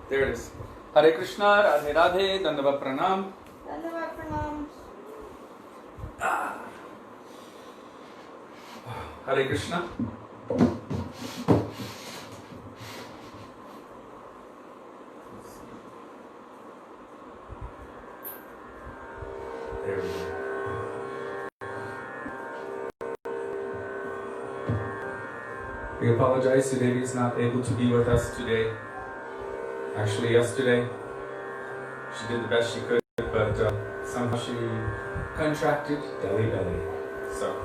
There it is. Hare Krishna, Radhe Radhe, Dandavat Pranam. Dandavat Pranam. Hare Krishna. There we go. We apologize, Sudevi is not able to be with us today. Actually, yesterday, she did the best she could, but somehow she contracted belly. So,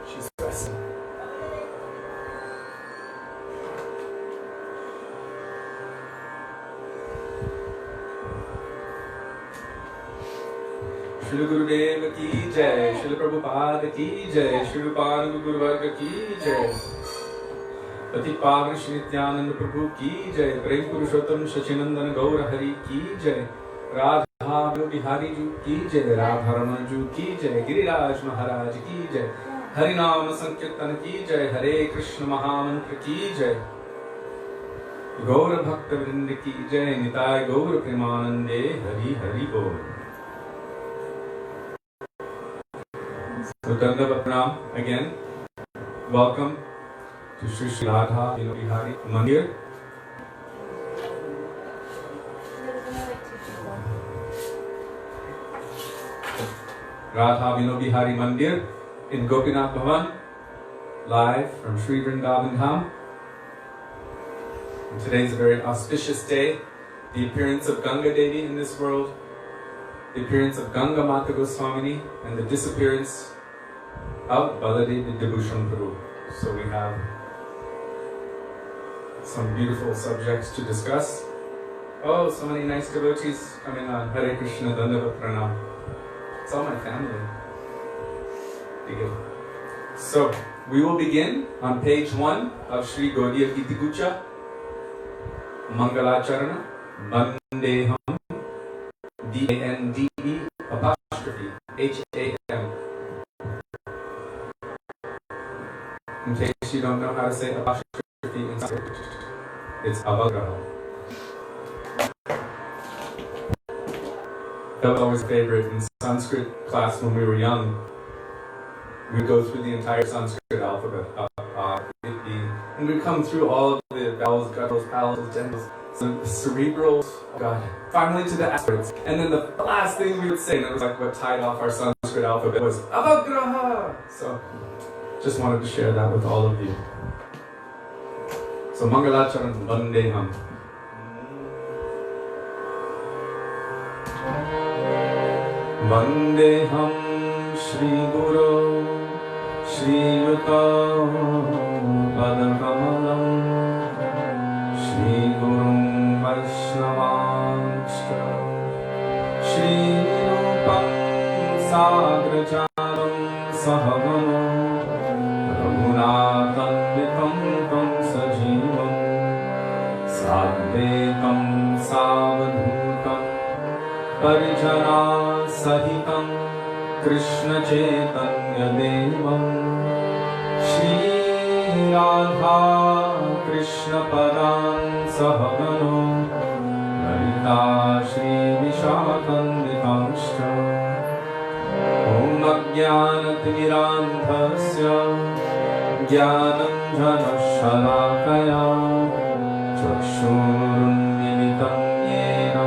she's resting. Srila Gurudev ki jai, Srila Prabhupada ki jai, Srila Prabhupada Guru Varga ki jai, Pati Pavan Shri Nityananda Prabhu ki jai, Prem Purushottam Shachinandan Gaura Hari ki jai, Radha Bihari Ju ki jai, Radharama Ju ki jai, Giriraj Maharaj ki jai, Harinam Sankirtan ki jai, Hare Krishna Mahamantra ki jai, Gaura Bhakta Vrinda ki jai, Nitai Gaura Premanande, Hari Hari Bol. So Dandavat Pranam again. Welcome to Sri Sri Radha Bihari Mandir. Radha Bihari Mandir in Gopinath Bhavan, live from Sri Vrindavan Dham. And today is a very auspicious day. The appearance of Ganga Devi in this world, the appearance of Ganga Mata Goswamini, and the disappearance of Baladev Vidyabhushan Prabhu. So we have some beautiful subjects to discuss. Oh, so many nice devotees coming on. Hare Krishna, Dandavat Pranam. It's all my family. So we will begin on page 1 of Sri Gaudiya Gitigucha, Mangalacharana, Bandeham, D-A-N-D-E, apostrophe, H-A-M. In case you don't know how to say apostrophe in Sanskrit, it's avagraha. That was always a favorite in Sanskrit class when we were young. We'd go through the entire Sanskrit alphabet, and we'd come through all of the vowels, gutturals, palatals, dentals, the cerebrals, oh God, finally to the aspirates. And then the last thing we would say, and it was like what tied off our Sanskrit alphabet, was avagraha. So, just wanted to share that with all of you. So, Mangalacharan Bandeham. Bandeham Shri Guru Shri Yuta Padakamalam Shri Guru Vaisnavanscha Shri Rupam Sagracharam Sahagamam Raghunathanvitam Tam Sajivam Sadvekam Savadhutam Parijana Sahitam Krishna Chaitanya Devam Shri Radha Krishna Padam Sahagano Lalita Shri Vishakanditanscha Om Ajnanatirandhasya Jnananjana Shalakaya Chakshurunmilitam Yena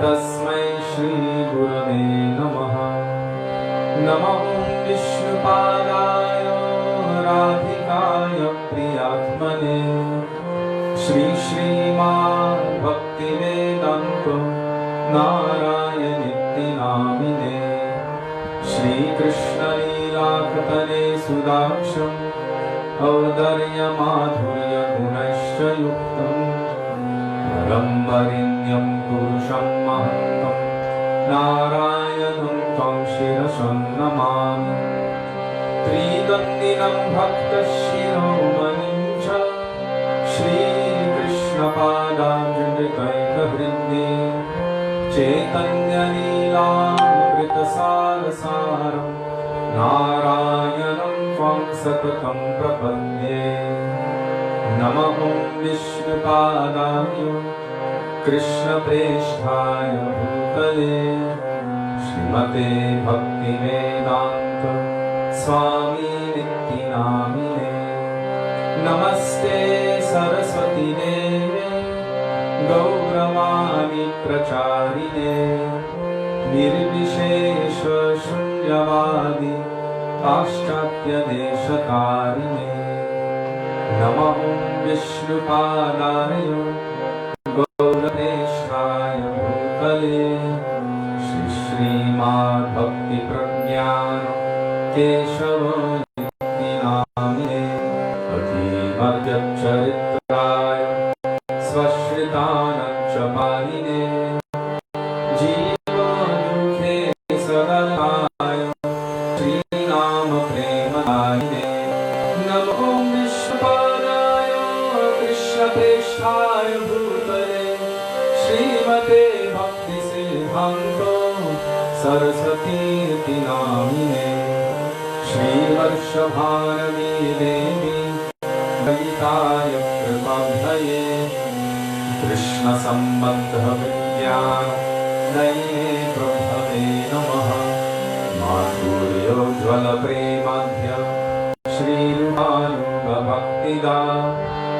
Tasmai Shri Gurave Namaha Namo Vishnupadaya Radhikaya Priyatmane Shri Srimad Bhaktivedanta Narayanitti Namine Shri Krishna Leela Katane Sudaksham Audarya Madhurya Gunashcha Yuktam Rambarinyam Purusham Mahantam Narayanam Tam Shirasam Namami Tridandinam Bhakta Shiromanim Cha Shri Krishna Padam Vrinde Chaitanya Leela Vrita Sarasaram Narayanam Tvam Satatam Prapadye नमः विष्णुपादाय कृष्णप्रेष्ठाय भूतले श्रीमते भक्तिवेदान्त स्वामिनिति नामिने। नमस्ते सरस्वती देवे गौरवाणी प्रचारिणे निर्विशेष शून्यवादी पाश्चात्यदेशतारिणे। नमः विष्णुपादाय गौरप्रेष्ठाय भूतले श्रीमद् भक्ति प्रज्ञान केशव निति नामिने अतिमर्त्यचरित्राय स्वश्रितानंच पालिने जीवदुःखे सदनाय श्रीनाम प्रेमदायिने। नमो विष्णुपादाय कृष्णप्रेष्ठाय भूतले श्रीमते भक्तिसिद्धान्तो सरस्वतीति नामिने। श्रीवर्षभारती देवी ललिताय कृपाब्धये कृष्णसम्बद्धविज्ञान नयिने प्रभवे नमः। माधुर्योज्ज्वलप्रेमाढ्य श्रीरूपानुगभक्तिदा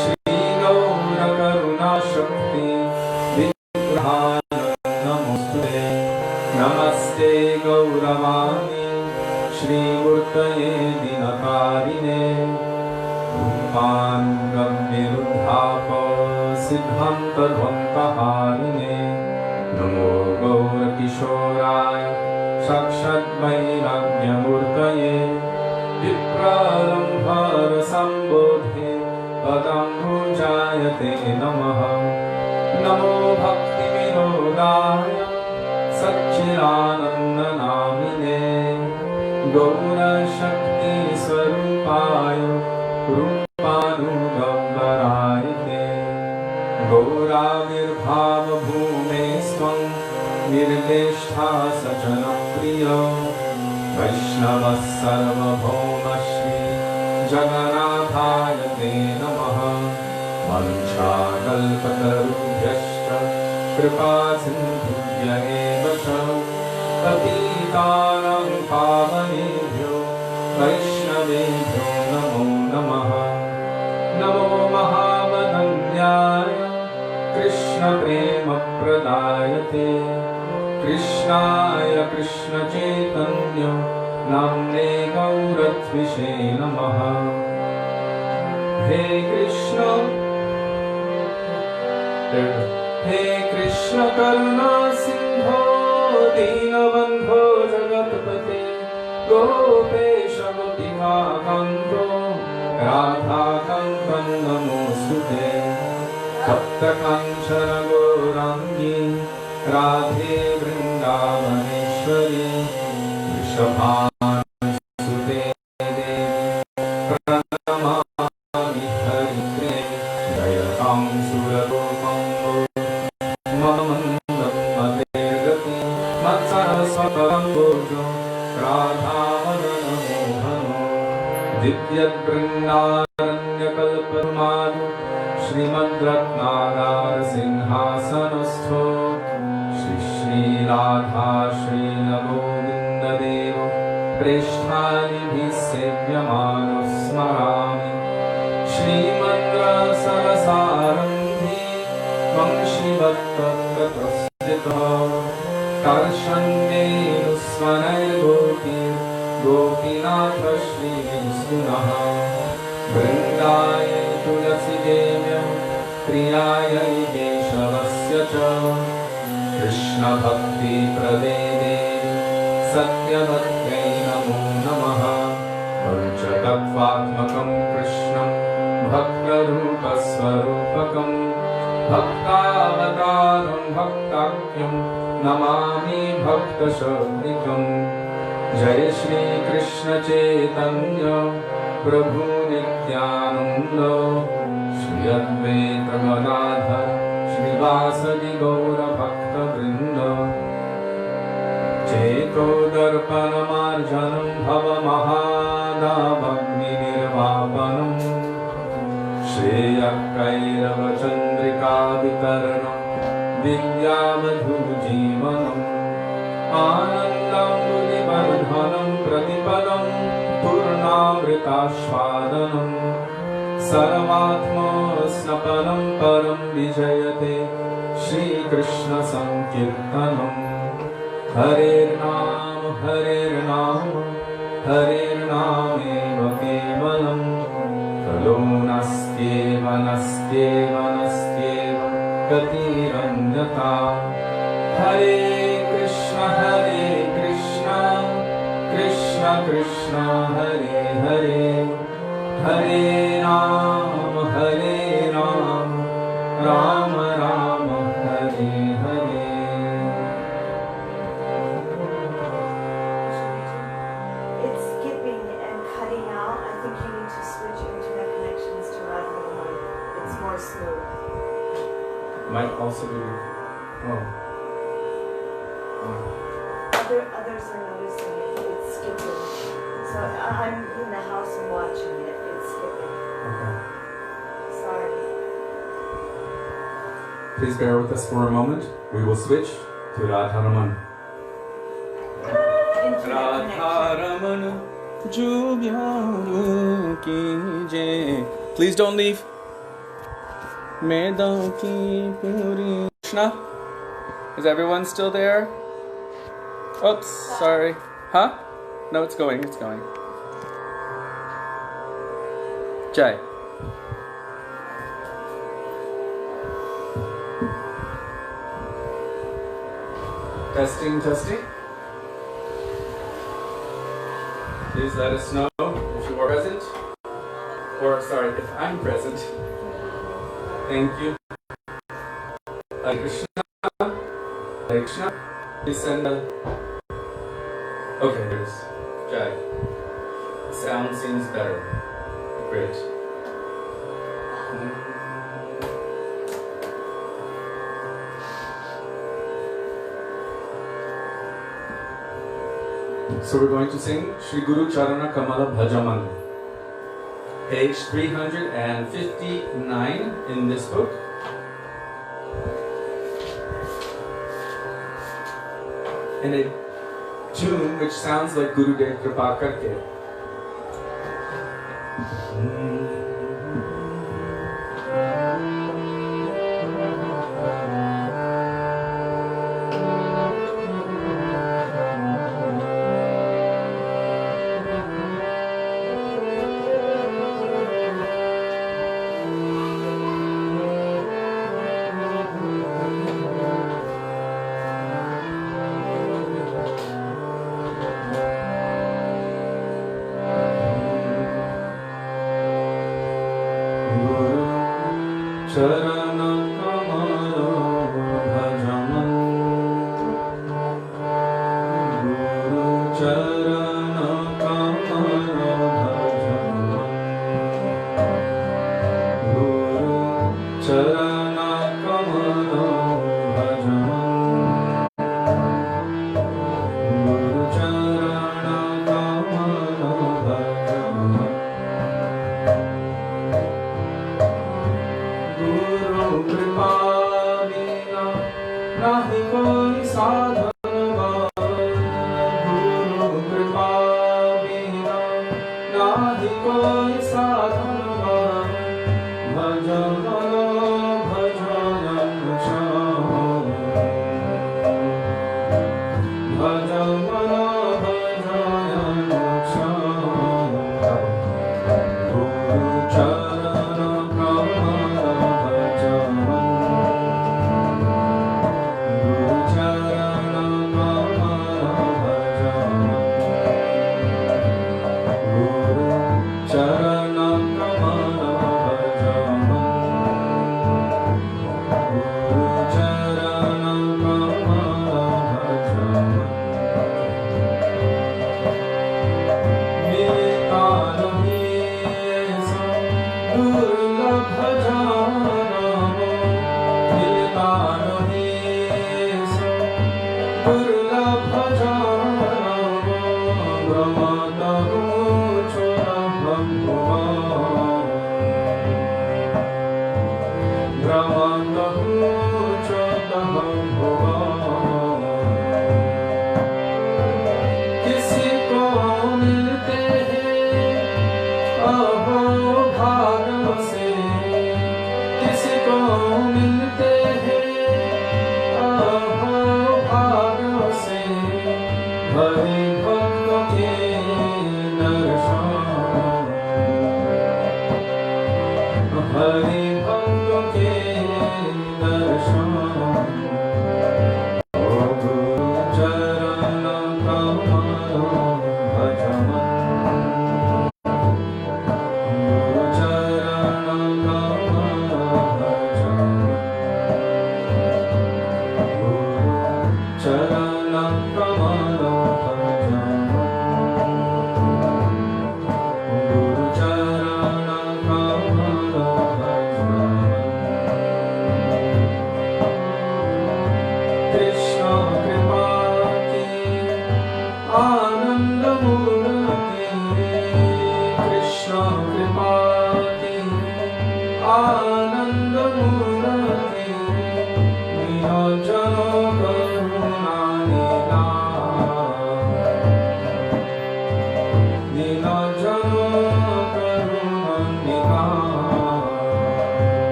श्रीगौरकरुणाशक्ति विग्रहाय नमोस्तुते। नमस्ते गौरवाणी श्रीमूर्तये दिनकारिणे रूपानुगम्यरुद्धाप सिद्धान्तध्वन्तहारिणे। नमो गौरकिशोराय साक्षाद्वैराग्यमूर्तये विप्रालम्भरसम्बोधे पदाम्बुजायते नमः। नमो भक्तिविनोदाय सच्चिदानन्दनामिने गौरशक्तिस्वरूपाय रूपानुगम्बरायते। गौराविर्भावभूमेस्त्वं निर्देष्टा सचनप्रिय वैष्णवः सर्वभौमश्री जगन्नाथाय ते नमः। वंशाकल्पतरुभ्यश्च कृपासिन्धुभ्य एव च पतितानां पावनेभ्यो वैष्णवेभ्यो नमो नमः। नमो महावदन्याय कृष्णप्रेमप्रदायते कृष्णाय कृष्णचैतन्य नाम्ने गौरत्विषे नमः। हे कृष्ण करुणा सिंधो दीनबन्धो जगत्पते गोपेश गोपिकान्तो राधाकान्तं नमोऽस्तुते। सप्तकाञ्चन गौराङ्गी राधे वृन्दावनेश्वरी वृषभानुसुते देवी प्रणमामि हरिप्रिये। जयतां सुररूपं मम मन्त्रमतेर्गति मत्सरस्वतरम्बोजो राधामदनमोहनो। दिव्यबृन्दारण्यकल्पमालु श्रीमद्रत्नागारसिंहासनस्थो श्रीराधा श्रीलगोविन्ददेव प्रेष्ठादिभिः सेव्यमानो स्मरामि। श्रीमद्रसरसारम्भे वंशिवत्तप्रस्थितः कर्षण्यैरुस्वनैर्गोपीनाथ श्रीविष्णुनः। वृन्दाय तुलसीदेव्य प्रियायै केशवस्य च कृष्णभक्तिप्रदे देवी सत्यवत्यै नमो नमः। पञ्चतत्त्वात्मकं कृष्णं भक्तरूपस्वरूपकं भक्तावतारं भक्ताख्यं नमामि भक्तशौरिकम्। जय श्री कृष्ण चैतन्य प्रभु नित्यानंद श्री अद्वैत गदाधर श्रीवासदि गौर भक्तवृंद। चेतो दर्पणमार्जनं भवमहादाभग्निर्वापनं श्रेयकैरवचन्द्रिकावितरणं दिव्यावधूजीवनम् आनन्दाम्बुधिवर्धनं प्रतिपदं पूर्णामृतास्वादनं सर्वात्मस्नपनं परं विजयते श्रीकृष्णसङ्कीर्तनम् हरेर्नाम हरेर्नाम हरेर्नामेव केवलम् खलो नस्त्येव नस्त्येव नस्त्येव गतिरन्यथा हरे Krishna Krishna Krishna Hare Hare Hare Ram Ram Ram Hare Hare. It's skipping and cutting out. I think you need to switch your internet connections to Radha Mohan. It's more smooth. Might also be. Oh. Others are noticing it's skipping. So I'm in the house and watching it. It's skipping. Okay. Sorry. Please bear with us for a moment. We will switch to Radharaman. Radharaman Jubhyaru ki jai. Please don't leave. Medon ki puri. Krishna? Is everyone still there? Oops, sorry. Huh? No, it's going, it's going. Jai. Testing, testing. Please let us know if you are present. Or, sorry, if I'm present. Thank you. Hare Krishna. Hare Krishna. Please send a... Okay, there's Jai. Sound seems better. Great. So we're going to sing Shri Guru Charana Kamala Bhajaman, page 359 in this book. And a tune which sounds like Gurudev Kripa Karke. Charana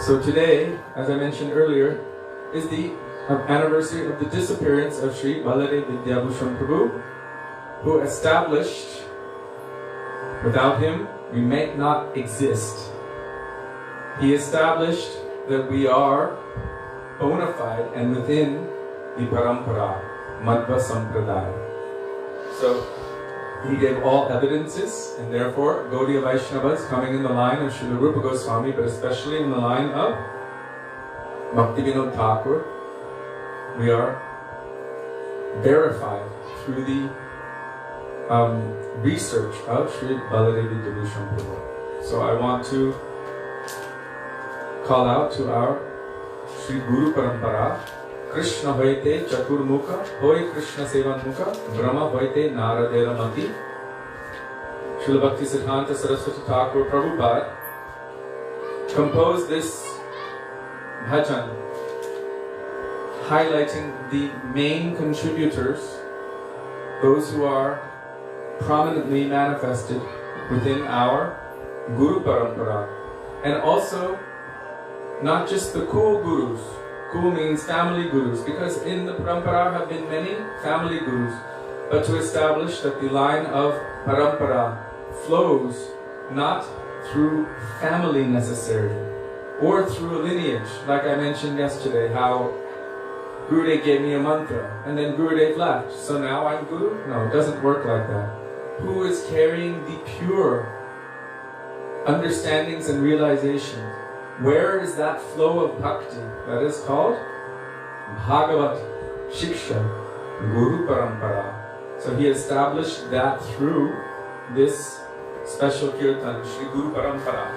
So today, as I mentioned earlier, is the anniversary of the disappearance of Sri Baladev Vidyabhushan Prabhu, who established, without him, we might not exist. He established that we are bona fide and within the parampara, Madhva Sampradaya. So, he gave all evidences, and therefore Gaudiya Vaishnavas coming in the line of Srila Rupa Goswami, but especially in the line of Bhaktivedanta Thakur, we are verified through the research of Sri Baladev Vidyabhushan Prabhu. So I want to call out to our Sri Guru Parampara, Krishna hoite Chaturmukha, hoy Krishna Sevanmukha, Brahma hoite Naradera Mati. Srila Bhakti Siddhanta Saraswati Thakur Prabhupada composed this bhajan highlighting the main contributors, those who are prominently manifested within our Guru Parampara, and also not just the cool gurus. Cool means family gurus, because in the Parampara have been many family gurus, but to establish that the line of Parampara flows not through family necessarily, or through a lineage, like I mentioned yesterday, how Gurudev gave me a mantra, and then Gurudev left, so now I'm Guru? No, it doesn't work like that. Who is carrying the pure understandings and realizations? Where is that flow of bhakti? That is called Bhagavat Shiksha, Guru Parampara. So he established that through this special kirtan, Shri Guru Parampara.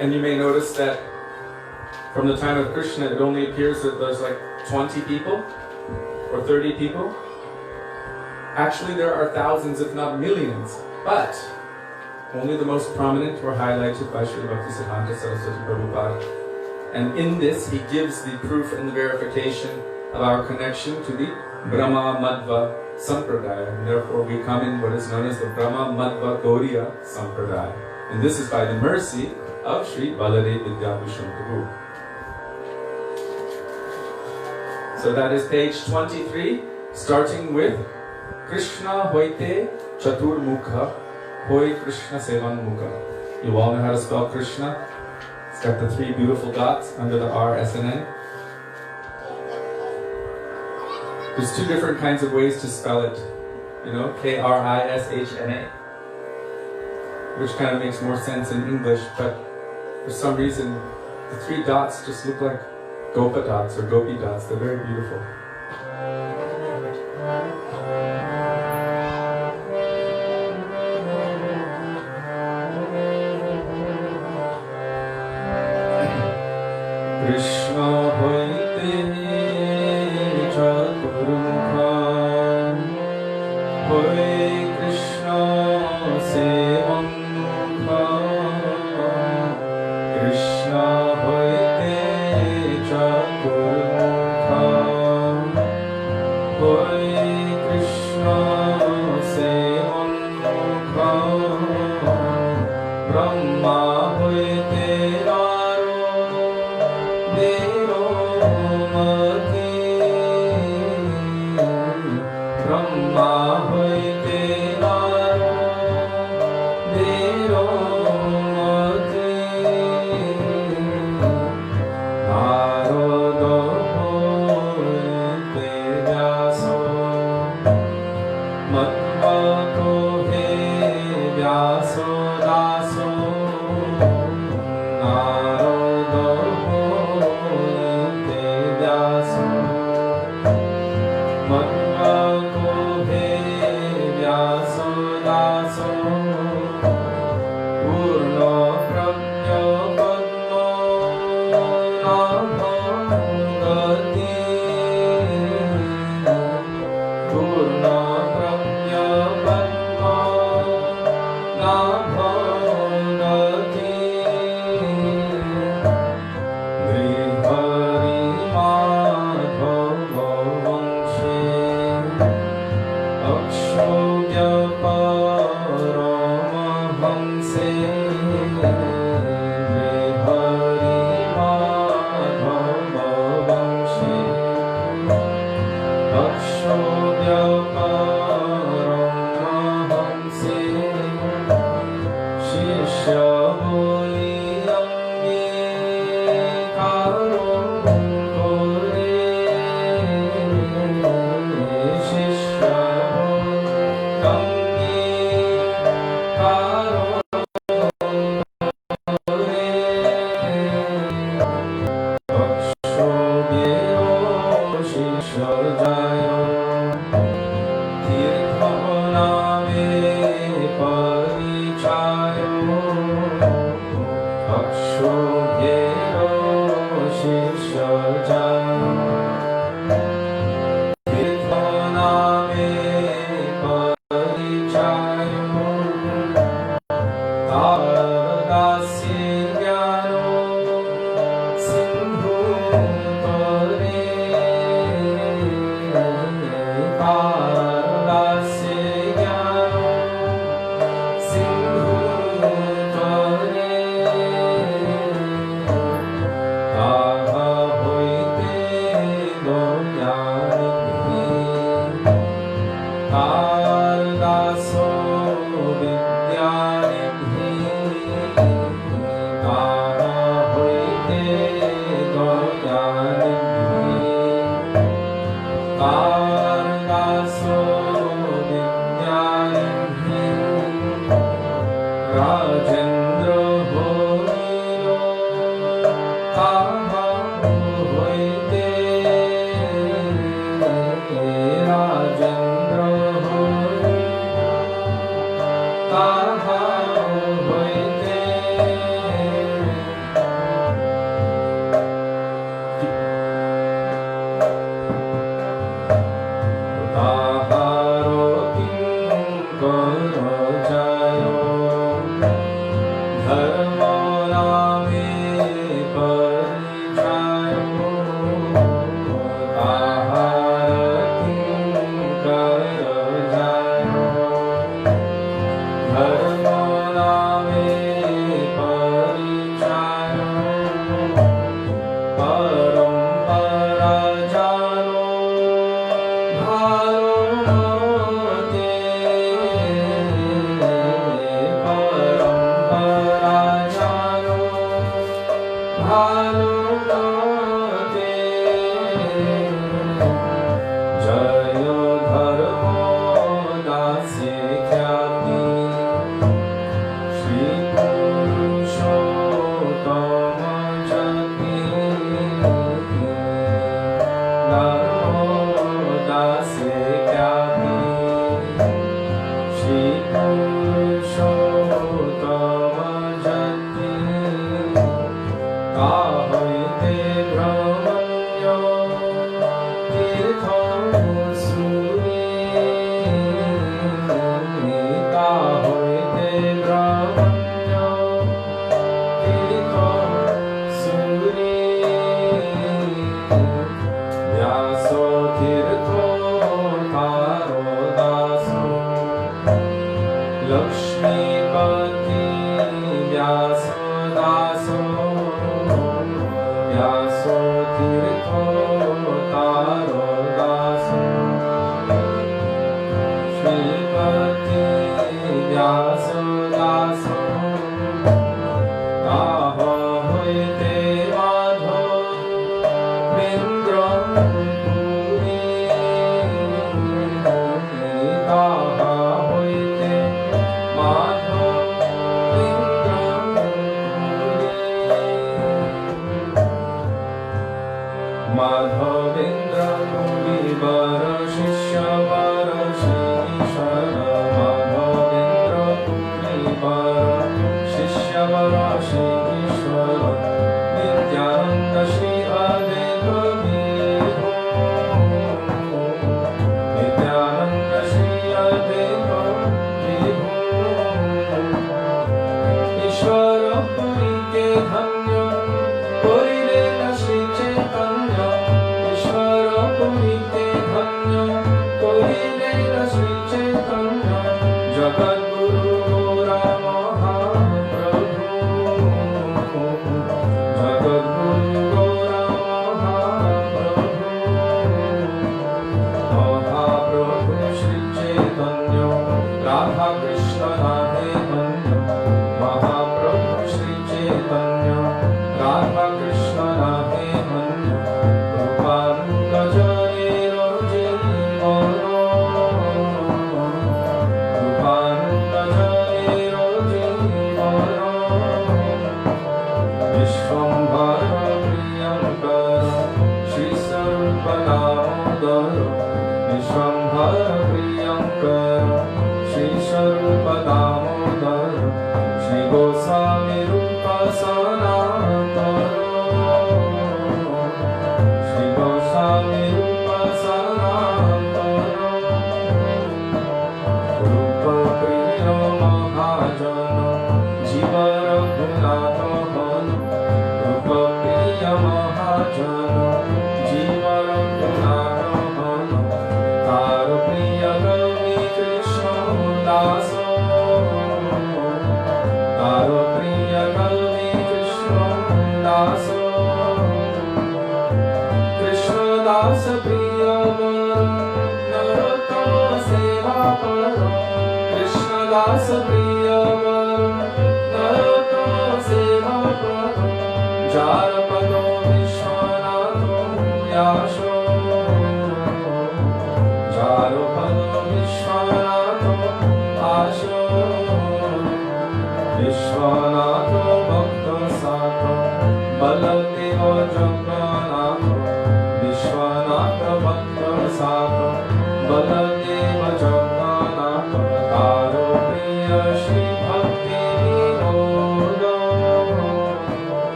And you may notice that from the time of Krishna, it only appears that there's like 20 people or 30 people. Actually, there are thousands, if not millions, but only the most prominent were highlighted by Srila Bhakti Siddhanta Saraswati Prabhupada. And in this, he gives the proof and the verification of our connection to the Brahma Madhva Sampradaya. And therefore, we come in what is known as the Brahma Madhva Gaudiya Sampradaya. And this is by the mercy of Sri Baladev Vidyabhushan Prabhu. So that is page 23, starting with Krishna hoite Chaturmukha, hoy Krishna Sevanmukha. You all know how to spell Krishna. It's got the 3 beautiful dots under the R, S, and N. There's 2 different kinds of ways to spell it. You know, Krishna, which kind of makes more sense in English, but for some reason, the 3 dots just look like Gopa dots or Gopi dots. They're very beautiful. Krishna hoite Chaturmukha, hoy Krishna Sevanmukha, Krishna hoite Chaturmukha,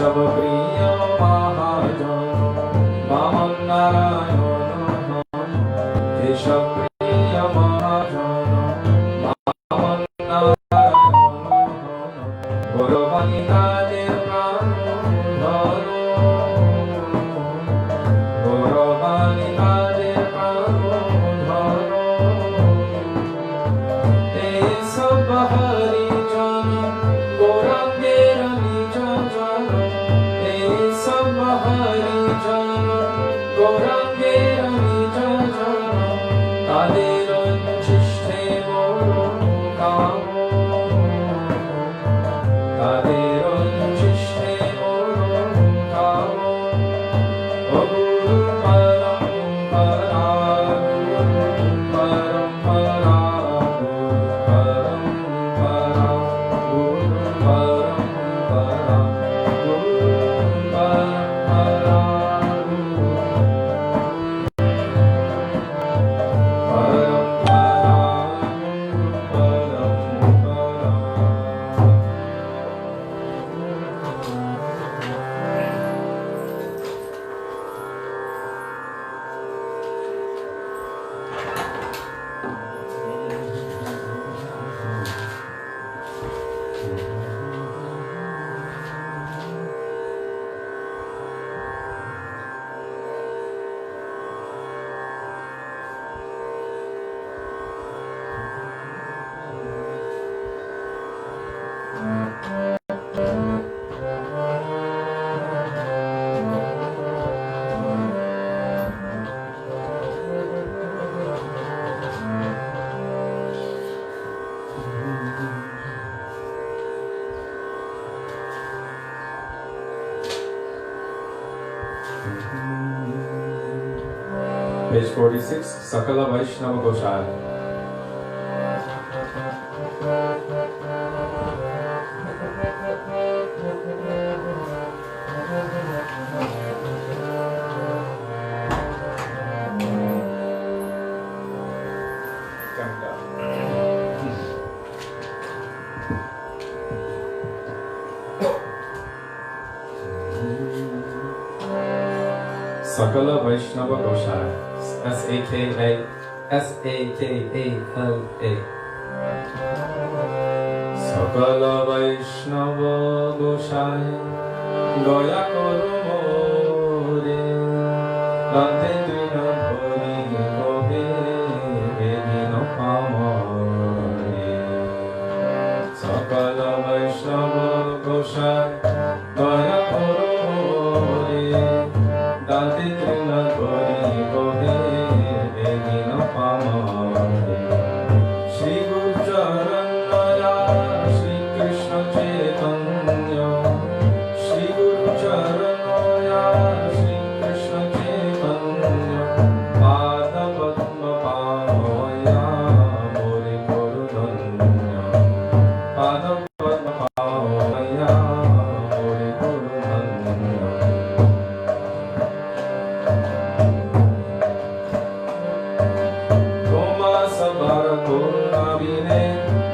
Keshav प्रिय महाजन वामन नारायण केशव प्रिय महाजन वामन नारायण गौरवनितादेव प्राण धरो गौरवनितादेव प्राण धरो ते सब हरिजन गौरंगेर निज जन ते सब हरिजन गौरंगेर निज जन तादेर उच्छिष्टे मोर काम तादेर उच्छिष्टे मोर काम ओ गुरु परम्परा गुरु परम्परा गुरु परम्परा गुरु परम्परा गुरु परम्परा गुरु Page 46, Sakala Vaishnava Goshaya. Sakala Vaishnava Goshaya. S-A-K-A-L-A. Sakala Vaishnava Goshaya. Daya karo more. Dante trina dhori kohe. Vedino pamore. Sakala Vaishnava Goshaya. Daya karo more. Dante trina dhori kohe. Vedino pamore. Shri Guru Charanaya Shri Krishna Chaitanya Shri Guru Charanaya Shri Krishna Chaitanya Pada Padma Pavaya More Korudanya Pada Padma Pavaya More Korudanya Toma Sabara Koruna Vine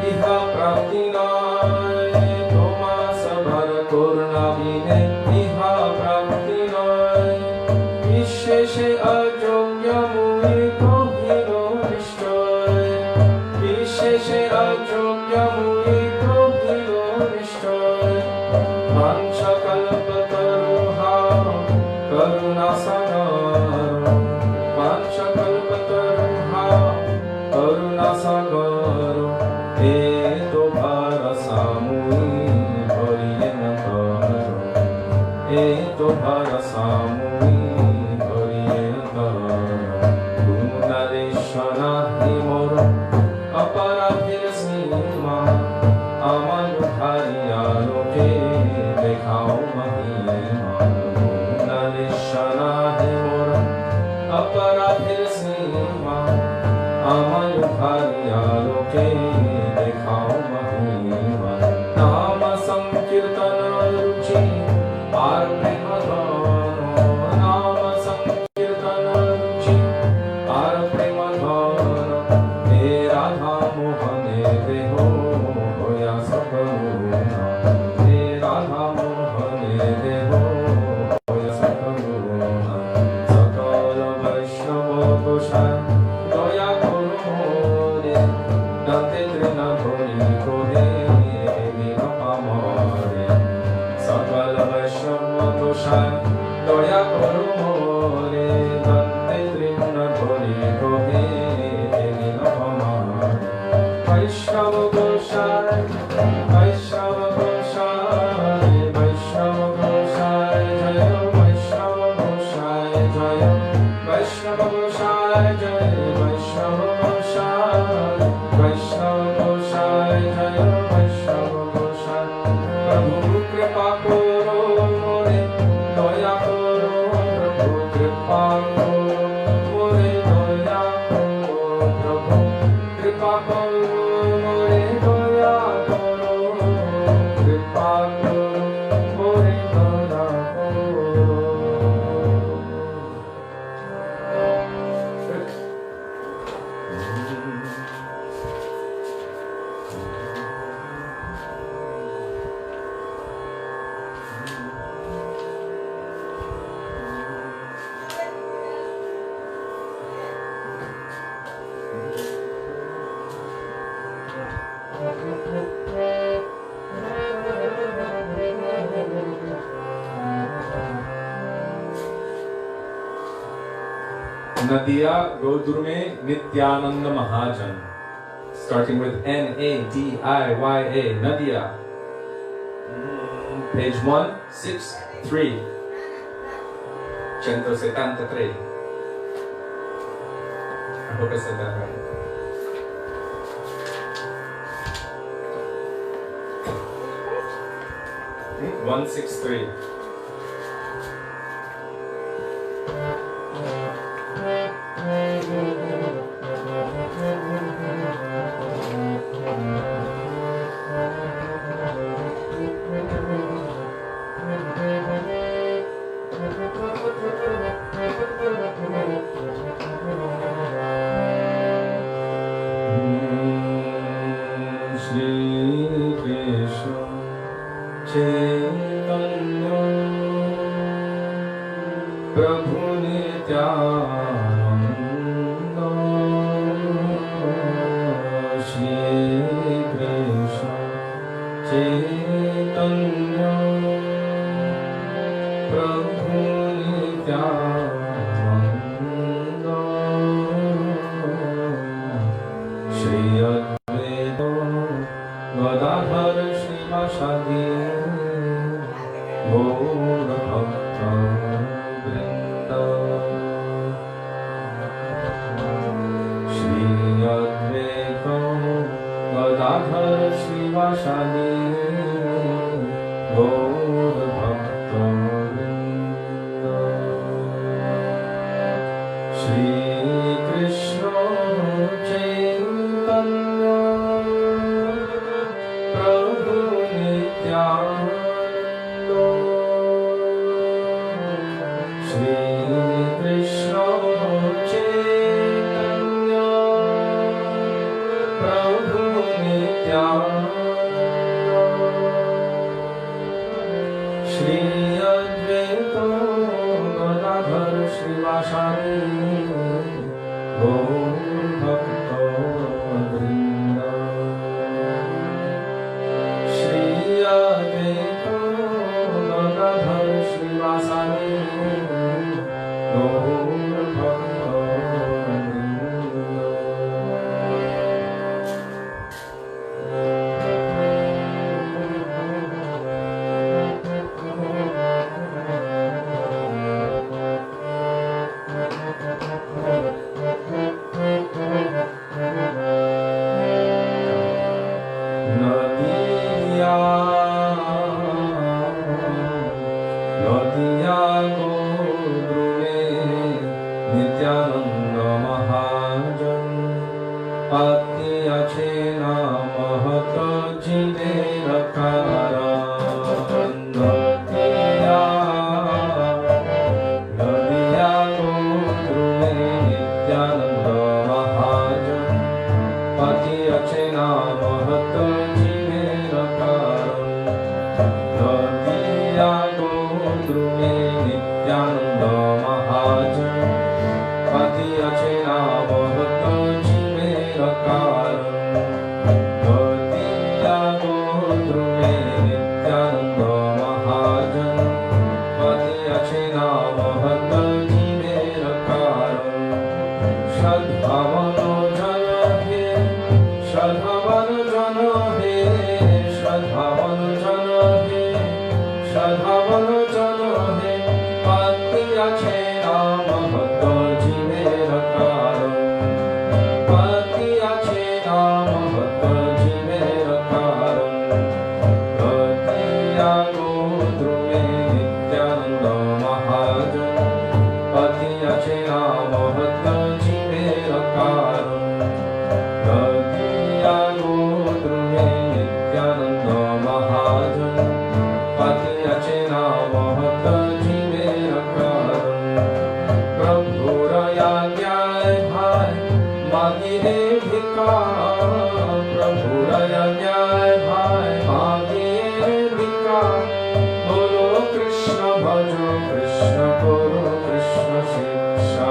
Iha Praptinay Toma Sabara Koruna Vine Iha Praptinay Visheshe Ajogya Muni Kohino Nishtoy Visheshe Ajogya Muni Kohino Nishtoy Mancha Kalpataruha Karuna Sagaro Mancha Kalpataruha Karuna Sagaro Eto Bharasamui Bhariyena Karo Eto Bharasamui Bhariyena Karo Gunareshwara Himoro Aparadhir Sima Amanudhariya Loke Dekhao Mahima Gunareshwara Himoro Aparadhir Sima Amanudhariya Loke Dekhao Mahima Nama Sankirtana Ruchi Par Premadhano Nama Sankirtana Ruchi Par Premadhano He Radha Mohan Deho Hoya Sabhuna He Radha Mohan Deho मोरे दया करो कृपा करो मोरे दया करो नदिया गोदुर में नित्यानंद महाजन starting with N-A-D-I-Y-A Nadia page 163 173 I hope I said that right 163 प्रभु नित्यानंद श्री कृष्ण चैतन्य प्रभु नित्यानंद श्री अद्वैत गदाधर श्रीवासादि गौर भक्त वृंद श्री अद्वैत गदाधर श्रीवासादि गौर भक्त वृंद श्री कृष्ण चैतन्य प्रभु नित्यानंद श्री कृष्ण चैतन्य प्रभु नित्यानंद श्री अद्वैत गदाधर श्रीवासादि गौर भक्त वृंद श्री अद्वैत गदाधर श्रीवासादि गौर भक्त नदिया नदिया गोद्र में नित्यानंद महाजन अति अच्छे नाम महत जिने कारण नदिया नदिया गोद्र में नित्यानंद महाजन अति अच्छे नाम महत जिने कारण नदिया गोद्र में नित्यानंद महाजन अति अच्छे नाम महत जिने कारण नदिया गोद्र में नित्यानंद महाजन अति अच्छे नाम महत जिने कारण श्रद्धावन जन हे श्रद्धावन जन हे श्रद्धावन जन हे श्रद्धावन जन हे अति अच्छे नाम महत जिने कारण अति अच्छे नाम महत जिने कारण नदिया गोद्र में नित्यानंद महाजन अति अच्छे नाम महत जिने कारण नदिया प्रभु दया न्याय भाई मांगिए भिक्षा बोलो कृष्ण भजो कृष्ण करो कृष्ण शिक्षा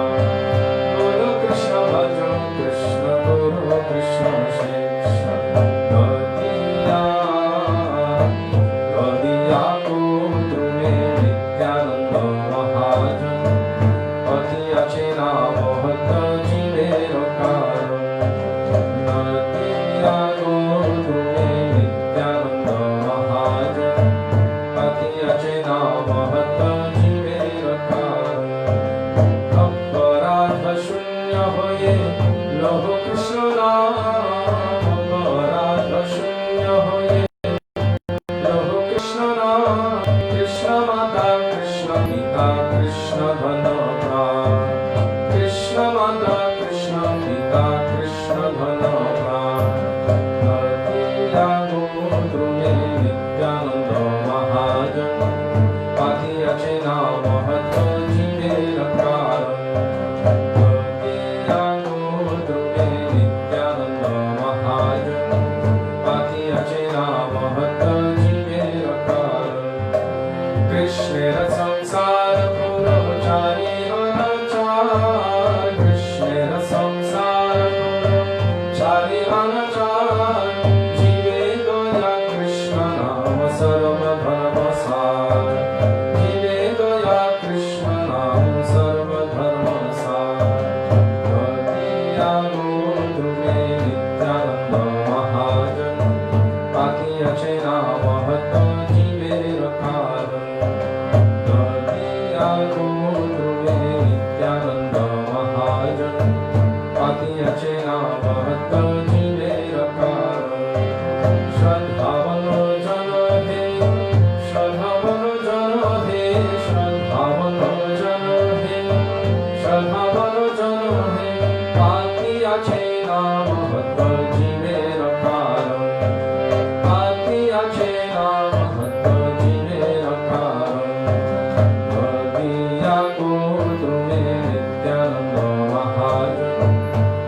बोलो कृष्ण भजो कृष्ण करो कृष्ण शिक्षा गदिया को तुम्हें नित्यानंद महाजन पति अचेना बहुत जीवे रोकार नदिया को तुम्हें नित्यानंद महाजन पति अचेना बहुत जीवे रोकार अपराध शून्य होए लोह कृष्ण नाम अपराध शून्य होए लोह कृष्ण नाम कृष्ण माता कृष्ण पिता कृष्ण धन प्राण कृष्ण माता कृष्ण पिता कृष्ण धन प्राण नदिया को तुम्हें नित्यानंद महाजन पति अचेना महत जीवे रकार नदिया को तुम्हें नित्यानंद महाजन पति अचेना महत जीवे रकार कृष्णेर संसार पुरचारी अनाचार कृष्णेर संसार पुरचारी अनाचार जीवे दया कृष्ण नाम सर्वधर्म सार जीवे दया कृष्ण नाम सर्वधर्म सार गदिया को तुम्हें नित्यानंद महाजन पति अचेना महत जीवे रकार गदिया को तुम्हें नित्यानंद महाजन पति अचेना महत जीवे रकार श्रद्धावनो जन हे श्रद्धावनो जन हे श्रद्धावनो जन हे श्रद्धावनो जन हे पति अचेना महत जीवे रकार पति अचेना महत जीवे रकार गदिया को तुम्हें नित्यानंद महाजन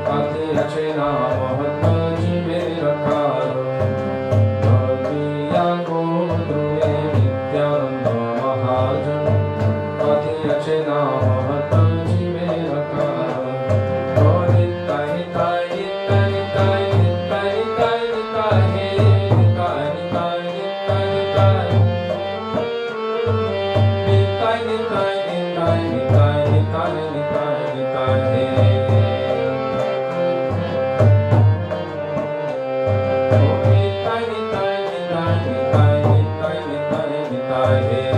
पति अचेना महत जीवे रकार गदिया को तुम्हें नित्यानंद महाजन पति अचेना महत जीवे रकार निताय निताय निताय निताय निताय निताय निताय हे निताय निताय निताय निताय निताय निताय निताय निताय निताय निताय हे निताय निताय निताय निताय निताय निताय निताय हे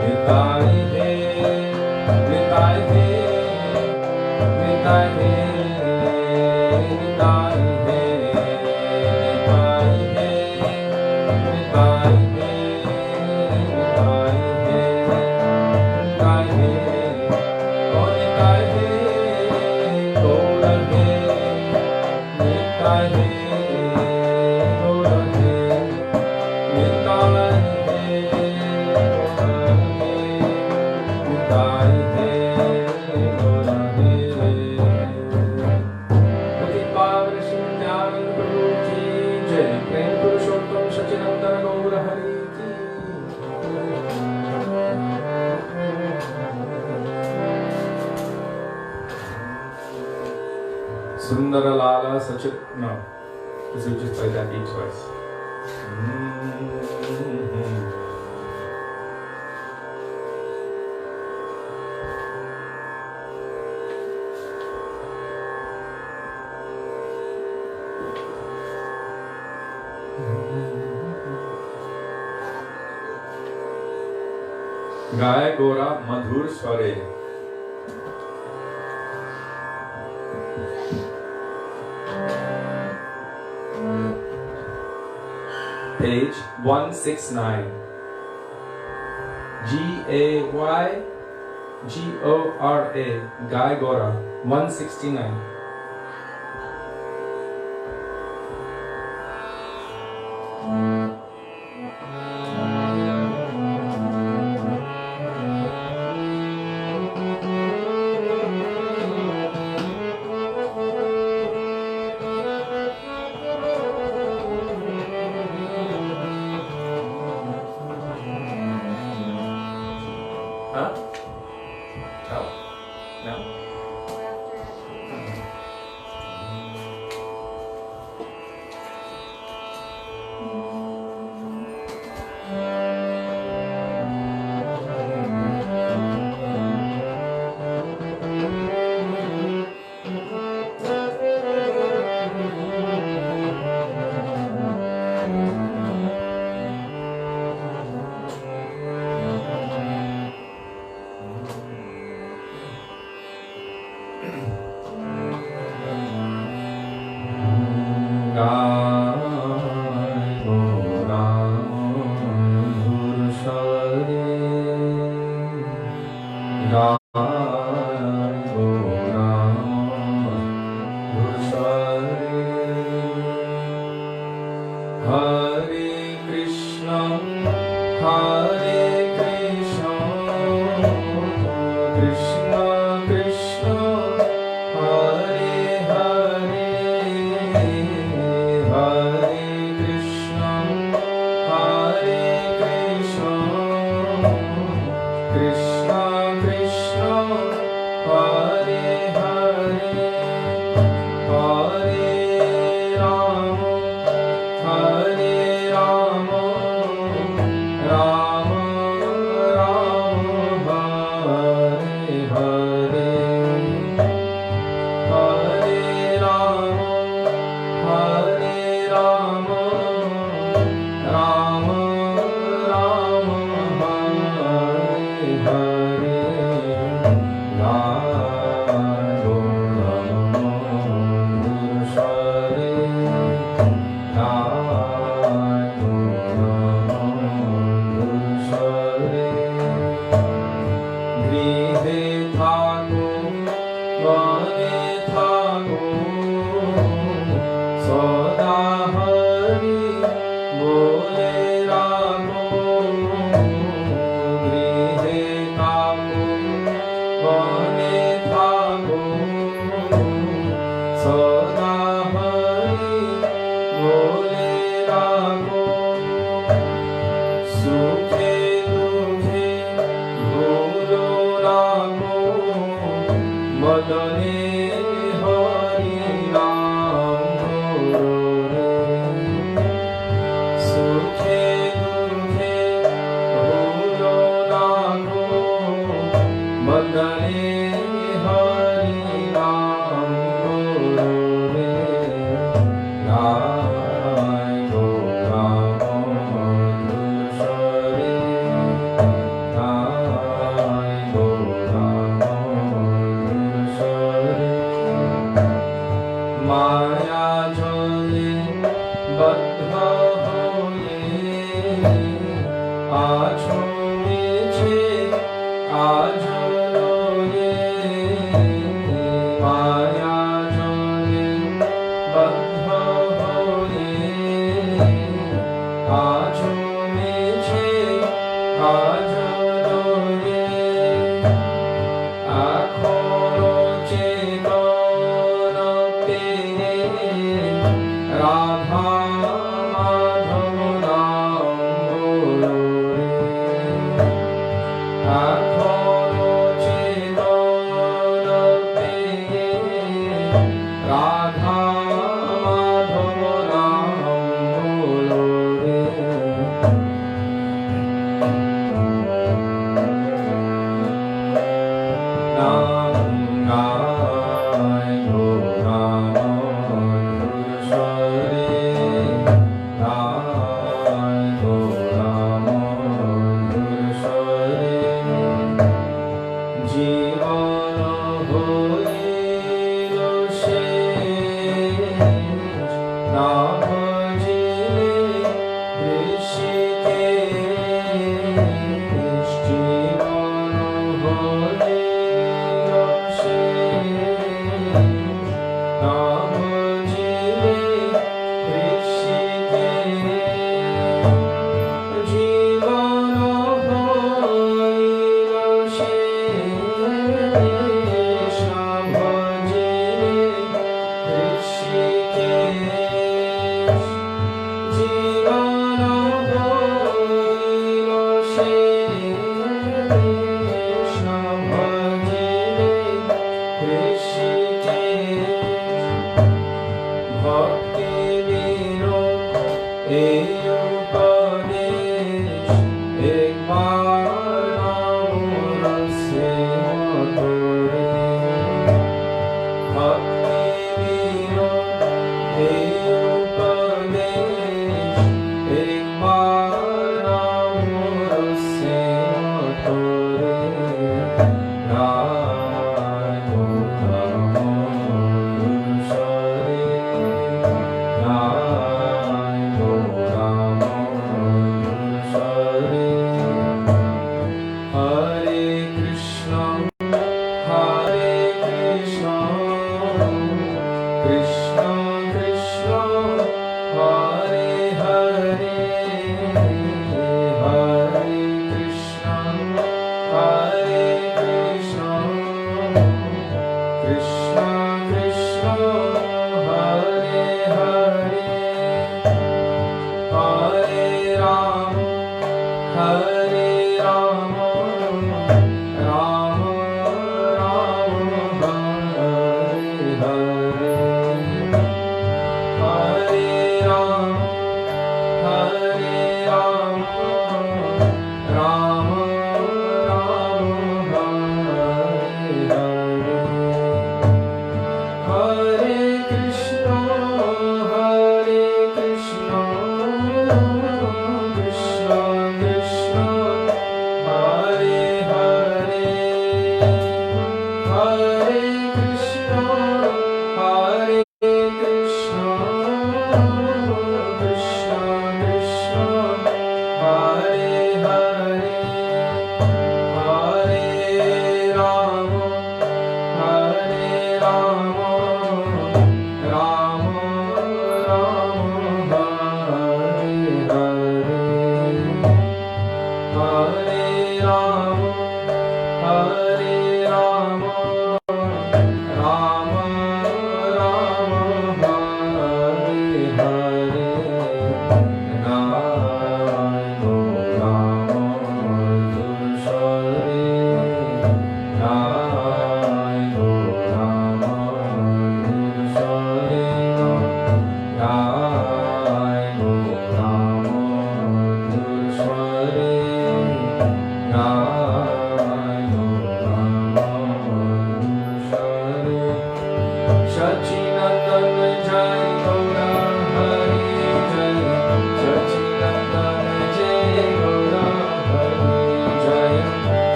निताय हे निताय हे निताय हे निताय हे निताय हे निताय हे निताय हे निताय हे ओ निताय हे गौर हे निताय हे गौर हे निताय हे गौर हे निताय हे गौर हे पति पावन श्री नित्यानंद प्रभु की जय प्रेम पुरुषोत्तम सच्चिदानंद गौर हरि की Sundara Lala Sachit. No, this is just like that each voice. गाय गोरा मधुर स्वरे page 169 G-A-Y-G-O-R-A Guy Gora 169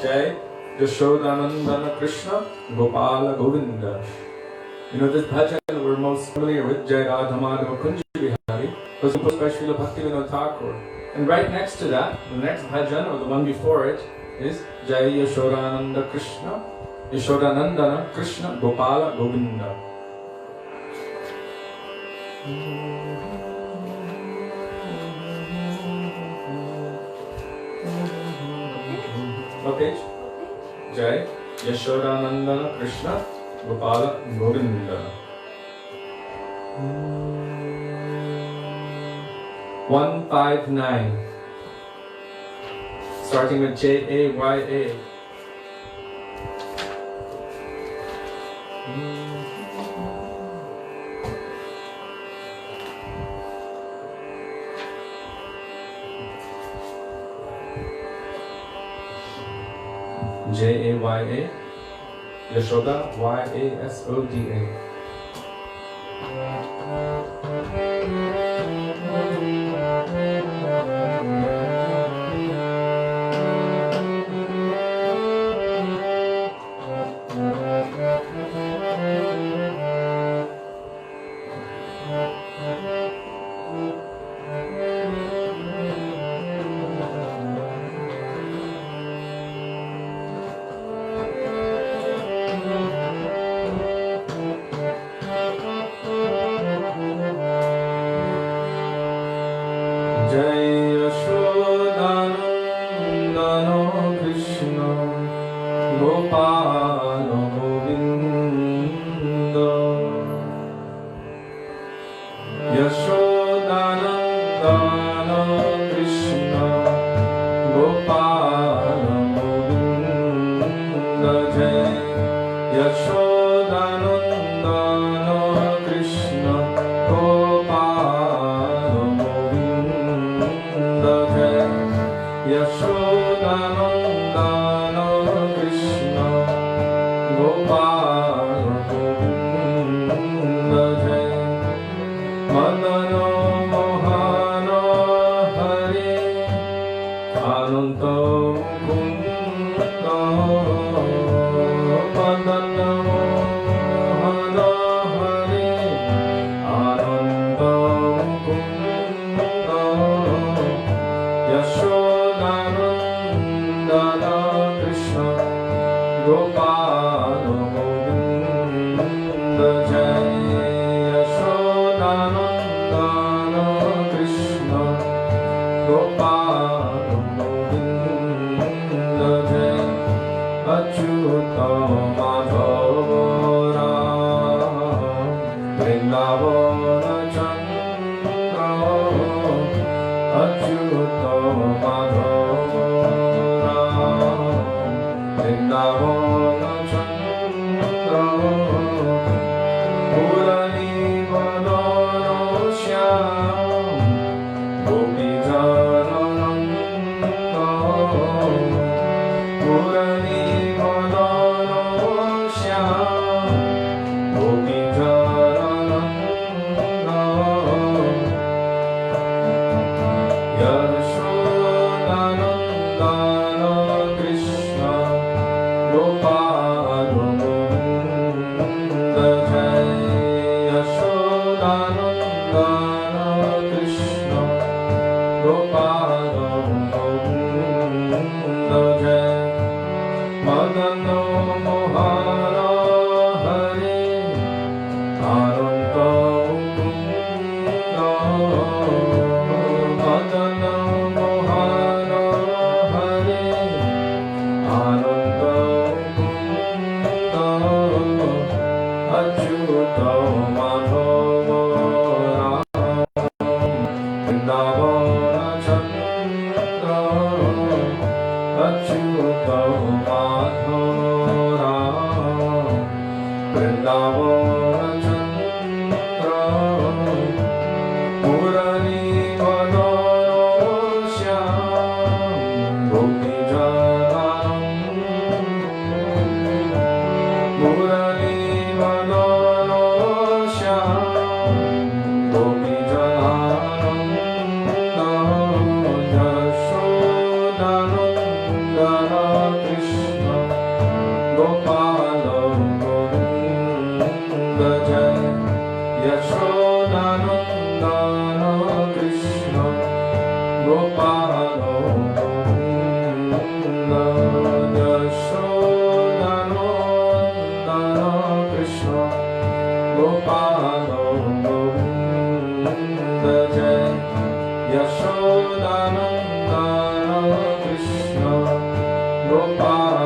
Jai Yashodanandana Krishna Gopala Govinda. You know this bhajan we're most familiar with, Jai Radha Madhava Kunja Bihari, was composed by Srila Bhaktivedanta. And right next to that, the next bhajan or the one before it is Jai Yashodananda Krishna, Yashodanandana Krishna Gopala Govinda. Okay. Jai Yashodanandana Krishna Gopala Govinda. 159. Starting with Jaya. Jaya, Yashoda, Yasoda. Yashodanandana Krishna Gopal Govinda Jai Yashodanandana Krishna Gopal Govinda Jai Achyuta Madhava Vrindavana Chandra Achyuta Madhava Vrindavana Chandra Murali Vadana Shyam Gopi Janananda Murali Vadana Shyam Gopi Janananda Yashodanandana Krishna Gopal Govinda Jai Yashodanandana Krishna Gopal Govinda Jai Madano Mohana Hare Ananta Mukunda Madana Mohana Hare Ananta Mukunda Achyuta Madhava Vrindavana Chandra Achyuta Madhava Vrindavana Chandra Murali Vadana Shyam Gopi Janananda Murali Vadana Shyam Gopi Janananda Yashodanandana Krishna Gopal Govinda Jai Yashodanandana Krishna Gopal Govinda Yashodanandana Krishna Gopal Govinda Jai Yashodanandana Krishna Gopal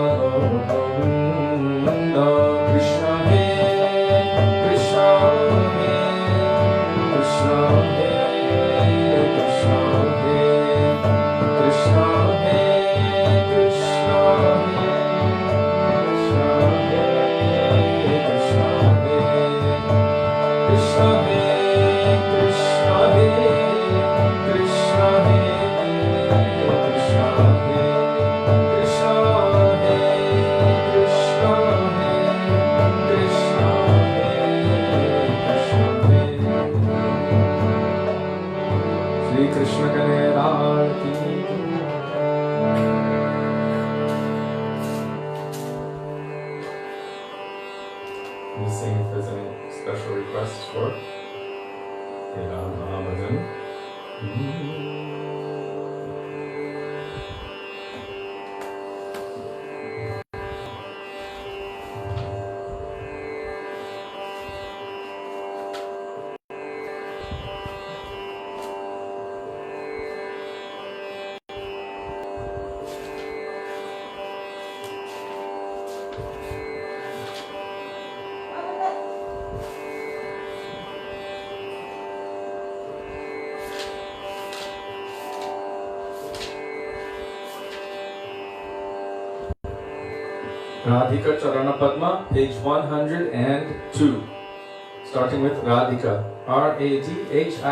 Govinda Krishna He Krishna He Krishna He Krishna He Krishna He Krishna He Krishna He Krishna He Krishna He Krishna He Krishna He Krishna He Krishna He Krishna He Krishna He Shri Krishna Kanyalar ki Let me see if there's any special requests for Maharaja. Radhika Charana Padma, page 102. Starting with Radhika. Radhika.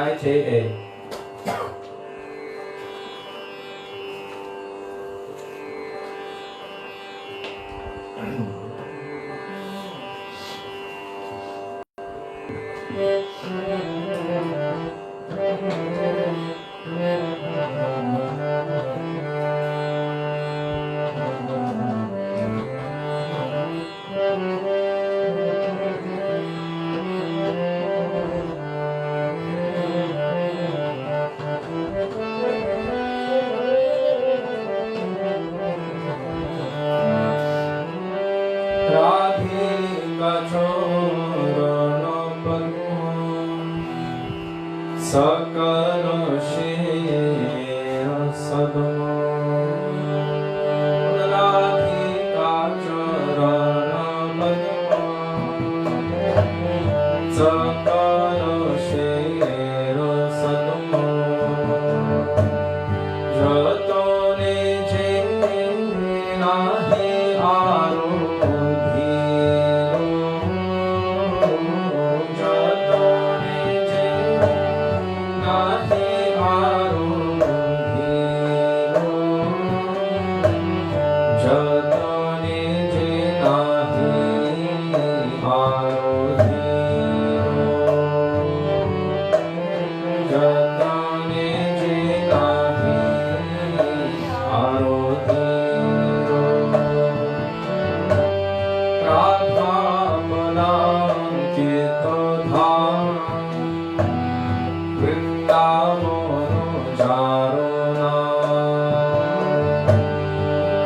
Charona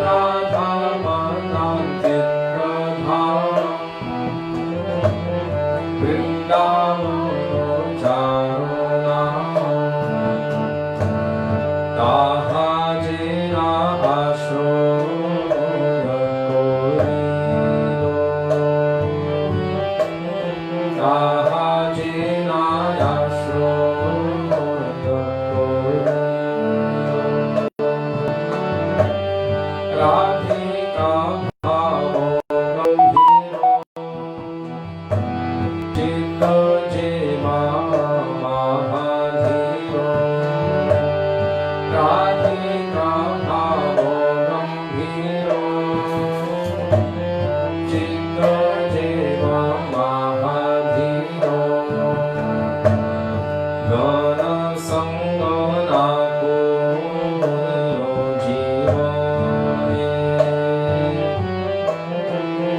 Radha Manan Tirgadhara Vrindavano Charona Taha Jena Ashroya Korido Taha Jena Ashroya Korido Radhika Bhavo Gambhiro Chitta Jema Mahadhiro Radhika Bhavo Gambhiro Chitta Jema Mahadhiro Gana Sangana Kulyo Jivane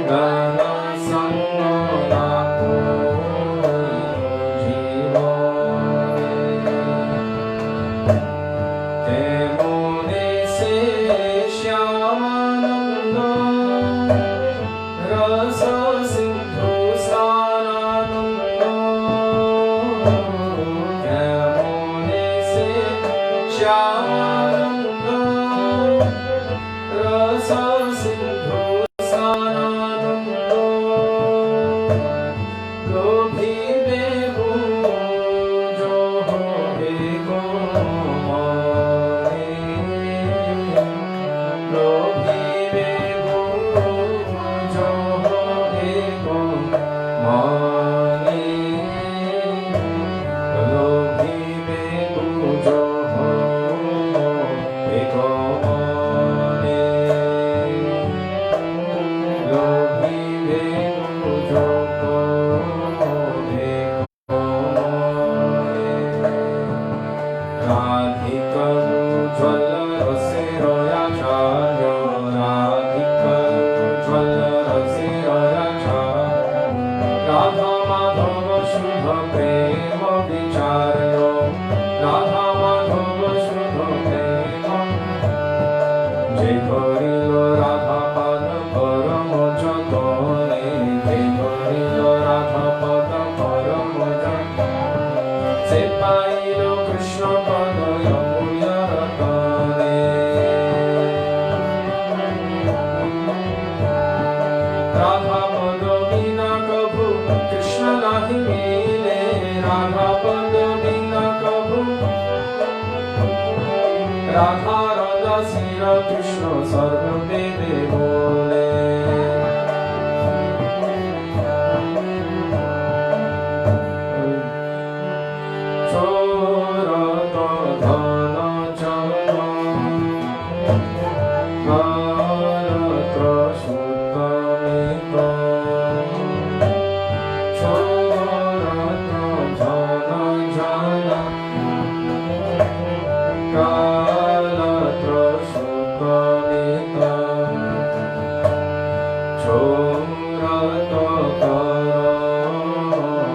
Gana Sangana Kulyo Jivane Temune se Shyamananda Rasa Sindhu Sanananda Temune se Shyamananda Rasa Sindhu Sanananda Gophi Bebu Jo Hobe Gomane Gophi Bebu Jo Hobe Gomane Gophi Bebu Jo Hobe Gomane Gophi Bebu Jo Hobe Radhika Ujjwala Rasiraya Charya Radhika Ujjwala Rasiraya Charya Radha Madhava Shubha Prema Vicharyo Radha Madhava Shubha Prema Jai Karilo Radha Pada Paramo Jatone Jai Karilo Radha Pada Paramo Jatone Sepailo Krishna Pada Yamuya Ratane Radha Pada Vina Kabhu Krishna Nahi Mile Radha Pada Vina Kabhu Radha Radha Sira Krishna Sarva Vede Bole Chorata Dhana Jana Karatra Suttamita Chorata Dhana Jana Karatra Suttamita Chorata Kara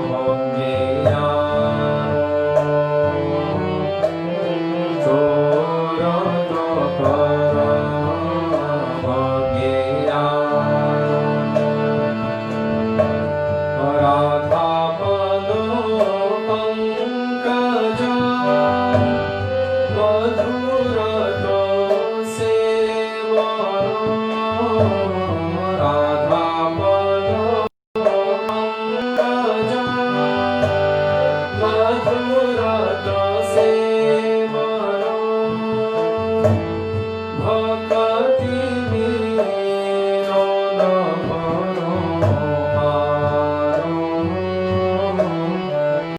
Bhagya Chorata Kara Bhagya Radha Pado Pankaja Madhurato Sevaro Radha Pado Pankaja Madhurato Sevaro Bhakti Vinona Manoharo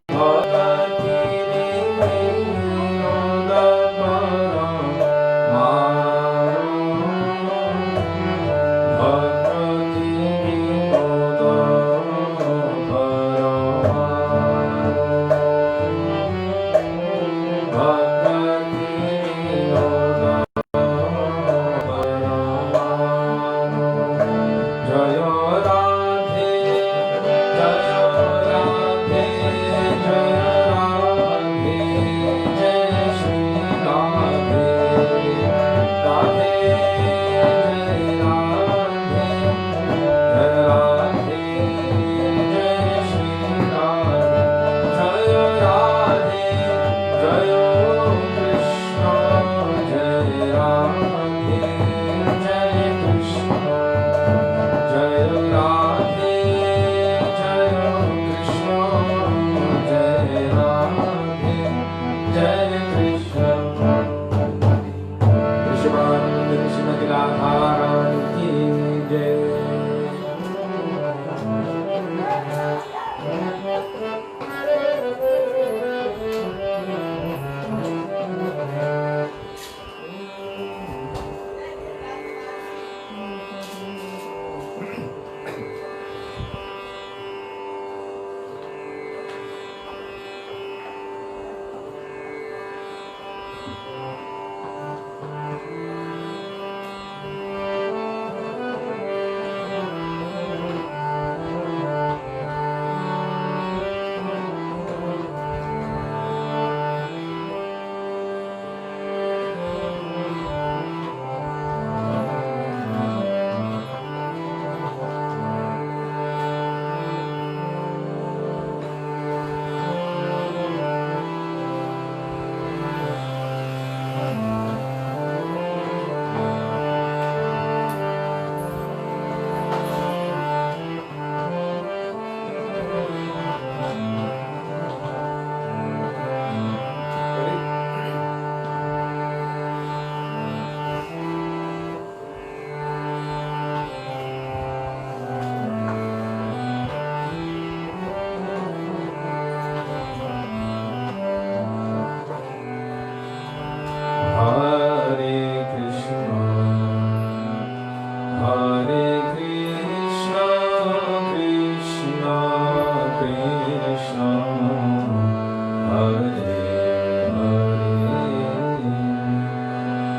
Bhakti Vinona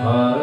Hare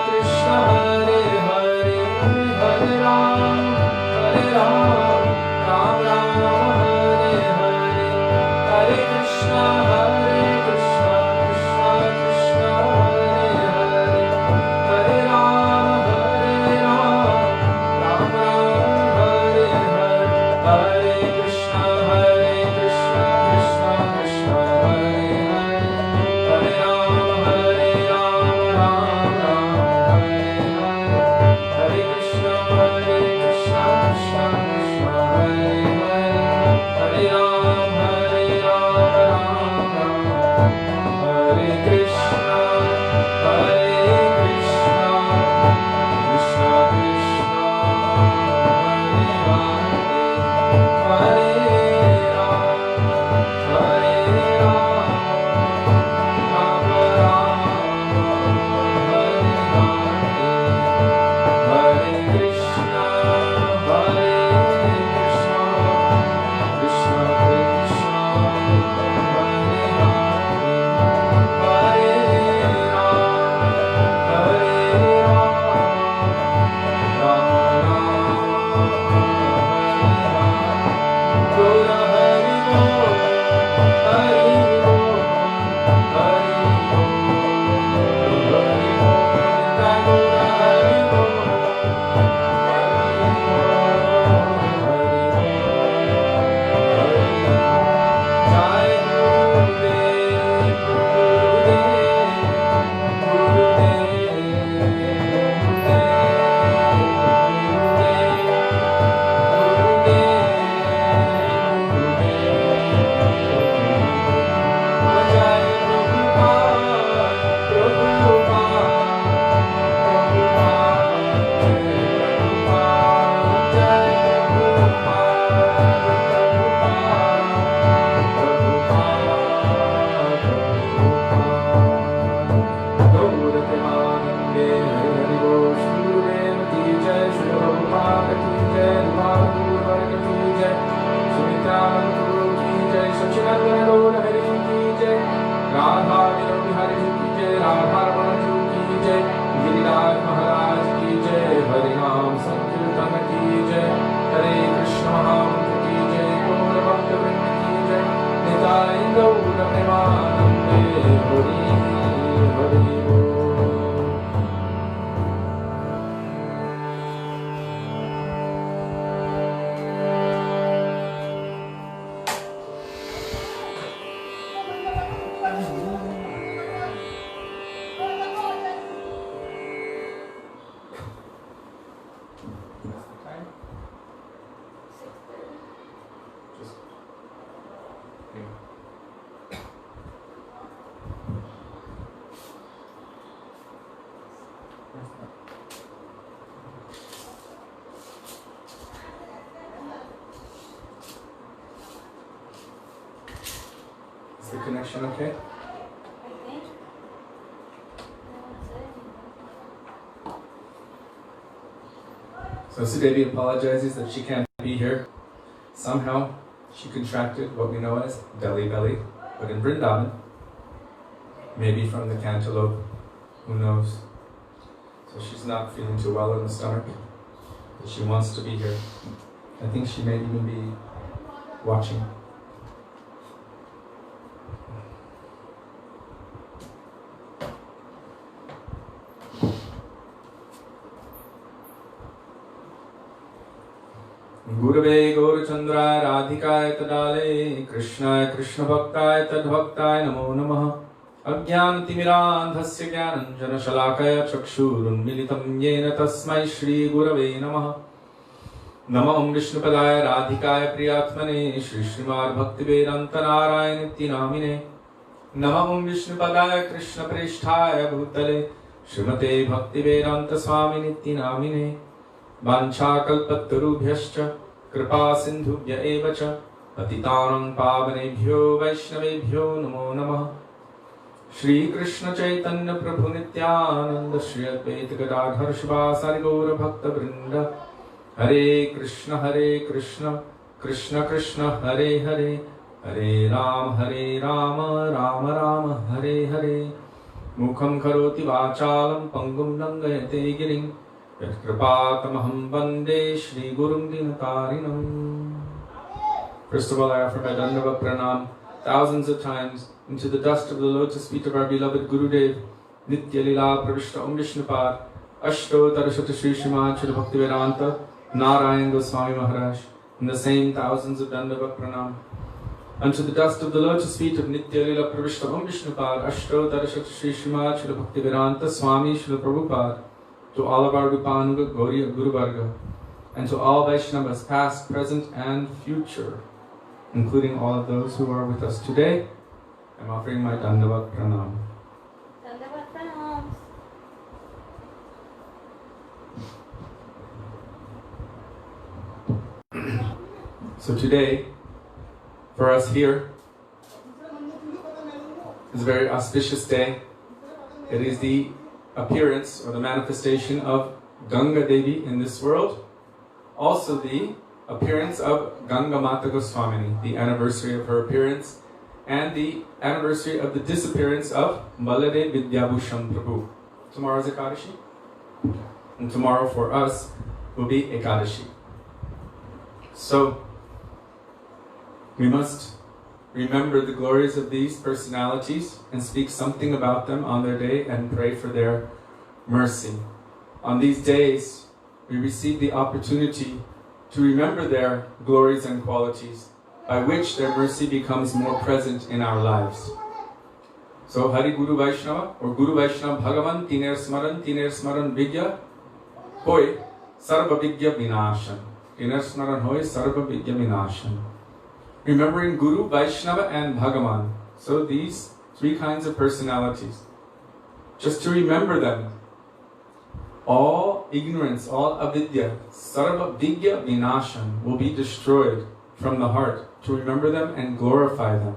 Krishna Hare Hare Hare Ram Ram Ram Hare Hare Hare Krishna Krishna Krishna Hare Hare Hare Ram Ram Hare Hare Hare Krishna Krishna Krishna Hare Hare Hare Ram Ram Hare Hare Hare Krishna Krishna Krishna Hare Hare Hare Ram Hare Krishna Krishna Krishna Hare Hare Hare Ram Ram Hare Hare Krishna Krishna Krishna Hare महाराज की जय हरि नाम संकीर्तन की जय हरे कृष्ण महामंत्र की जय गौर भक्तवृंद की जय निताय गौर प्रेमानंदे हरि हरि बोल। Is the connection okay? So Sudevi apologizes that she can't be here. Somehow she contracted what we know as belly, but in Vrindavan, maybe from the cantaloupe, who knows. So she's not feeling too well in the stomach, but she wants to be here. I think she may even be watching. Gurave Gaurachandraya Radhikaya Tadale Krishnaya Krishna Bhaktāya Tadbhaktāya Namo Namaha Ajnanatimidandhasya Jnananjana Shalakaya Chakshurunmilitam Yena Tasmai Shri Gurave Namaha Namam Vishnupadaya Radhikaya Priyatmane Shri Srimad Bhaktivedanta Narayan Nityanamine Namam Vishnupadaya Krishna Preshthaya Bhutale Srimate Bhaktivedanta Swami Nityanamine Vanchakalpatarubhyascha Kripa Sindhubhya eva cha Patitanam Pavanebhyo Vaishnavebhyo Namo Namah Shri Krishna Chaitanya Prabhu Nityananda Shri Advaita Gadadhar Shivasari Gaura Bhakta Vrinda Hare Krishna Krishna Krishna Hare Hare Hare Rama Rama Rama Hare Hare Mukham karoti vachalam pangum langayate giring Yatkripatamaham vande Shri Gurum Dinatarinam. First of all, I offer my Dandava Pranam thousands of times into the dust of the lotus feet of our beloved Gurudev, Nitya Lila Pravishta Om Vishnupad, Astottara Shri Srimad Srila Bhaktivedanta, Narayan Goswami Maharaj, and the same thousands of Dandava Pranam. Unto the dust of the lotus feet of Nitya Lila Pravishta Om Vishnupad, Astottara Shri Srimad Srila Bhaktivedanta, Swami Srila Prabhupada, to all of our Rupanuga Gauriya Guru Varga, and to all Vaishnavas past, present, and future, including all of those who are with us today, I'm offering my Dandavat Pranam. Dandavat Pranam. So today, for us here, is a very auspicious day. It is the appearance or the manifestation of Ganga Devi in this world. Also the appearance of Ganga Mata Goswamini, the anniversary of her appearance, and the anniversary of the disappearance of Balade Vidyabhusham Prabhu. Tomorrow is Ekadashi, and tomorrow for us will be Ekadashi. So, we must remember the glories of these personalities and speak something about them on their day and pray for their mercy. On these days, we receive the opportunity to remember their glories and qualities, by which their mercy becomes more present in our lives. So Hari Guru Vaisnava or Guru Vaishnava Bhagavan Tiner Smaran Vigya Hoy Sarva Vigya Vinashan. Tiner Smaran Hoy Sarva Vigya Vinashan. Remembering Guru, Vaishnava and Bhagavan. So these three kinds of personalities. Just to remember them. All ignorance, all avidya, sarva vigya vinashan will be destroyed from the heart. To remember them and glorify them.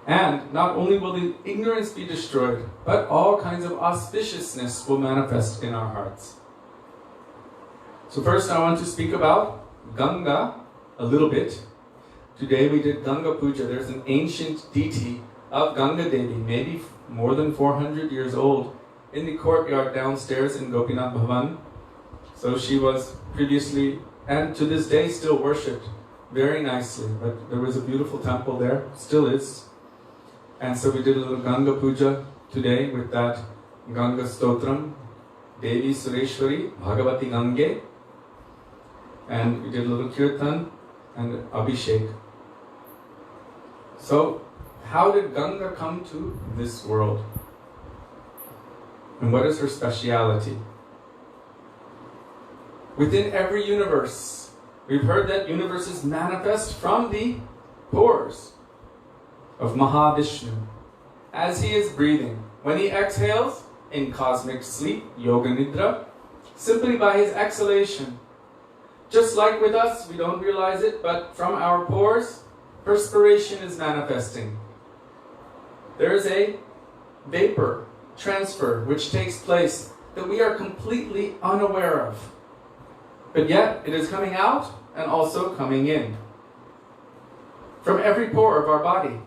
And not only will the ignorance be destroyed, but all kinds of auspiciousness will manifest in our hearts. So first I want to speak about Ganga a little bit. Today we did Ganga Puja. There's an ancient deity of Ganga Devi, maybe more than 400 years old, in the courtyard downstairs in Gopinath Bhavan. So she was previously, and to this day, still worshipped very nicely. But there was a beautiful temple there, still is. And so we did a little Ganga Puja today with that Ganga Stotram, Devi Sureshwari, Bhagavati Gange. And we did a little Kirtan and Abhishek. So, how did Ganga come to this world? And what is her speciality? Within every universe, we've heard that universes manifest from the pores of Mahavishnu as he is breathing. When he exhales in cosmic sleep, Yoga Nidra, simply by his exhalation, just like with us, we don't realize it, but from our pores, perspiration is manifesting. There is a vapor transfer which takes place that we are completely unaware of. But yet, it is coming out and also coming in. From every pore of our body,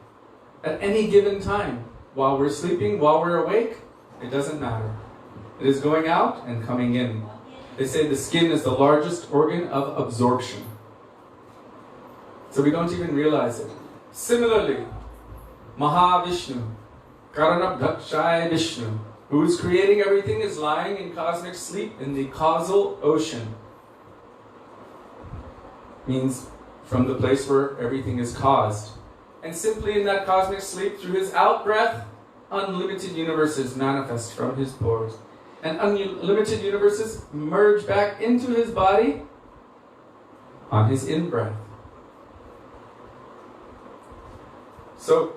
at any given time, while we're sleeping, while we're awake, it doesn't matter. It is going out and coming in. They say the skin is the largest organ of absorption. So we don't even realize it. Similarly, Mahavishnu, Karanabdhakshaya Vishnu, who is creating everything, is lying in cosmic sleep in the causal ocean. Means from the place where everything is caused. And simply in that cosmic sleep, through his out-breath, unlimited universes manifest from his pores. And unlimited universes merge back into his body on his in-breath. So,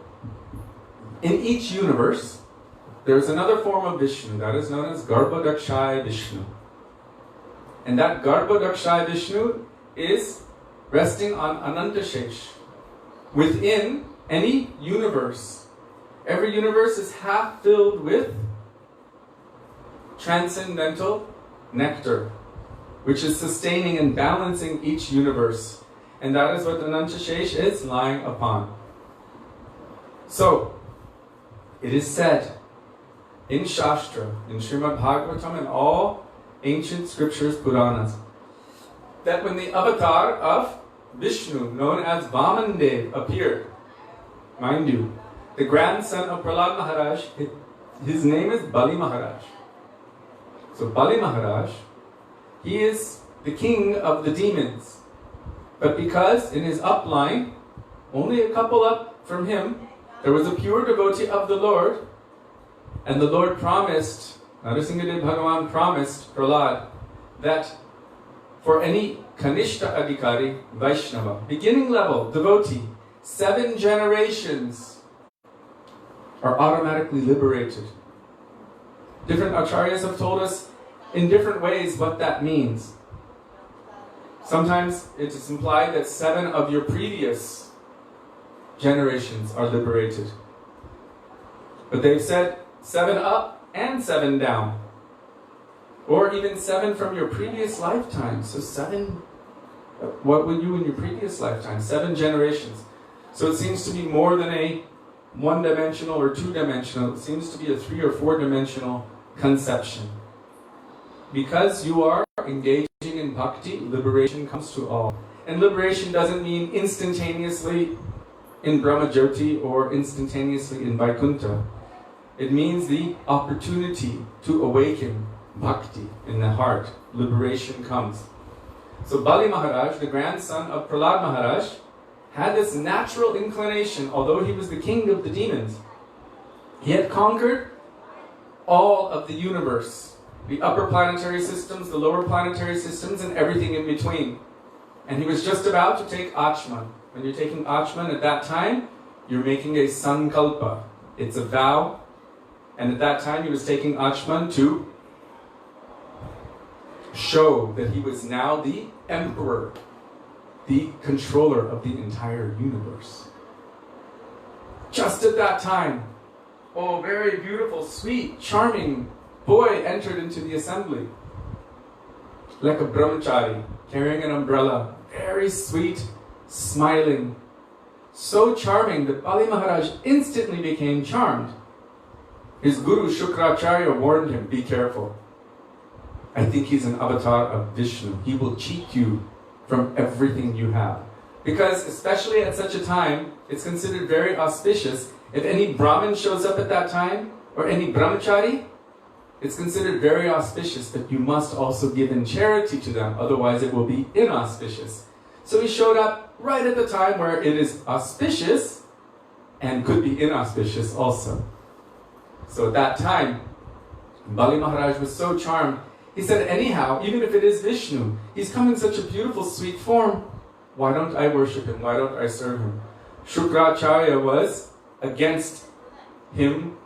in each universe, there is another form of Vishnu that is known as Garbhodakshaya Vishnu. And that Garbhodakshaya Vishnu is resting on Anantashesh. Within any universe, every universe is half filled with transcendental nectar, which is sustaining and balancing each universe. And that is what Anantashesh is lying upon. So, It is said in Shastra, in Srimad Bhagavatam and all ancient scriptures, Puranas, that when the avatar of Vishnu, known as Vamandev, appeared, mind you, the grandson of Prahlad Maharaj, his name is Bali Maharaj. So Bali Maharaj, he is the king of the demons. But because in his upline, only a couple up from him, there was a pure devotee of the Lord, and the Lord promised, Narasimhadev Bhagavan promised Prahlad, that for any Kanishta Adhikari, Vaisnava, beginning level devotee, 7 generations are automatically liberated. Different acharyas have told us in different ways what that means. Sometimes it is implied that 7 of your previous generations are liberated. But they've said 7 up and 7 down. Or even 7 from your previous lifetime. So 7, what were you in your previous lifetime? 7 generations. So it seems to be more than a 1-dimensional or 2-dimensional. It seems to be a 3 or 4-dimensional conception. Because you are engaging in bhakti, liberation comes to all. And liberation doesn't mean instantaneously in Brahmajyoti or instantaneously in Vaikuntha. It means the opportunity to awaken bhakti in the heart. Liberation comes. So Bali Maharaj, the grandson of Prahlad Maharaj, had this natural inclination, although he was the king of the demons. He had conquered all of the universe. The upper planetary systems, the lower planetary systems, and everything in between. And he was just about to take Achman. When you're taking Achman at that time, you're making a sankalpa. It's a vow. And at that time he was taking Achman to show that he was now the emperor, the controller of the entire universe. Just at that time, oh, very beautiful, sweet, charming boy entered into the assembly. Like a brahmachari, carrying an umbrella. Very sweet, smiling. So charming that Bali Maharaj instantly became charmed. His guru Shukracharya warned him, be careful. I think he's an avatar of Vishnu. He will cheat you from everything you have. Because especially at such a time, it's considered very auspicious. If any Brahmin shows up at that time, or any brahmachari, it's considered very auspicious that you must also give in charity to them, otherwise it will be inauspicious. So he showed up right at the time where it is auspicious and could be inauspicious also. So at that time, Bali Maharaj was so charmed, he said, anyhow, even if it is Vishnu, he's come in such a beautiful, sweet form, why don't I worship him? Why don't I serve him? Shukracharya was against him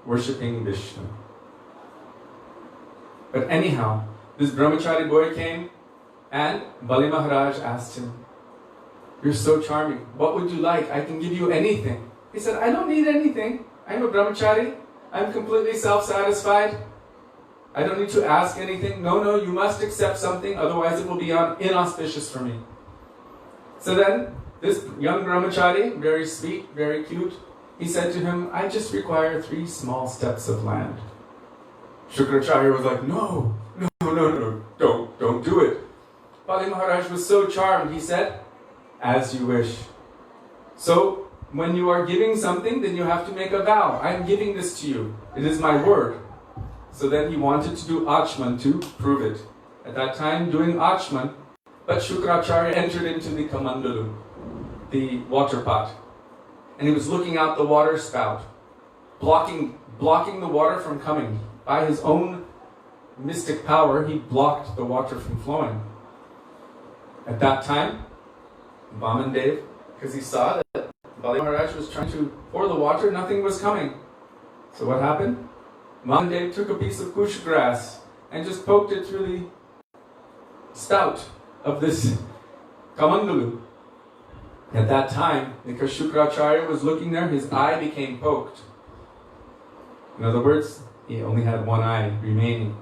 worshipping Vishnu. But anyhow, this brahmachari boy came and Bali Maharaj asked him, you're so charming. What would you like? I can give you anything. He said, I don't need anything. I'm a brahmachari. I'm completely self-satisfied. I don't need to ask anything. No, you must accept something, otherwise it will be inauspicious for me. So then, this young brahmachari, very sweet, very cute, he said to him, I just require 3 small steps of land. Shukracharya was like, no, don't do it. Bali Maharaj was so charmed, he said, as you wish. So, when you are giving something, then you have to make a vow. I am giving this to you. It is my word. So then he wanted to do Achman to prove it. At that time, doing Achman, but Shukracharya entered into the kamandalu, the water pot. And he was looking out the water spout, blocking the water from coming. By his own mystic power, he blocked the water from flowing. At that time, Vamandev, because he saw that Bali Maharaj was trying to pour the water, nothing was coming. So what happened? Vamandev took a piece of kush grass and just poked it through the spout of this kamandalu. At that time, because Shukracharya was looking there, his eye became poked. In other words, he only had one eye remaining.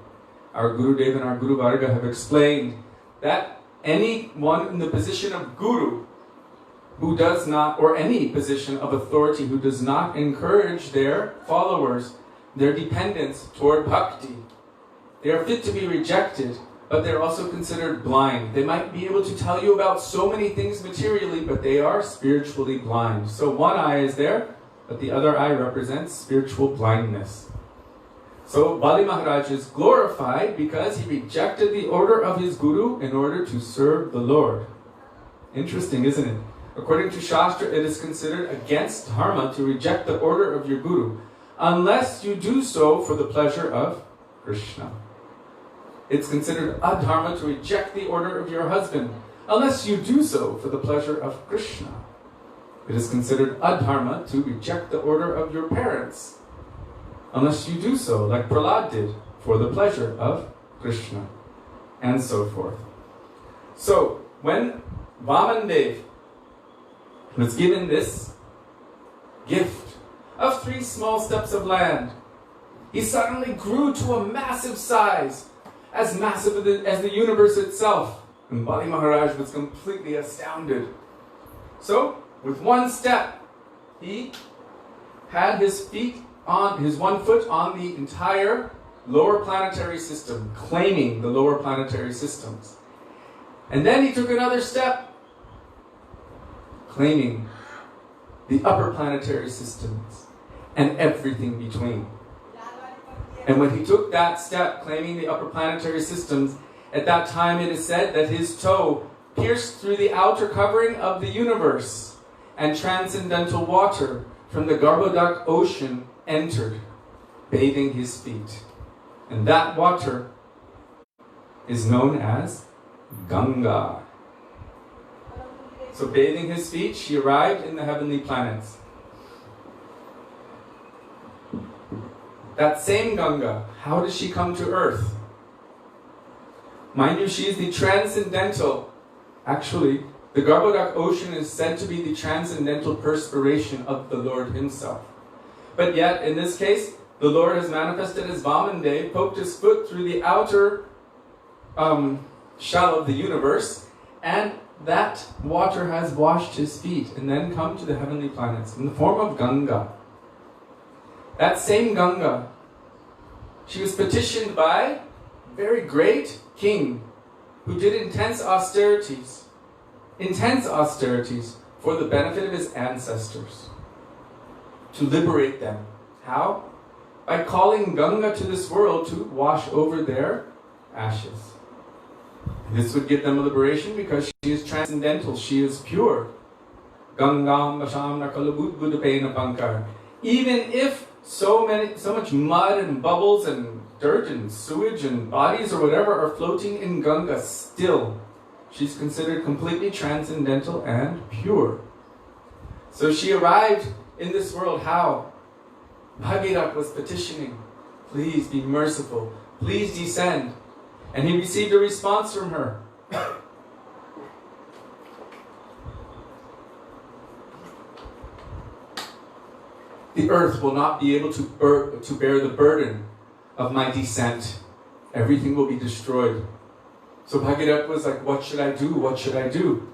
Our Gurudeva and our Guru Varga have explained that anyone in the position of Guru who does not, or any position of authority who does not encourage their followers, their dependents toward bhakti. They are fit to be rejected, but they're also considered blind. They might be able to tell you about so many things materially, but they are spiritually blind. So one eye is there, but the other eye represents spiritual blindness. So Bali Maharaj is glorified because he rejected the order of his guru in order to serve the Lord. Interesting, isn't it? According to Shastra, it is considered against dharma to reject the order of your guru, unless you do so for the pleasure of Krishna. It's considered adharma to reject the order of your husband, unless you do so for the pleasure of Krishna. It is considered adharma to reject the order of your parents, unless you do so, like Prahlad did, for the pleasure of Krishna, and so forth. So, when Vamandev was given this gift of 3 small steps of land, he suddenly grew to a massive size, as massive as the universe itself. And Bali Maharaj was completely astounded. So, with 1 step, he had his one foot on the entire lower planetary system, claiming the lower planetary systems. And then he took another step, claiming the upper planetary systems and everything between. And when he took that step, claiming the upper planetary systems, at that time it is said that his toe pierced through the outer covering of the universe, and transcendental water from the Garbhodak ocean entered, bathing his feet. And that water is known as Ganga. So bathing his feet, she arrived in the heavenly planets. That same Ganga, how does she come to earth? Mind you, she is the transcendental. Actually, the Garbhodak ocean is said to be the transcendental perspiration of the Lord himself. But yet, in this case, the Lord has manifested as Vamandev, poked his foot through the outer shell of the universe, and that water has washed his feet and then come to the heavenly planets in the form of Ganga. That same Ganga, she was petitioned by a very great king who did intense austerities for the benefit of his ancestors, to liberate them. How? By calling Ganga to this world to wash over their ashes. This would give them a liberation because she is transcendental, she is pure. Gangam Vasham Nakalabud Budapena Pankar. Even if so much mud and bubbles and dirt and sewage and bodies or whatever are floating in Ganga, still she's considered completely transcendental and pure. So she arrived in this world. How? Bhagirath was petitioning, please be merciful, please descend. And he received a response from her. The earth will not be able to bear the burden of my descent. Everything will be destroyed. So Bhagirath was like, what should I do? What should I do?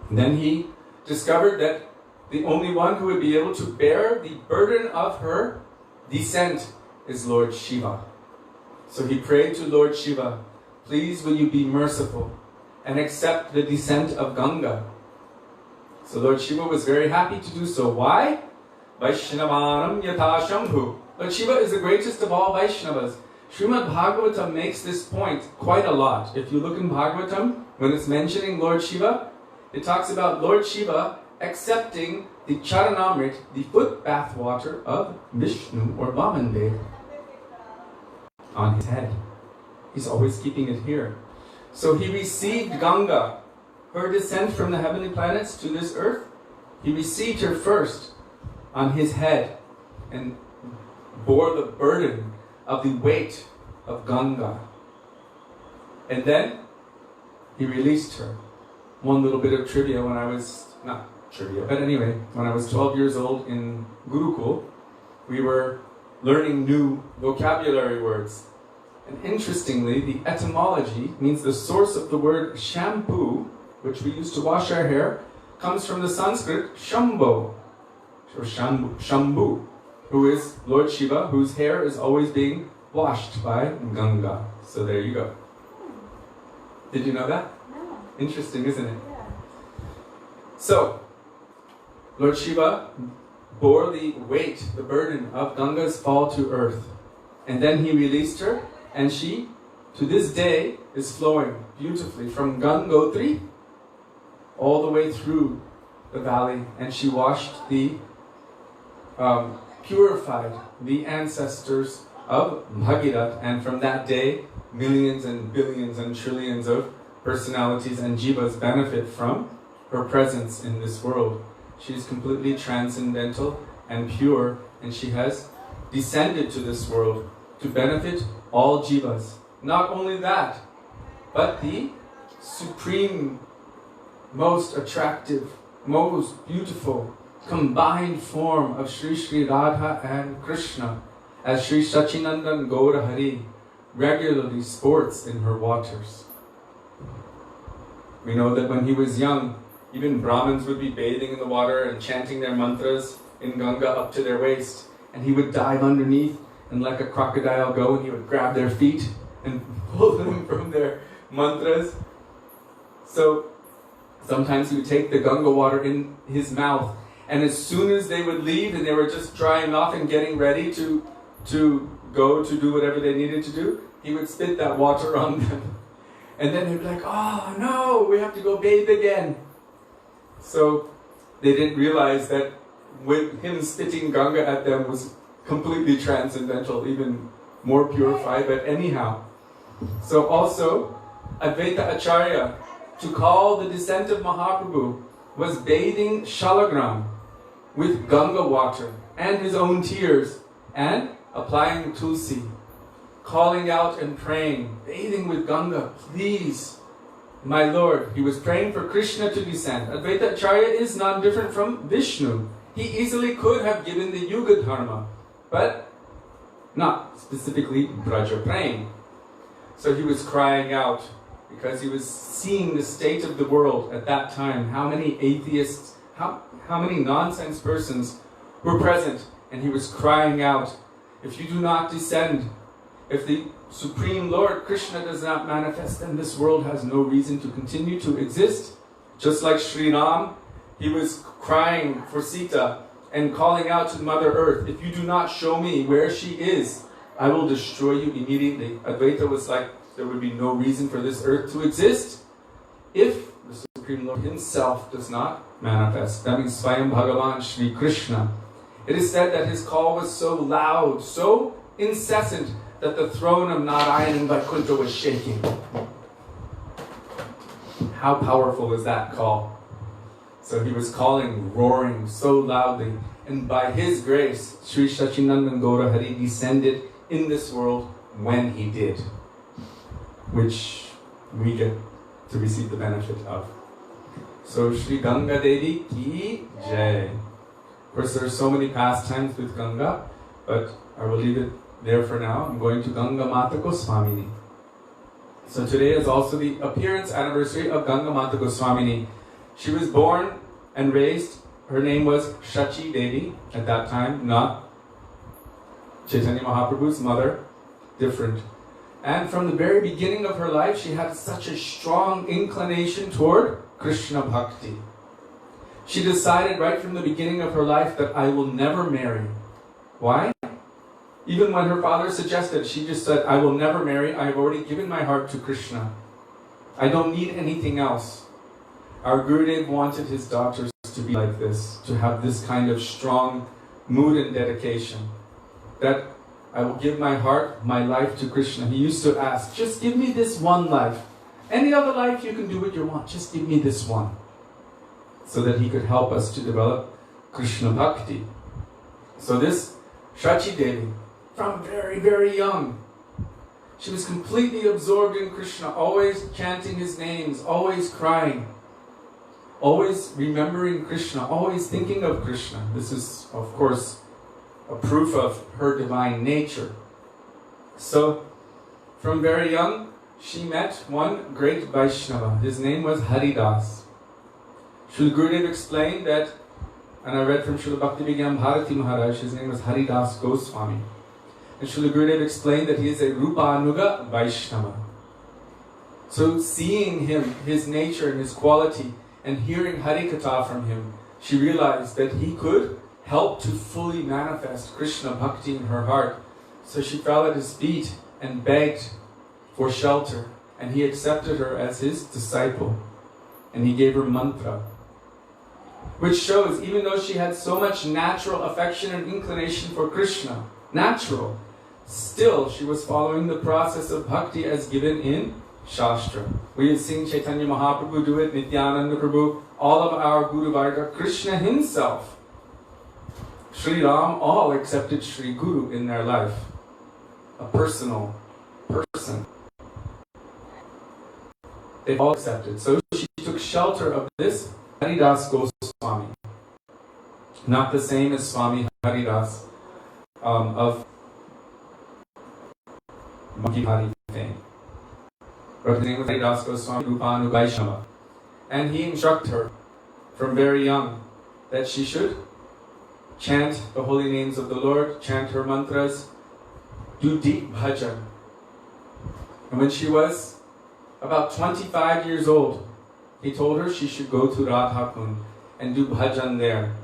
And then he discovered that the only one who would be able to bear the burden of her descent is Lord Shiva. So he prayed to Lord Shiva, please will you be merciful and accept the descent of Ganga. So Lord Shiva was very happy to do so. Why? Vaishnavanam yatha shambhu. Lord Shiva is the greatest of all Vaishnavas. Srimad Bhagavatam makes this point quite a lot. If you look in Bhagavatam, when it's mentioning Lord Shiva, it talks about Lord Shiva accepting the charanamrit, the foot bath water of Vishnu or Vamandev on his head. He's always keeping it here. So he received Ganga, her descent from the heavenly planets to this earth. He received her first on his head and bore the burden of the weight of Ganga. And then he released her. One little bit of trivia when I was, not trivia, but anyway, when I was 12 years old in Gurukul, we were learning new vocabulary words. And interestingly, the etymology means the source of the word shampoo, which we use to wash our hair, comes from the Sanskrit Shambho, or Shambhu, who is Lord Shiva, whose hair is always being washed by Ganga. So there you go. Did you know that? No. Interesting, isn't it? Yeah. So, Lord Shiva bore the weight, the burden of Ganga's fall to earth. And then he released her, and she, to this day, is flowing beautifully from Gangotri all the way through the valley. And she washed purified the ancestors of Bhagirath. And from that day, millions and billions and trillions of personalities and jivas benefit from her presence in this world. She is completely transcendental and pure, and she has descended to this world to benefit all jivas. Not only that, but the supreme, most attractive, most beautiful combined form of Sri Radha and Krishna, as Sri Sachinandan Gaura Hari regularly sports in her waters. We know that when he was young, even Brahmins would be bathing in the water and chanting their mantras in Ganga up to their waist. And he would dive underneath and like a crocodile go, and he would grab their feet and pull them from their mantras. So sometimes he would take the Ganga water in his mouth, and as soon as they would leave and they were just drying off and getting ready to go to do whatever they needed to do, he would spit that water on them. And then they'd be like, oh no, we have to go bathe again. So they didn't realize that with him spitting Ganga at them was completely transcendental, even more purified, but anyhow. So also, Advaita Acharya, to call the descent of Mahaprabhu, was bathing Shalagram with Ganga water and his own tears and applying Tulsi, calling out and praying, bathing with Ganga, please, my Lord. He was praying for Krishna to descend. Advaita Acharya is not different from Vishnu. He easily could have given the Yuga Dharma, but not specifically Braja praying. So he was crying out because he was seeing the state of the world at that time, how many atheists, how many nonsense persons were present, and he was crying out, if you do not descend, if the Supreme Lord Krishna does not manifest, then this world has no reason to continue to exist. Just like Sri Ram, he was crying for Sita and calling out to Mother Earth, if you do not show me where she is, I will destroy you immediately. Advaita was like, there would be no reason for this earth to exist if the Supreme Lord himself does not manifest. That means Swayam Bhagavan Shri Krishna. It is said that his call was so loud, so incessant, that the throne of Narayan in Vaikuntha was shaking. How powerful is that call? So he was calling, roaring so loudly, and by his grace, Sri Sachinandan Gaura Hari descended in this world when he did, which we get to receive the benefit of. So Shri Ganga Devi ki jai. Of course, there are so many pastimes with Ganga, but I will leave it there for now. I'm going to Ganga Mata Goswamini. So today is also the appearance anniversary of Ganga Mata Goswamini. She was born and raised, her name was Shachi Devi at that time, not Chaitanya Mahaprabhu's mother, different. And from the very beginning of her life, she had such a strong inclination toward Krishna Bhakti. She decided right from the beginning of her life that I will never marry. Why? Even when her father suggested, she just said, I will never marry, I have already given my heart to Krishna. I don't need anything else. Our Gurudev wanted his daughters to be like this, to have this kind of strong mood and dedication. That I will give my heart, my life to Krishna. He used to ask, just give me this one life. Any other life you can do what you want, just give me this one. So that he could help us to develop Krishna Bhakti. So this Shachi Devi, from very, very young, she was completely absorbed in Krishna, always chanting his names, always crying, always remembering Krishna, always thinking of Krishna. This is, of course, a proof of her divine nature. So, from very young, she met one great Vaisnava. His name was Haridas. Srila Gurudev explained that, and I read from Srila Bhaktivedanta Maharaj, his name was Haridas Goswami. And Srila Gurudev explained that he is a Rupanuga Vaisnava. So seeing him, his nature and his quality, and hearing Harikatha from him, she realized that he could help to fully manifest Krishna Bhakti in her heart. So she fell at his feet and begged for shelter, and he accepted her as his disciple, and he gave her mantra. Which shows, even though she had so much natural affection and inclination for Krishna, natural, still she was following the process of bhakti as given in Shastra. We have seen Chaitanya Mahaprabhu do it, Nityananda Prabhu, all of our Guru Varga, Krishna himself, Sri Ram, all accepted Sri Guru in their life. A personal person. They all accepted. So she took shelter of this Haridas Goswami. Not the same as Swami Haridas of Monkey Hari fame. But his name was Haridas Goswami Rupanu Vaisnava. And he instructed her from very young that she should chant the holy names of the Lord, chant her mantras, do deep bhajan. And when she was about 25 years old, he told her she should go to Radha Kund and do bhajan there.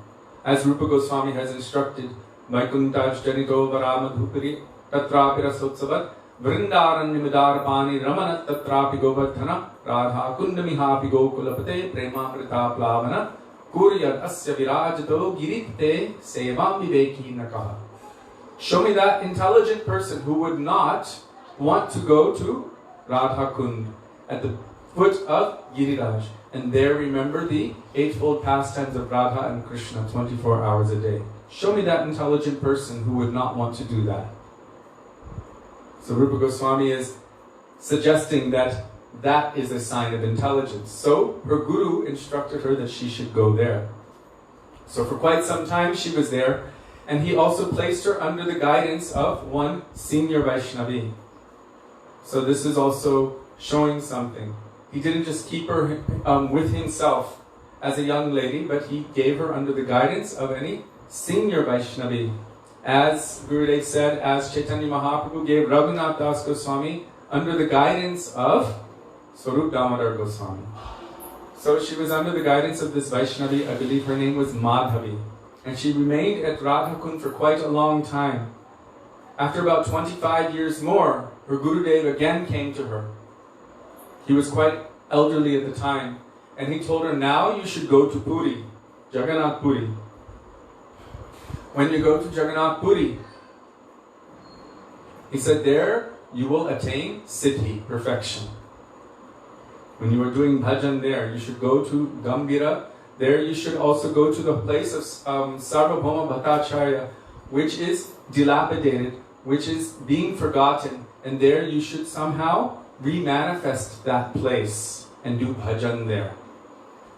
As Rupa Goswami has instructed, Vaikuntha Janito Varamadhupari Tatrapi Rasotsavat Vrindaran Nimidar Pani Ramanat Tatrapi Govardhana Radha Kundamihapi Gokulapate Premamrita Plavana Kuryad Asya Virajato Girite Sevam Viveki Nakaha. Show me that intelligent person who would not want to go to Radha Kund at the foot of Giriraj and there remember the eightfold pastimes of Radha and Krishna 24 hours a day. Show me that intelligent person who would not want to do that. So Rupa Goswami is suggesting that that is a sign of intelligence. So her guru instructed her that she should go there. So for quite some time she was there, and he also placed her under the guidance of one senior Vaishnavi. So this is also showing something. He didn't just keep her with himself as a young lady, but he gave her under the guidance of any senior Vaishnavi. As Gurudev said, as Chaitanya Mahaprabhu gave Raghunath Das Goswami under the guidance of Swarup Damodar Goswami. So she was under the guidance of this Vaishnavi, I believe her name was Madhavi. And she remained at Radha Kund for quite a long time. After about 25 years more, her Gurudev again came to her. He was quite elderly at the time. And he told her, now you should go to Puri, Jagannath Puri. When you go to Jagannath Puri, he said, there you will attain Siddhi, perfection. When you are doing bhajan there, you should go to Gambhira. There you should also go to the place of Sarvabhauma Bhattacharya, which is dilapidated, which is being forgotten. And there you should somehow remanifest that place and do bhajan there.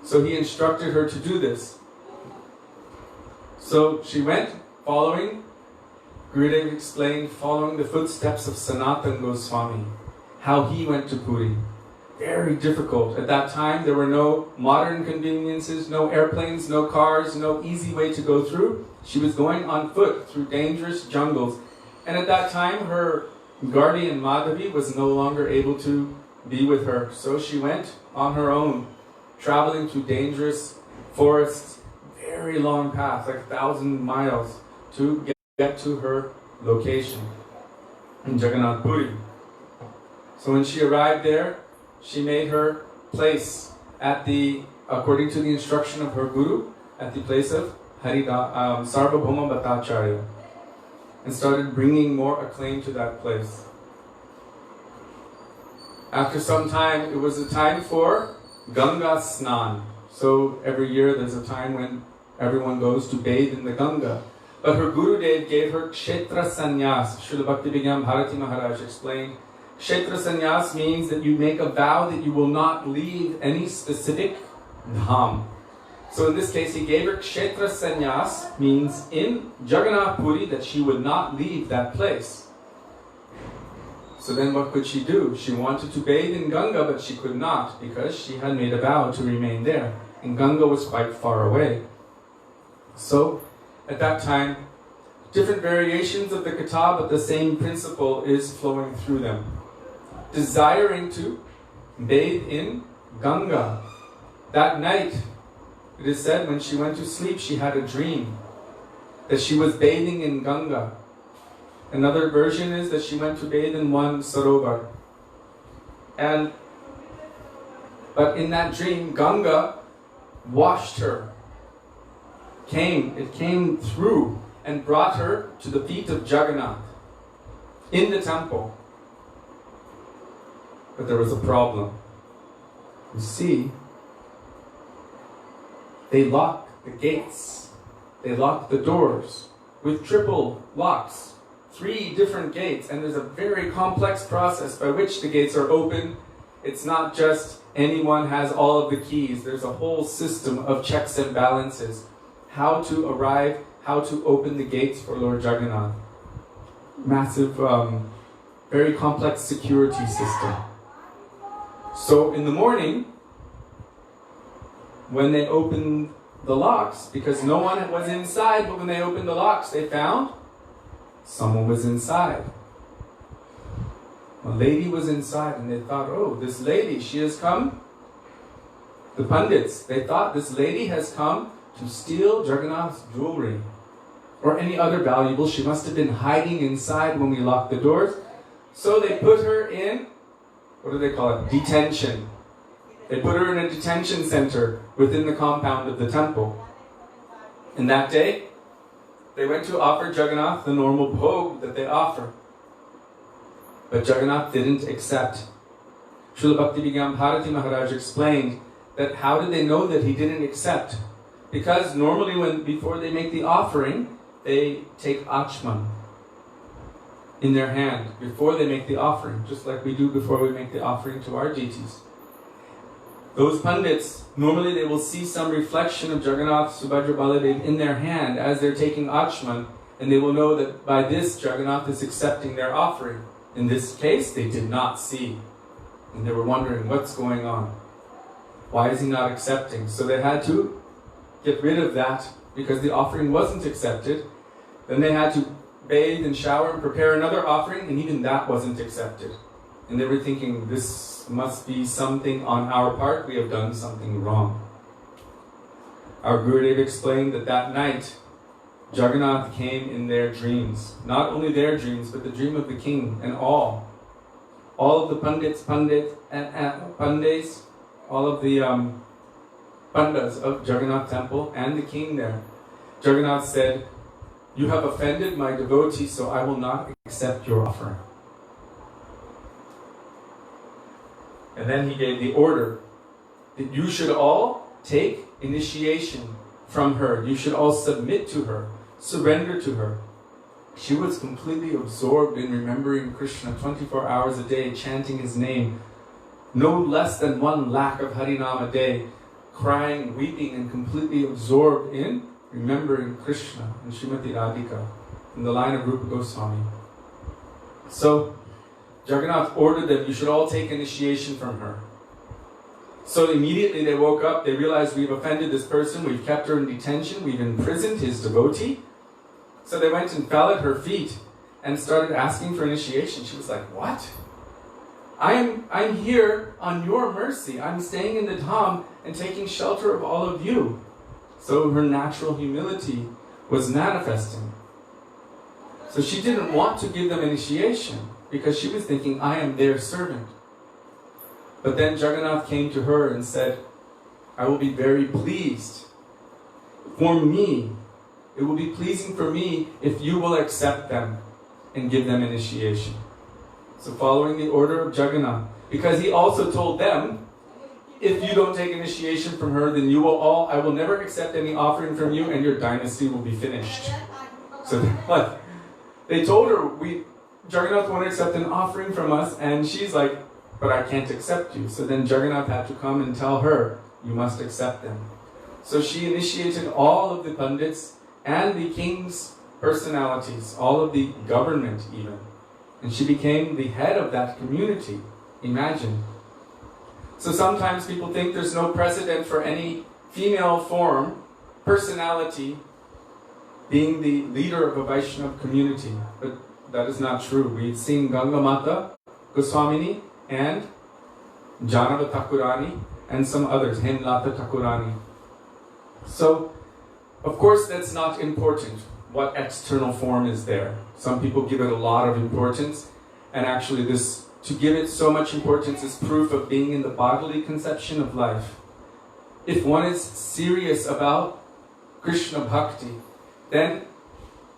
So he instructed her to do this. So she went following, Gurudev explained, following the footsteps of Sanatan Goswami, how he went to Puri. Very difficult. At that time there were no modern conveniences, no airplanes, no cars, no easy way to go through. She was going on foot through dangerous jungles. And at that time her guardian Madhavi was no longer able to be with her. So she went on her own, traveling through dangerous forests, very long path, like 1,000 miles to get to her location in Jagannath Puri. So when she arrived there, she made her place at according to the instruction of her guru, at the place of Sarvabhauma Bhattacharya, and started bringing more acclaim to that place. After some time, it was a time for Ganga Snan. So every year there's a time when everyone goes to bathe in the Ganga. But her Gurudev gave her Kshetra Sannyas. Srila Bhaktivedanta Maharaj explained, Kshetra Sannyas means that you make a vow that you will not leave any specific dham. So in this case, he gave her Kshetra Sannyas, means in Jagannath Puri that she would not leave that place. So then what could she do? She wanted to bathe in Ganga, but she could not because she had made a vow to remain there. and Ganga was quite far away. So, at that time, different variations of the Katha, but the same principle is flowing through them. Desiring to bathe in Ganga. That night, it is said, when she went to sleep, she had a dream that she was bathing in Ganga. Another version is that she went to bathe in one sarovar. But in that dream, Ganga washed her. It came through and brought her to the feet of Jagannath in the temple. But there was a problem. You see, they locked the gates. They locked the doors with triple locks. 3 different gates, and there's a very complex process by which the gates are opened. It's not just anyone has all of the keys. There's a whole system of checks and balances. How to arrive, how to open the gates for Lord Jagannath. Massive, very complex security system. So in the morning, when they opened the locks, because no one was inside, but when they opened the locks, they found someone was inside. A lady was inside, and they thought, oh, this lady, she has come. The Pandits, they thought this lady has come to steal Jagannath's jewelry or any other valuable. She must have been hiding inside when we locked the doors. So they put her in, what do they call it? Detention. They put her in a detention center within the compound of the temple. And that day, they went to offer Jagannath the normal bhog that they offer. But Jagannath didn't accept. Srila Bhaktivedanta Maharaja explained that how did they know that he didn't accept? Because normally before they make the offering, they take achman in their hand before they make the offering, just like we do before we make the offering to our deities. Those Pandits, normally they will see some reflection of Jagannath, Subhadra, Baladev in their hand as they're taking achman, and they will know that by this Jagannath is accepting their offering. In this case, they did not see. And they were wondering, what's going on? Why is he not accepting? So they had to get rid of that because the offering wasn't accepted. Then they had to bathe and shower and prepare another offering, and even that wasn't accepted. And they were thinking, this must be something on our part. We have done something wrong. Our Gurudeva explained that that night, Jagannath came in their dreams. Not only their dreams, but the dream of the king and all. All of the Pandits, all of the Pandas of Jagannath temple and the king there. Jagannath said, you have offended my devotee, so I will not accept your offering. And then he gave the order that you should all take initiation from her. You should all submit to her, surrender to her. She was completely absorbed in remembering Krishna 24 hours a day, chanting his name. No less than 1 lakh of Harinam a day, crying, weeping, and completely absorbed in remembering Krishna and Srimati Radhika in the line of Rupa Goswami. So, Jagannath ordered them, you should all take initiation from her. So immediately they woke up, they realized we've offended this person, we've kept her in detention, we've imprisoned his devotee. So they went and fell at her feet and started asking for initiation. She was like, what? I'm here on your mercy. I'm staying in the Dham and taking shelter of all of you. So her natural humility was manifesting. So she didn't want to give them initiation because she was thinking, I am their servant. But then Jagannath came to her and said, I will be very pleased. For me, it will be pleasing for me if you will accept them and give them initiation. So following the order of Jagannath, because he also told them, if you don't take initiation from her, then I will never accept any offering from you and your dynasty will be finished. So they told her, Jagannath won't accept an offering from us, and she's like, but I can't accept you. So then Jagannath had to come and tell her, you must accept them. So she initiated all of the Pandits and the king's personalities, all of the government even. And she became the head of that community. Imagine. So sometimes people think there's no precedent for any female form, personality, being the leader of a Vaishnava community. But that is not true. We've seen Ganga Mata, Goswamini, and Janava Thakurani, and some others, Hemlata Thakurani. So, of course, that's not important, what external form is there. Some people give it a lot of importance, and actually to give it so much importance is proof of being in the bodily conception of life. If one is serious about Krishna Bhakti, then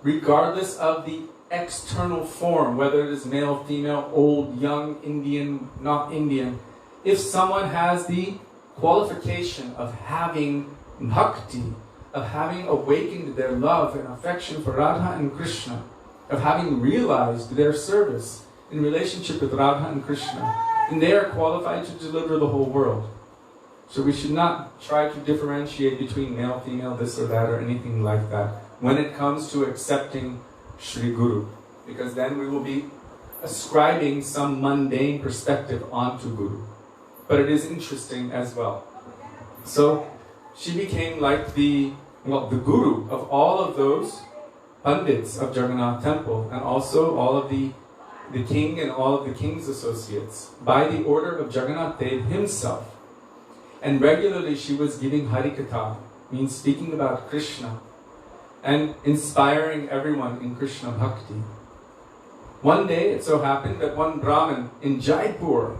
regardless of the external form, whether it is male, female, old, young, Indian, not Indian, if someone has the qualification of having bhakti, of having awakened their love and affection for Radha and Krishna, of having realized their service in relationship with Radha and Krishna, then they are qualified to deliver the whole world. So we should not try to differentiate between male, female, this or that, or anything like that, when it comes to accepting Shri Guru, because then we will be ascribing some mundane perspective onto Guru. But it is interesting as well. So she became like the Guru of all of those Pandits of Jagannath Temple, and also all of the king and all of the king's associates, by the order of Jagannath Dev himself. And regularly she was giving Harikatha, means speaking about Krishna, and inspiring everyone in Krishna Bhakti. One day it so happened that one Brahmin in Jaipur,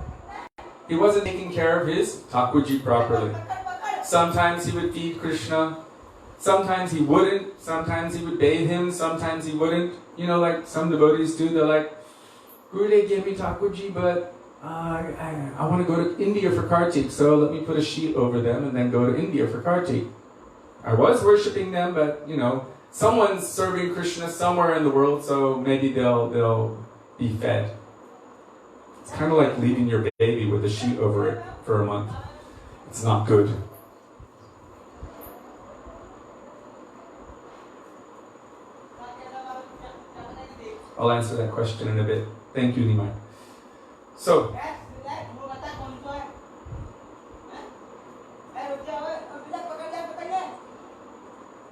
he wasn't taking care of his Thakurji properly. Sometimes he would feed Krishna, sometimes he wouldn't, sometimes he would bathe him, sometimes he wouldn't. You know, like some devotees do, they're like, Gurudev gave me Thakurji, but I want to go to India for Kartik, so let me put a sheet over them and then go to India for Kartik. I was worshipping them, but you know, someone's serving Krishna somewhere in the world, so maybe they'll be fed. It's kind of like leaving your baby with a sheet over it for a month. It's not good. I'll answer that question in a bit. Thank you, Nimai. So,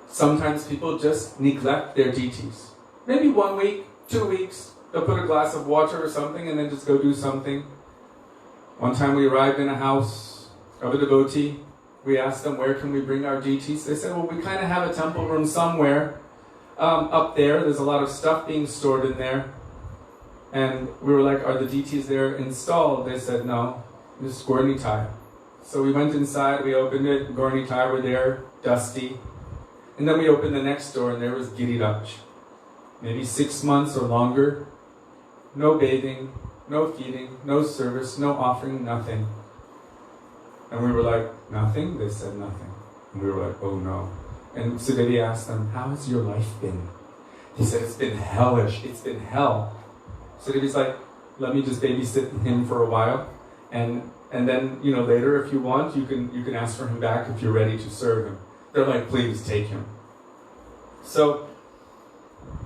sometimes people just neglect their deities. Maybe 1 week, 2 weeks, they'll put a glass of water or something and then just go do something. One time we arrived in a house of a devotee. We asked them, where can we bring our deities? They said, well, we kind of have a temple room somewhere up there. There's a lot of stuff being stored in there. And we were like, are the deities there installed? They said, no, this is Gaurnitai. So we went inside, we opened it, Gaurnitai were there, dusty. And then we opened the next door and there was Giriraj. Maybe 6 months or longer. No bathing, no feeding, no service, no offering, nothing. And we were like, nothing? They said nothing. And we were like, oh no. And Sudevi asked them, how has your life been? He said, it's been hellish, it's been hell. Sudevi's like, let me just babysit him for a while. And then, you know, later if you want, you can ask for him back if you're ready to serve him. They're like, please take him. So,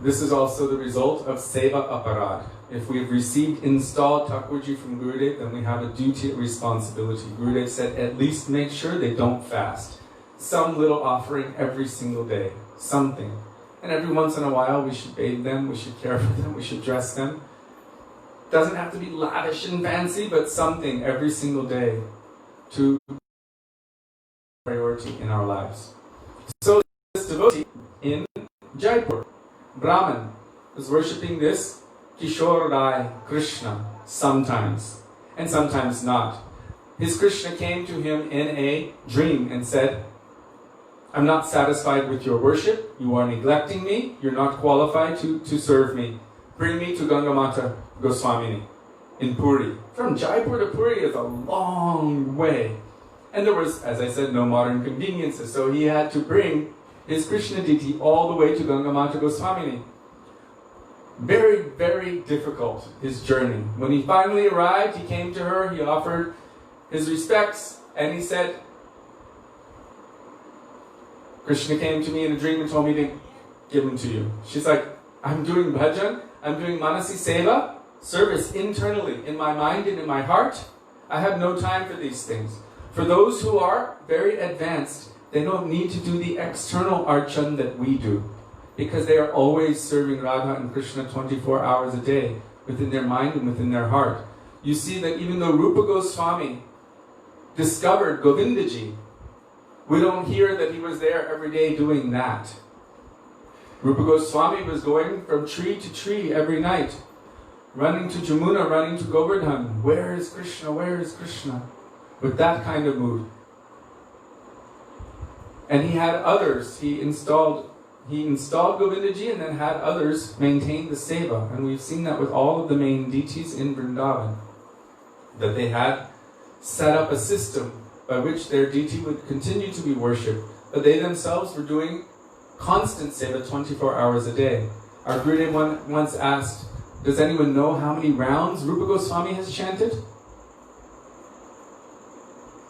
this is also the result of Seva Aparad. If we've received installed Thakurji from Gurudev, then we have a duty and responsibility. Gurudev said, at least make sure they don't fast. Some little offering every single day. Something. And every once in a while we should bathe them, we should care for them, we should dress them. Doesn't have to be lavish and fancy, but something every single day to priority in our lives. So this devotee in Jaipur, Brahman, was worshipping this Kishori Krishna sometimes, and sometimes not. His Krishna came to him in a dream and said, I'm not satisfied with your worship, you are neglecting me, you're not qualified to serve me. Bring me to Ganga Mata Goswamini in Puri. From Jaipur to Puri is a long way. And there was, as I said, no modern conveniences, so he had to bring his Krishna deity all the way to Ganga Mata Goswamini. Very, very difficult, his journey. When he finally arrived, he came to her, he offered his respects, and he said, Krishna came to me in a dream and told me to give him to you. She's like, I'm doing bhajan, I'm doing manasi seva, service internally, in my mind and in my heart. I have no time for these things. For those who are very advanced, They don't need to do the external archan that we do, because they are always serving Radha and Krishna 24 hours a day, within their mind and within their heart. You see that even though Rupa Goswami discovered Govindaji, we don't hear that he was there every day doing that. Rupa Goswami was going from tree to tree every night, running to Jamuna, running to Govardhan. Where is Krishna? Where is Krishna? With that kind of mood. And he had others. He installed Govindaji and then had others maintain the seva. And we've seen that with all of the main deities in Vrindavan, that they had set up a system by which their deity would continue to be worshipped, but they themselves were doing constant seva 24 hours a day. Our Gurudev once asked, does anyone know how many rounds Rupa Goswami has chanted?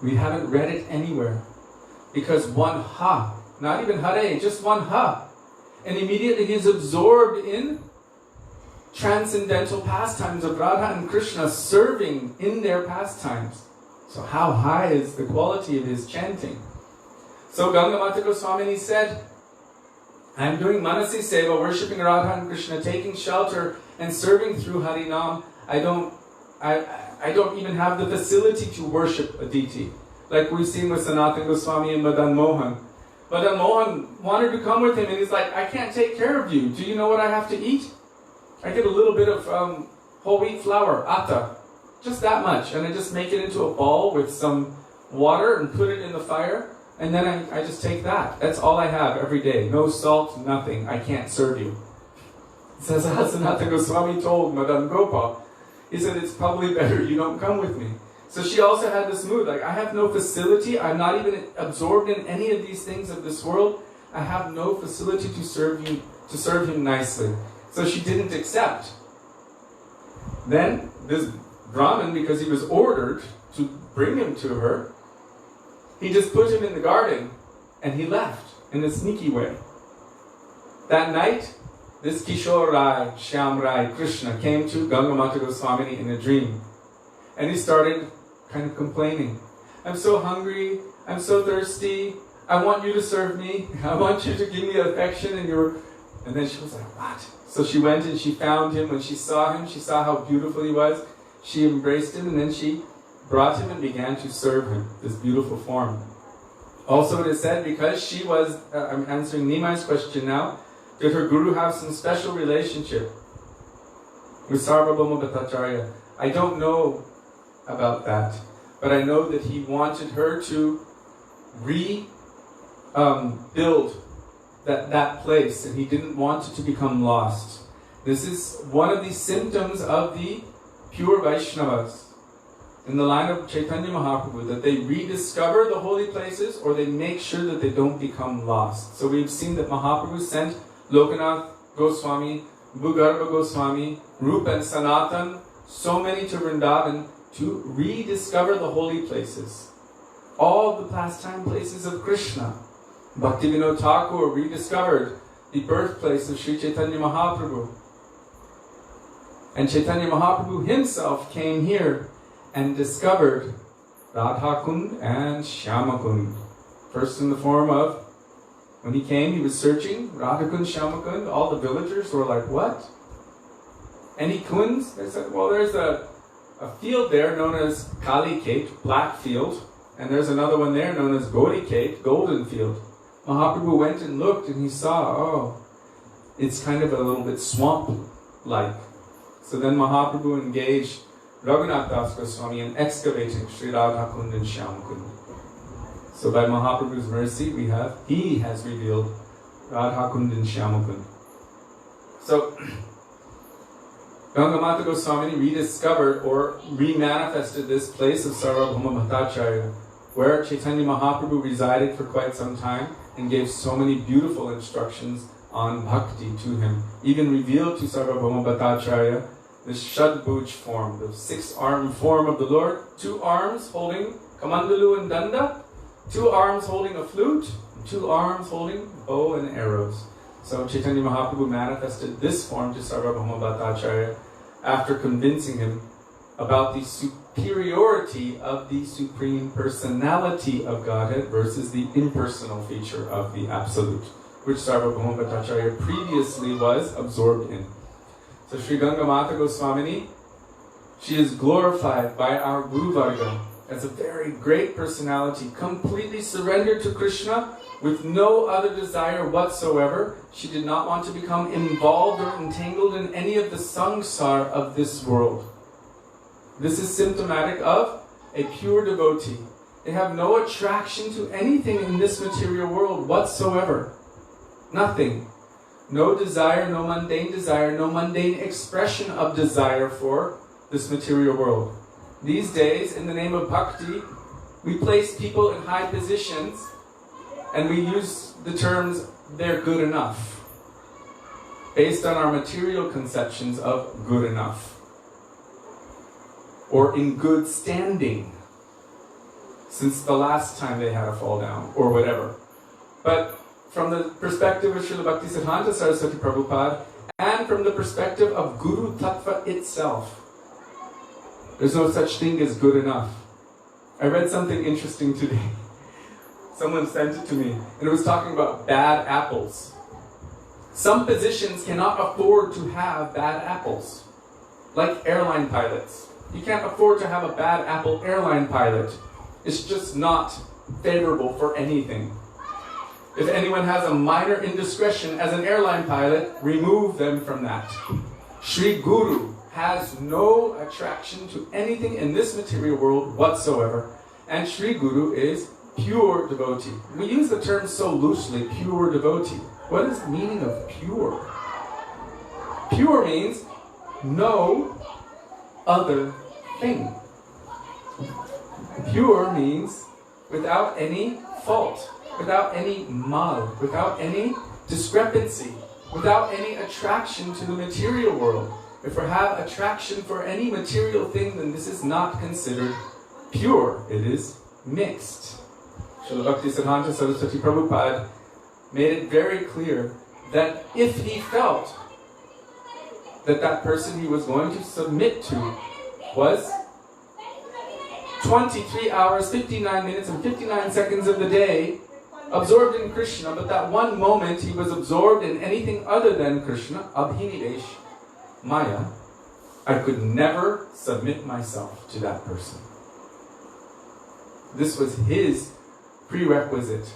We haven't read it anywhere. Because one ha, not even hare, just one ha. And immediately he is absorbed in transcendental pastimes of Radha and Krishna, serving in their pastimes. So how high is the quality of his chanting? So Gangamata Goswami said, I'm doing Manasi Seva, worshipping Radha and Krishna, taking shelter and serving through Harinam. I don't even have the facility to worship a deity. Like we've seen with Sanatan Goswami and Madan Mohan. Madan Mohan wanted to come with him and he's like, I can't take care of you. Do you know what I have to eat? I get a little bit of whole wheat flour, atta. Just that much. And I just make it into a ball with some water and put it in the fire. And then I just take that. That's all I have every day. No salt, nothing. I can't serve you. Says Sanatan Goswami told Madan Gopal, he said, it's probably better you don't come with me. So she also had this mood, like, I have no facility, I'm not even absorbed in any of these things of this world, I have no facility to serve him nicely. So she didn't accept. Then this Brahmin, because he was ordered to bring him to her, he just put him in the garden and he left in a sneaky way. That night, this Kishori, Shyam Rai, Krishna came to Gangamata Goswami in a dream. And he started kind of complaining. I'm so hungry, I'm so thirsty, I want you to serve me, I want you to give me affection and then she was like, what? So she went and she found him. When she saw him, she saw how beautiful he was. She embraced him and then she brought him and began to serve him, this beautiful form. Also it is said, because she was, I'm answering Nimai's question now, did her guru have some special relationship with Sarvabhauma Bhattacharya? I don't know about that, but I know that he wanted her to build that place, and he didn't want it to become lost. This is one of the symptoms of the pure Vaishnavas in the line of Chaitanya Mahaprabhu, that they rediscover the holy places or they make sure that they don't become lost. So we've seen that Mahaprabhu sent Lokanath Goswami, Bhugarbha Goswami, Rupa and Sanatan, so many to Vrindavan, to rediscover the holy places. All the pastime places of Krishna. Bhaktivedanta Thakur rediscovered the birthplace of Sri Chaitanya Mahaprabhu. And Chaitanya Mahaprabhu himself came here and discovered Radha Kund and Shyama Kund. First in the form of, when he came, he was searching Radha Kund, Shyama Kund. All the villagers were like, what? Any kunds? They said, well, there's a field there known as Kali Kate, black field, and there's another one there known as Gauri Kate, golden field. Mahaprabhu went and looked and he saw, oh, it's kind of a little bit swamp-like. So then Mahaprabhu engaged Raghunath Das Goswami in excavating Sri Radha Kund and Shyam Kund. So by Mahaprabhu's mercy, he has revealed Radha Kund and Shyama Kund. So Gangamata Goswami rediscovered or remanifested this place of Sarvabhauma Bhattacharya, where Chaitanya Mahaprabhu resided for quite some time and gave so many beautiful instructions on bhakti to him. Even revealed to Sarvabhauma Bhattacharya this Shadbhuj form, the six-arm form of the Lord, 2 arms holding kamandalu and danda, 2 arms holding a flute, and 2 arms holding bow and arrows. So Chaitanya Mahaprabhu manifested this form to Sarvabhauma Bhattacharya after convincing him about the superiority of the Supreme Personality of Godhead versus the impersonal feature of the Absolute, which Sarvabhauma Bhattacharya previously was absorbed in. So Sri Gangamata Goswamini, she is glorified by our Guru Varga as a very great personality, completely surrendered to Krishna with no other desire whatsoever. She did not want to become involved or entangled in any of the samsara of this world. This is symptomatic of a pure devotee. They have no attraction to anything in this material world whatsoever. Nothing. No desire, no mundane expression of desire for this material world. These days, in the name of bhakti, we place people in high positions and we use the terms, they're good enough, based on our material conceptions of good enough, or in good standing, since the last time they had a fall down, or whatever. But from the perspective of Srila Bhaktisiddhanta Saraswati Prabhupada, and from the perspective of Guru Tattva itself, there's no such thing as good enough. I read something interesting today. Someone sent it to me, and it was talking about bad apples. Some positions cannot afford to have bad apples, like airline pilots. You can't afford to have a bad apple airline pilot. It's just not favorable for anything. If anyone has a minor indiscretion as an airline pilot, remove them from that. Sri Guru has no attraction to anything in this material world whatsoever, and Sri Guru is pure devotee. We use the term so loosely, pure devotee. What is the meaning of pure? Pure means no other thing. Pure means without any fault, without any mal, without any discrepancy, without any attraction to the material world. If we have attraction for any material thing, then this is not considered pure. It is mixed. Srila Bhaktisiddhanta Saraswati Prabhupada made it very clear that if he felt that that person he was going to submit to was 23 hours, 59 minutes, and 59 seconds of the day absorbed in Krishna, but that one moment he was absorbed in anything other than Krishna, abhinivesh, Maya, I could never submit myself to that person. This was his prerequisite.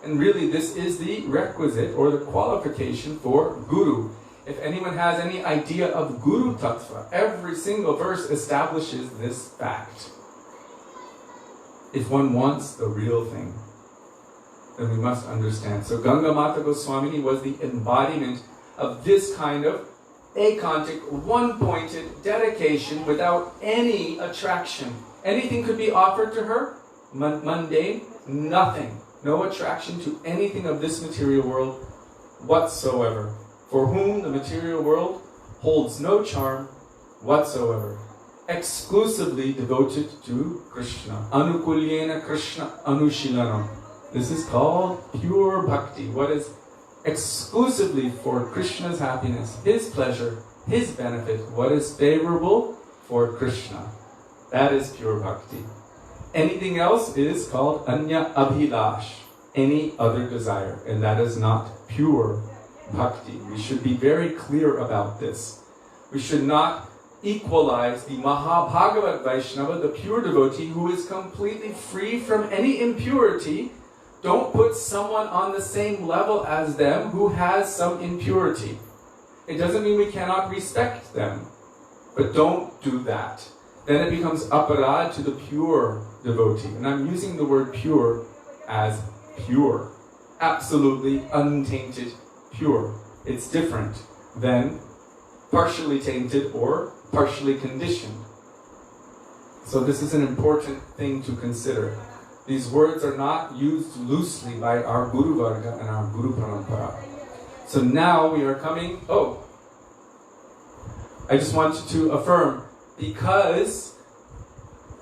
And really this is the requisite or the qualification for Guru. If anyone has any idea of Guru Tattva, every single verse establishes this fact. If one wants the real thing, then we must understand. So Gangamata Goswamini was the embodiment of this kind of akantic, one-pointed dedication without any attraction. Anything could be offered to her, mundane, nothing. No attraction to anything of this material world whatsoever. For whom the material world holds no charm whatsoever. Exclusively devoted to Krishna. Anukulyena Krishna Anushilanam. This is called pure bhakti. What is exclusively for Krishna's happiness, his pleasure, his benefit. What is favorable for Krishna. That is pure bhakti. Anything else is called anya abhilash, any other desire, and that is not pure bhakti. We should be very clear about this. We should not equalize the Bhagavat Vaisnava, the pure devotee who is completely free from any impurity. Don't put someone on the same level as them who has some impurity. It doesn't mean we cannot respect them, but don't do that. Then it becomes aparad to the pure devotee. And I'm using the word pure as pure. Absolutely untainted pure. It's different than partially tainted or partially conditioned. So this is an important thing to consider. These words are not used loosely by our Guru Varga and our Guru Parampara. So now we are coming, I just wanted to affirm, because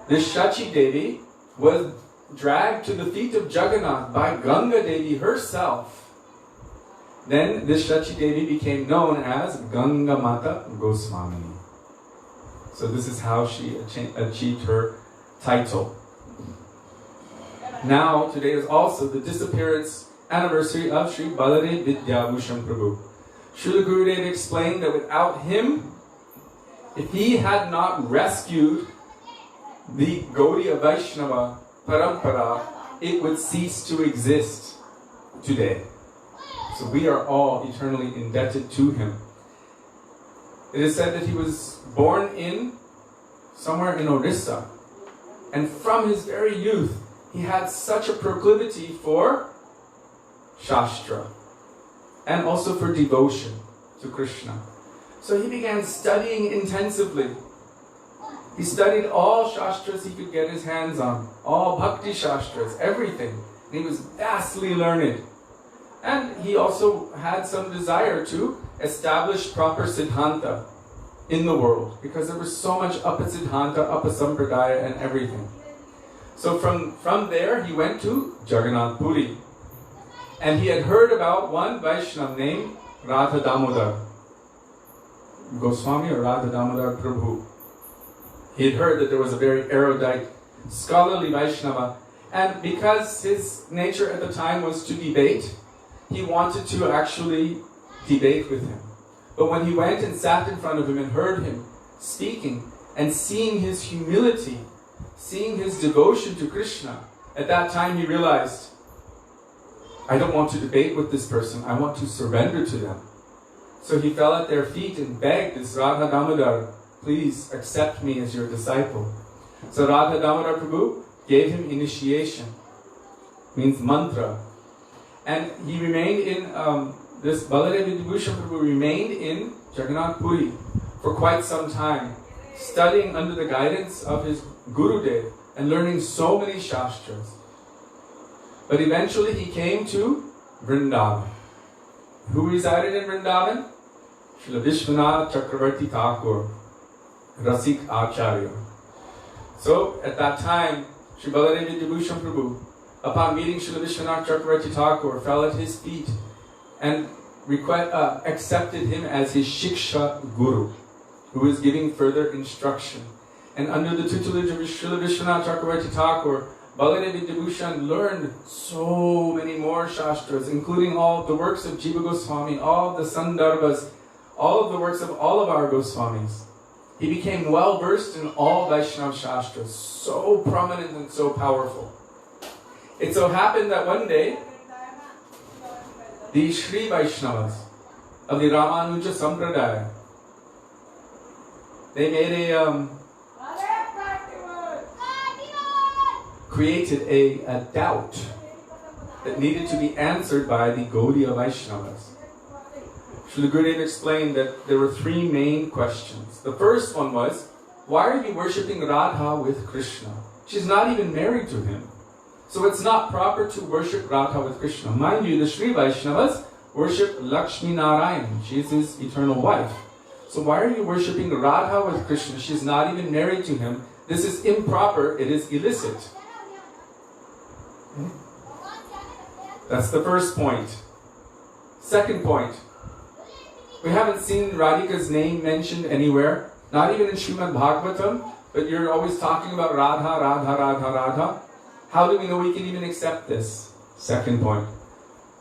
this Shachi Devi was dragged to the feet of Jagannath by Ganga Devi herself, then this Shachi Devi became known as Gangamata Goswamini. So this is how she achieved her title. Now, today is also the disappearance anniversary of Sri Baladev Vidyabhushan Prabhu. Srila Gurudev explained that without him, if he had not rescued the Gaudiya Vaishnava Parampara, it would cease to exist today. So we are all eternally indebted to him. It is said that he was born somewhere in Orissa, and from his very youth, he had such a proclivity for Shastra and also for devotion to Krishna. So he began studying intensively. He studied all Shastras he could get his hands on, all Bhakti Shastras, everything. And he was vastly learned. And he also had some desire to establish proper Siddhanta in the world, because there was so much Apa-Siddhanta, Apa-Sampradaya and everything. So from there, he went to Jagannath Puri. And he had heard about one Vaishnava named Radha Damodar Goswami or Radha Damodar Prabhu. He had heard that there was a very erudite, scholarly Vaishnava. And because his nature at the time was to debate, he wanted to actually debate with him. But when he went and sat in front of him and heard him speaking and seeing his humility, seeing his devotion to Krishna, at that time he realized, I don't want to debate with this person, I want to surrender to them. So he fell at their feet and begged this Radha Damodar, please accept me as your disciple. So Radha Damodar Prabhu gave him initiation, means mantra. And he remained in, this Baladev Vidyabhushan Prabhu remained in Jagannath Puri for quite some time, studying under the guidance of his Gurudev and learning so many Shastras. But eventually he came to Vrindavan. Who resided in Vrindavan? Srila Vishwanath Chakravarti Thakur, Rasik Acharya. So at that time, Sri Baladev Vidyabhushan Prabhu, upon meeting Srila Vishwanath Chakravarti Thakur, fell at his feet and accepted him as his Shiksha Guru, who was giving further instruction. And under the tutelage of Srila Vishwanath Chakravarti Thakur, Baladev Vidyabhushan learned so many more Shastras, including all the works of Jiva Goswami, all the Sandarbhas, all of the works of all of our Goswamis. He became well versed in all Vaishnava Shastras, so prominent and so powerful. It so happened that one day, the Sri Vaishnavas of the Ramanuja Sampradaya, they made created a doubt that needed to be answered by the Gaudiya Vaishnavas. Srila Gurudev explained that there were three main questions. The first one was, why are you worshipping Radha with Krishna? She's not even married to him. So it's not proper to worship Radha with Krishna. Mind you, the Sri Vaishnavas worship Lakshmi Narayan. She is his eternal wife. So why are you worshipping Radha with Krishna? She's not even married to him. This is improper. It is illicit. That's the first point. Second point. We haven't seen Radhika's name mentioned anywhere. Not even in Srimad Bhagavatam. But you're always talking about Radha, Radha, Radha, Radha. How do we know we can even accept this? Second point.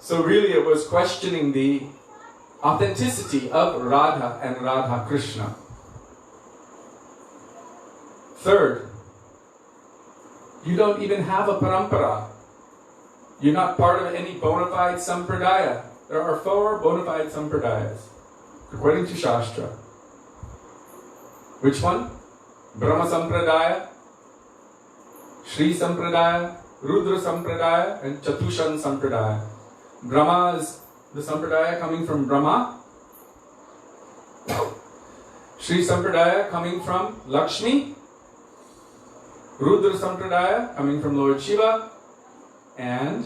So really it was questioning the authenticity of Radha and Radha Krishna. Third, you don't even have a parampara. You're not part of any bona fide sampradaya. There are 4 bona fide sampradayas, according to Shastra. Which one? Brahma Sampradaya, Shri Sampradaya, Rudra Sampradaya, and Chatushan Sampradaya. Brahma is the Sampradaya coming from Brahma. Shri Sampradaya coming from Lakshmi. Rudra Sampradaya coming from Lord Shiva. And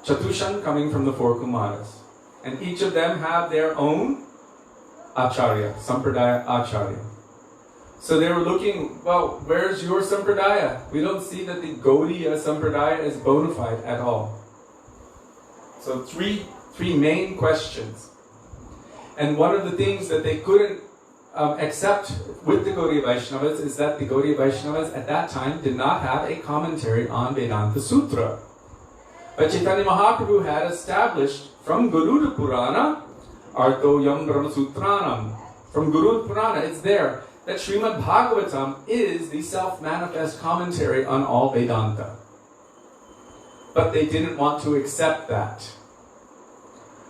Chatushan coming from the 4 Kumaras. And each of them have their own Acharya, Sampradaya Acharya. So they were looking, well, where's your Sampradaya? We don't see that the Gaudiya Sampradaya is bona fide at all. So three main questions. And one of the things that they couldn't accept with the Gaudiya Vaishnavas is that the Gaudiya Vaishnavas at that time did not have a commentary on Vedanta Sutra. But Chaitanya Mahaprabhu had established from Garuda Purana, Arto Yam Brahma Sutranam, from Garuda Purana, it's there, that Srimad Bhagavatam is the self-manifest commentary on all Vedanta. But they didn't want to accept that.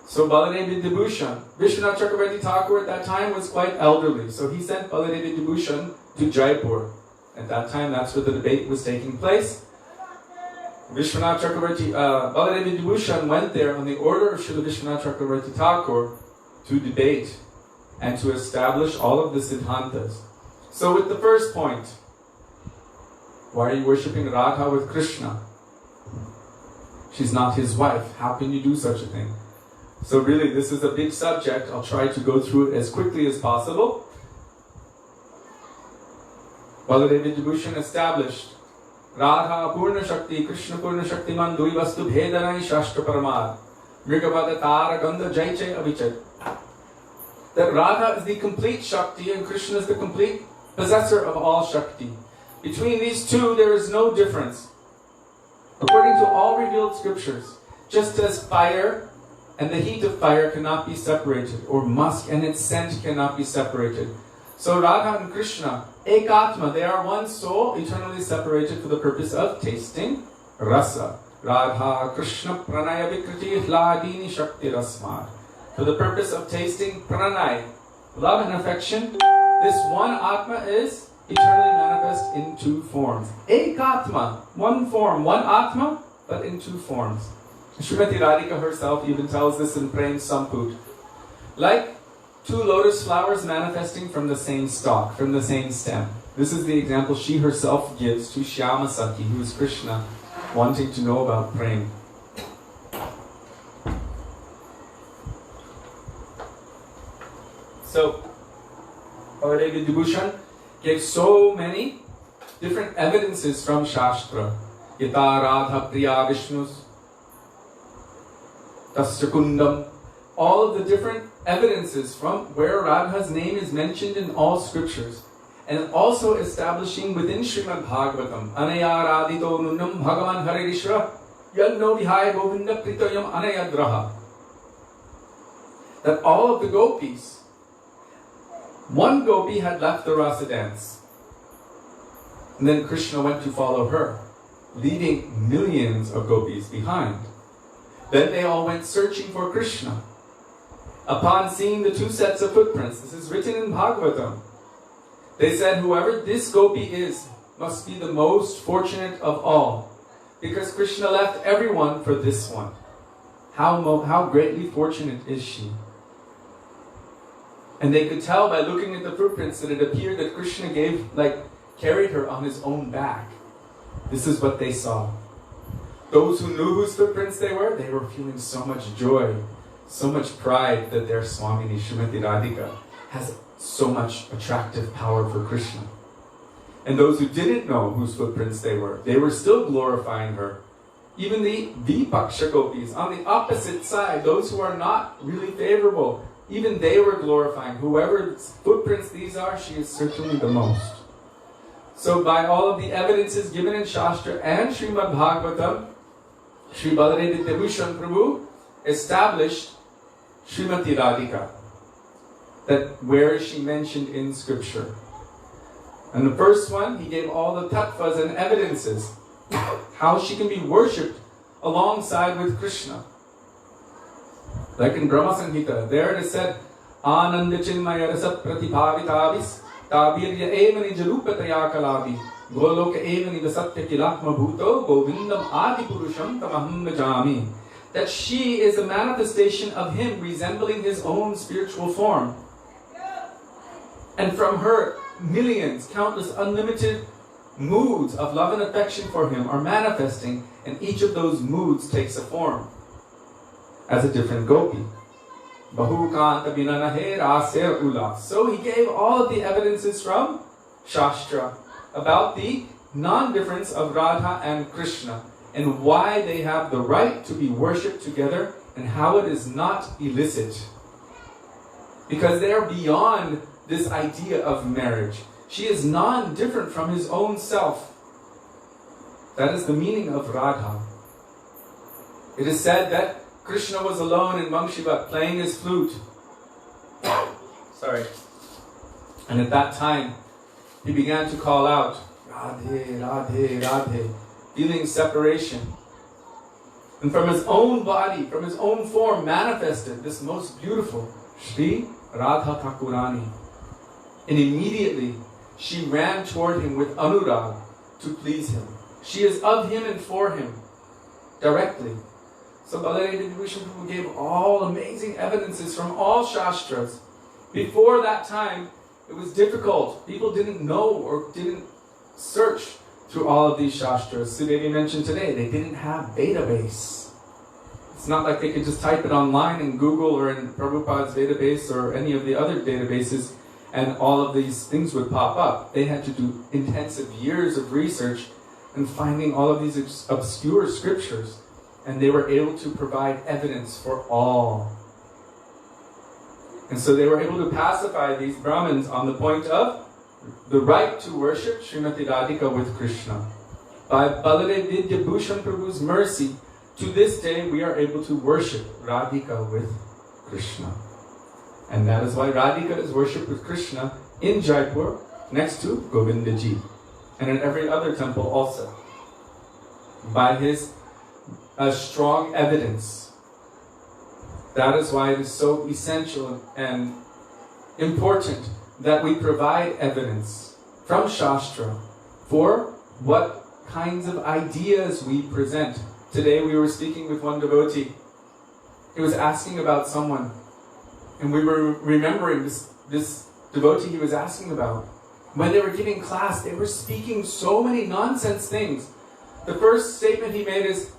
So Baladev Vidyabhushan, Vishwanath Chakravarti Thakur at that time was quite elderly, so he sent Baladev Vidyabhushan to Jaipur. At that time, that's where the debate was taking place. Vishwanath Chakravarti, Baladev Vidyabhushan went there on the order of Srila Vishwanath Chakravarti Thakur to debate and to establish all of the Siddhantas. So with the first point, why are you worshipping Radha with Krishna? She's not his wife. How can you do such a thing? So really, this is a big subject. I'll try to go through it as quickly as possible. Baladev Vidyabhushan established Radha Purna Shakti, Krishna Purna Shakti Man Dui Vastu Bhedanai Shashtra Paramad Mrigavada Tara Gandha Jaiche Avichet. That Radha is the complete Shakti and Krishna is the complete possessor of all Shakti. Between these two, there is no difference. According to all revealed scriptures, just as fire and the heat of fire cannot be separated, or musk and its scent cannot be separated. So Radha and Krishna, Ekatma, they are one soul, eternally separated for the purpose of tasting rasa. Radha Krishna Pranaya Vikriti Hladini Shakti Rasmad. For the purpose of tasting pranay, love and affection, this one Atma is eternally manifest in two forms. Ekatma, one form, one Atma, but in two forms. Srimati Radhika herself even tells this in Prem Samput. Like two lotus flowers manifesting from the same stalk, from the same stem. This is the example she herself gives to Shyama Sati, who is Krishna, wanting to know about Prem. So, Baladev Vidyabhushan gave so many different evidences from Shastra. Yata Radha Priya Vishnus, Tasya Kundam, all of the different evidences from where Radha's name is mentioned in all scriptures. And also establishing within Srimad Bhagavatam, Anaya Radhito Nunam Bhagavan Haririshra, Yadno Vihaya Govinda Pritoyam Anayadraha. That all of the gopis, one gopi had left the rasa dance. And then Krishna went to follow her, leaving millions of gopis behind. Then they all went searching for Krishna. Upon seeing the two sets of footprints, this is written in Bhagavatam, they said, whoever this gopi is must be the most fortunate of all, because Krishna left everyone for this one. How greatly fortunate is she? And they could tell by looking at the footprints that it appeared that Krishna carried her on his own back. This is what they saw. Those who knew whose footprints they were feeling so much joy, so much pride that their Swamini, Srimati Radhika, has so much attractive power for Krishna. And those who didn't know whose footprints they were still glorifying her. Even the Vipaksha gopis, on the opposite side, those who are not really favorable, even they were glorifying. Whoever's footprints these are, she is certainly the most. So by all of the evidences given in Shastra and Srimad Bhagavatam, Sri Baladev Vidyabhushan Prabhu established Srimati Radhika. That where is she mentioned in scripture? And the first one, he gave all the tattvas and evidences. How she can be worshipped alongside with Krishna. Like in Brahma Samhita, there it is said, Ananda Chinmaya Rasa Pratibhavitavis Tabirya Evani Jalupataya Kalavi Goloka Evani Vasatya Kilakma Bhuto Govindam Adi Purusham Tamaham Bhajami. That she is a manifestation of him resembling his own spiritual form. And from her, millions, countless, unlimited moods of love and affection for him are manifesting, and each of those moods takes a form as a different gopi. Bahu Kanta Binanahe Raser Ula. So he gave all of the evidences from Shastra about the non-difference of Radha and Krishna, and why they have the right to be worshipped together, and how it is not illicit. Because they are beyond this idea of marriage. She is non-different from his own self. That is the meaning of Radha. It is said that Krishna was alone in Vangshivat playing his flute. Sorry. And at that time, he began to call out, Radhe, Radhe, Radhe, feeling separation. And from his own body, from his own form, manifested this most beautiful Shri Radha Thakurani. And immediately, she ran toward him with anurag to please him. She is of him and for him, directly. So Baladevi Vibhushan gave all amazing evidences from all Shastras. Before that time, it was difficult. People didn't know or didn't search through all of these Shastras. Sudevi mentioned today, they didn't have database. It's not like they could just type it online in Google or in Prabhupada's database or any of the other databases and all of these things would pop up. They had to do intensive years of research and finding all of these obscure scriptures. And they were able to provide evidence for all. And so they were able to pacify these Brahmins on the point of the right to worship Srimati Radhika with Krishna. By Baladev Vidyabhushan Prabhu's mercy, to this day we are able to worship Radhika with Krishna. And that is why Radhika is worshipped with Krishna in Jaipur, next to Govindaji. And in every other temple also. By his strong evidence. That is why it is so essential and important that we provide evidence from Shastra for what kinds of ideas we present. Today we were speaking with one devotee. He was asking about someone, and we were remembering this devotee he was asking about. When they were giving class, they were speaking so many nonsense things. The first statement he made is,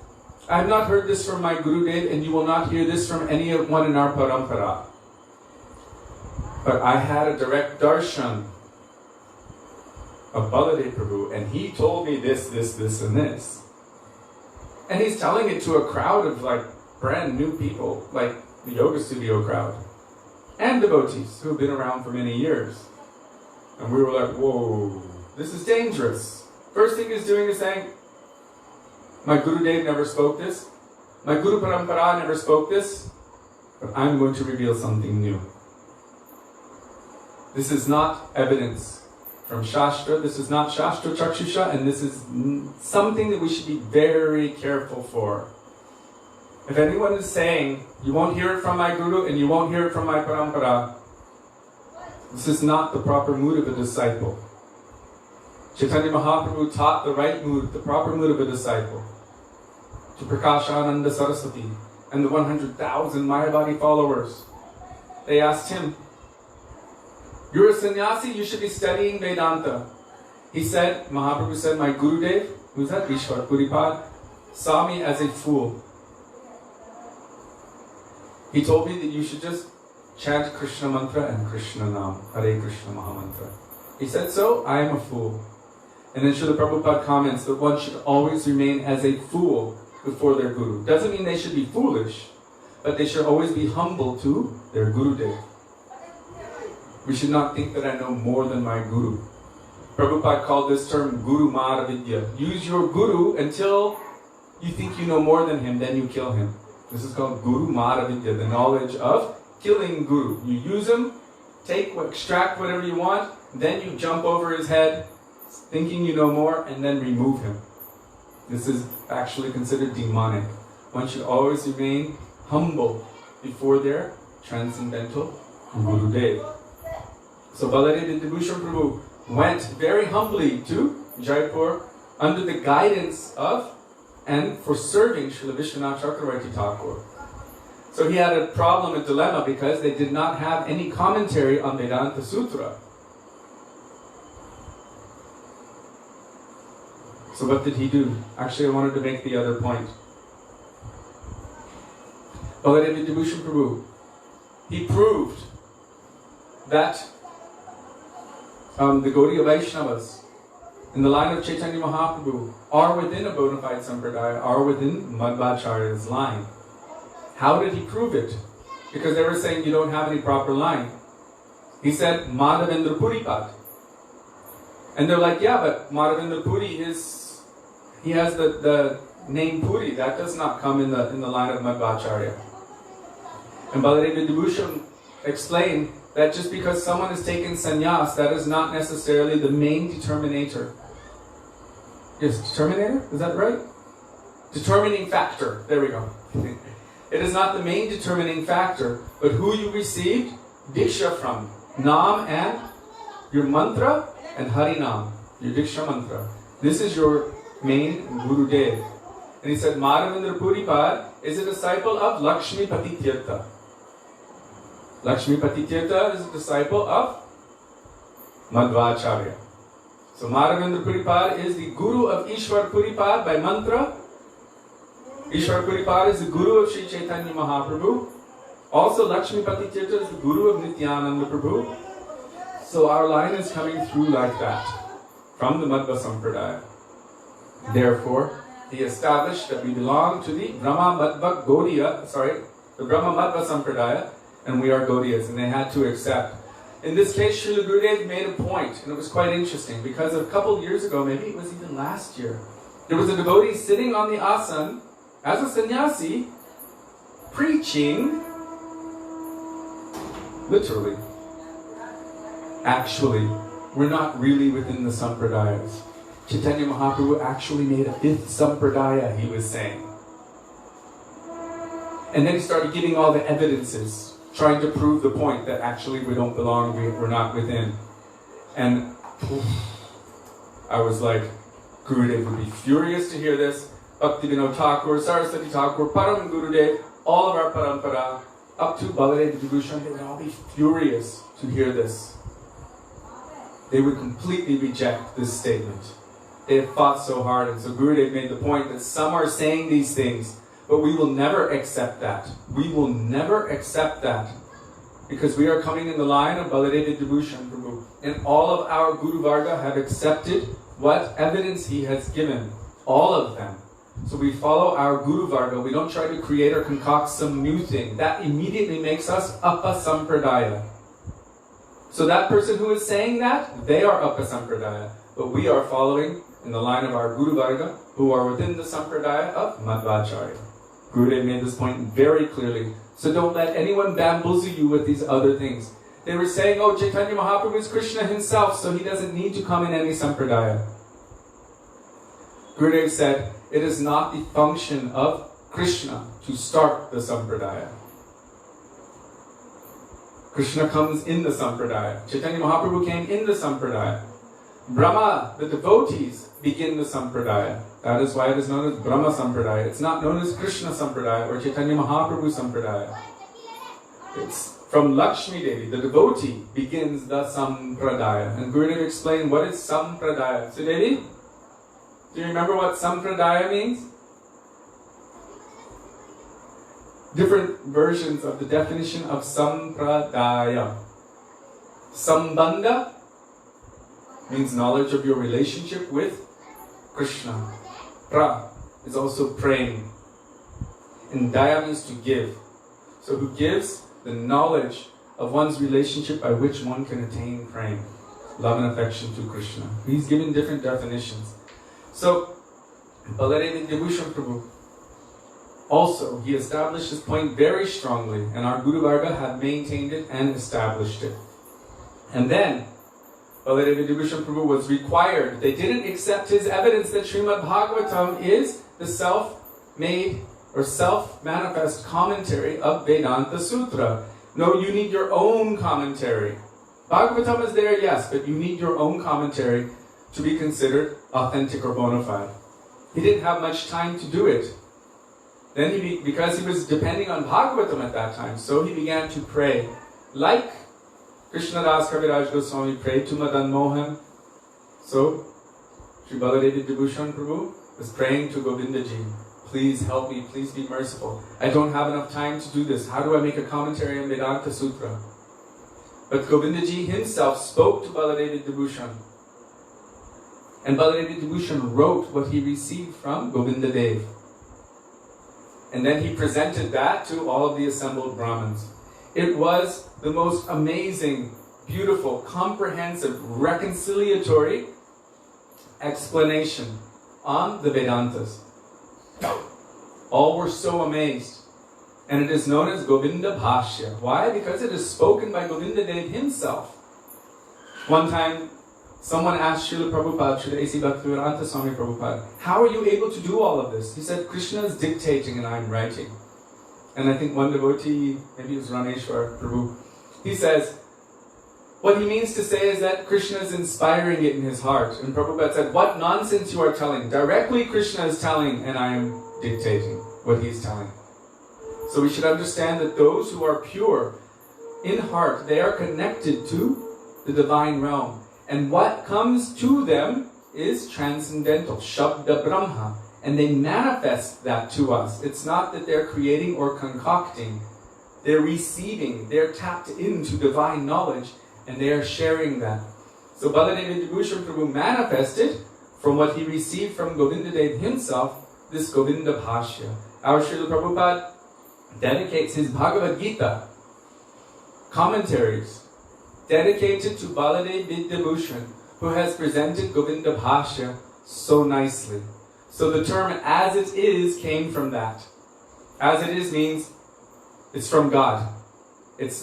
I have not heard this from my Gurudev, and you will not hear this from anyone in our parampara. But I had a direct darshan of Baladev Prabhu, and he told me this, and this. And he's telling it to a crowd of like brand new people, like the yoga studio crowd, and devotees who have been around for many years. And we were like, whoa, this is dangerous. First thing he's doing is saying, my Gurudev never spoke this. My Guru Parampara never spoke this. But I'm going to reveal something new. This is not evidence from Shastra. This is not Shastra Chakshusha. And this is something that we should be very careful for. If anyone is saying, you won't hear it from my Guru and you won't hear it from my Parampara, this is not the proper mood of a disciple. Chaitanya Mahaprabhu taught the right mood, the proper mood of a disciple. To Prakashananda Saraswati and the 100,000 Mayavadi followers. They asked him, you're a sannyasi, you should be studying Vedanta. He said, Mahaprabhu said, my Gurudev, who's that? Ishwar Puripad, saw me as a fool. He told me that you should just chant Krishna mantra and Krishna Nam, Hare Krishna Mahamantra. He said, so I am a fool. And then Srila Prabhupada comments that one should always remain as a fool before their Guru. Doesn't mean they should be foolish, but they should always be humble to their Gurudev. We should not think that I know more than my Guru. Prabhupada called this term Guru Mara Vidya. Use your Guru until you think you know more than him, then you kill him. This is called Guru Mara Vidya, the knowledge of killing Guru. You use him, extract whatever you want, then you jump over his head, thinking you know more, and then remove him. This is actually considered demonic. One should always remain humble before their transcendental Gurudev. So Baladev Vidyabhushan Prabhu went very humbly to Jaipur under the guidance of and for serving Srila Vishwanath Chakravarti Thakur. So he had a problem, a dilemma, because they did not have any commentary on Vedanta Sutra. So what did he do? Actually, I wanted to make the other point. Baladev Vidyabhushan Prabhu, he proved that the Gaudiya Vaishnavas in the line of Chaitanya Mahaprabhu are within a bona fide sampradaya, are within Madhvacharya's line. How did he prove it? Because they were saying you don't have any proper line. He said Madhavendra Puripad. And they're like, yeah, but Madhavendra Puri he has the name Puri. That does not come in the line of Madhvacharya. And Baladeva Vibhushan explained that just because someone has taken sannyas, that is not necessarily the main determinator. Yes, determinator? Is that right? Determining factor. There we go. It is not the main determining factor, but who you received Diksha from. Nam and your mantra and Harinam, your Diksha mantra. This is your main Gurudev. And he said, Madhavendra Puripad is a disciple of Lakshmipati Tirtha. Lakshmipati Tirtha is a disciple of Madhvacharya. So Madhavendra Puripad is the Guru of Ishwar Puripad by mantra. Ishwar Puripad is the Guru of Sri Chaitanya Mahaprabhu. Also Lakshmipati Tirtha is the Guru of Nityananda Prabhu. So our line is coming through like that, from the Madhva Sampradaya. Therefore, he established that we belong to the Brahma Madhva Sampradaya, and we are Gaudiyas, and they had to accept. In this case, Srila Gurudev made a point, and it was quite interesting, because a couple years ago, maybe it was even last year, there was a devotee sitting on the asan, as a sannyasi, preaching, literally. Actually, we're not really within the sampradayas. Chaitanya Mahaprabhu actually made a fifth sampradaya, he was saying. And then he started giving all the evidences, trying to prove the point that actually we don't belong, we're not within. And I was like, Gurudev would be furious to hear this. Bhaktivedanta Thakur, Saraswati Thakur, Param Gurudev, all of our parampara, up to Baladeva Vibhushan, they would all be furious to hear this. They would completely reject this statement. They have fought so hard, and so Gurudev made the point that some are saying these things, but we will never accept that. We will never accept that. Because we are coming in the line of Baladeva Vibhushan Prabhu. And all of our Guru Varga have accepted what evidence he has given. All of them. So we follow our Guru Varga. We don't try to create or concoct some new thing. That immediately makes us Apa Sampradaya. So that person who is saying that, they are Apa Sampradaya. But we are following in the line of our Guru Varga, who are within the Sampradaya of Madhvacharya. Gurudev made this point very clearly. So don't let anyone bamboozle you with these other things. They were saying, oh, Chaitanya Mahaprabhu is Krishna himself, so he doesn't need to come in any Sampradaya. Gurudev said, it is not the function of Krishna to start the Sampradaya. Krishna comes in the Sampradaya. Chaitanya Mahaprabhu came in the Sampradaya. Brahma, the devotees, begin the Sampradaya. That is why it is known as Brahma Sampradaya. It's not known as Krishna Sampradaya or Chaitanya Mahaprabhu Sampradaya. It's from Lakshmi Devi, the devotee, begins the Sampradaya. And Gurudev explained what is Sampradaya. Sudevi, do you remember what Sampradaya means? Different versions of the definition of Sampradaya. Sambandha means knowledge of your relationship with Krishna. Pra is also praying. And Daya means to give. So who gives? The knowledge of one's relationship by which one can attain praying. Love and affection to Krishna. He's given different definitions. So, Baladeva Vibhushan Prabhu, also, he established this point very strongly, and our Guru Varga have maintained it and established it. And then, Baladeva Vibhushan Prabhu was required. They didn't accept his evidence that Srimad Bhagavatam is the self-made or self-manifest commentary of Vedanta Sutra. No, you need your own commentary. Bhagavatam is there, yes, but you need your own commentary to be considered authentic or bona fide. He didn't have much time to do it. Then because he was depending on Bhagavatam at that time, so he began to pray. Like Krishnadas Kaviraj Goswami prayed to Madan Mohan, so Sri Baladeva Vibhushan Prabhu was praying to Govindaji, please help me, please be merciful. I don't have enough time to do this. How do I make a commentary on Vedanta Sutra? But Govindaji himself spoke to Baladeva Vibhushan. And Baladeva Vibhushan wrote what he received from Govinda Dev. And then he presented that to all of the assembled Brahmins. It was the most amazing beautiful, comprehensive, reconciliatory explanation on the Vedantas. All were so amazed. And it is known as Govinda Bhashya. Why? Because it is spoken by Govinda Dev himself. One time, someone asked Srila Prabhupada, Srila A.C. Bhaktivedanta Swami Prabhupada, how are you able to do all of this? He said, Krishna is dictating and I'm writing. And I think one devotee, maybe it was Rameshwar Prabhu, he says, what he means to say is that Krishna is inspiring it in his heart. And Prabhupada said, what nonsense you are telling. Directly Krishna is telling and I am dictating what he is telling. So we should understand that those who are pure in heart, they are connected to the divine realm. And what comes to them is transcendental, Shabda Brahma. And they manifest that to us. It's not that they're creating or concocting. They're receiving, they're tapped into divine knowledge, and they are sharing that. So Baladeva Vibhushan Prabhu manifested from what he received from Govinda Dev himself, this Govinda Bhashya. Our Srila Prabhupada dedicates his Bhagavad Gita commentaries dedicated to Baladev Vidyabhushan, who has presented Govinda Bhashya so nicely. So the term as it is came from that. As it is means it's from God. It's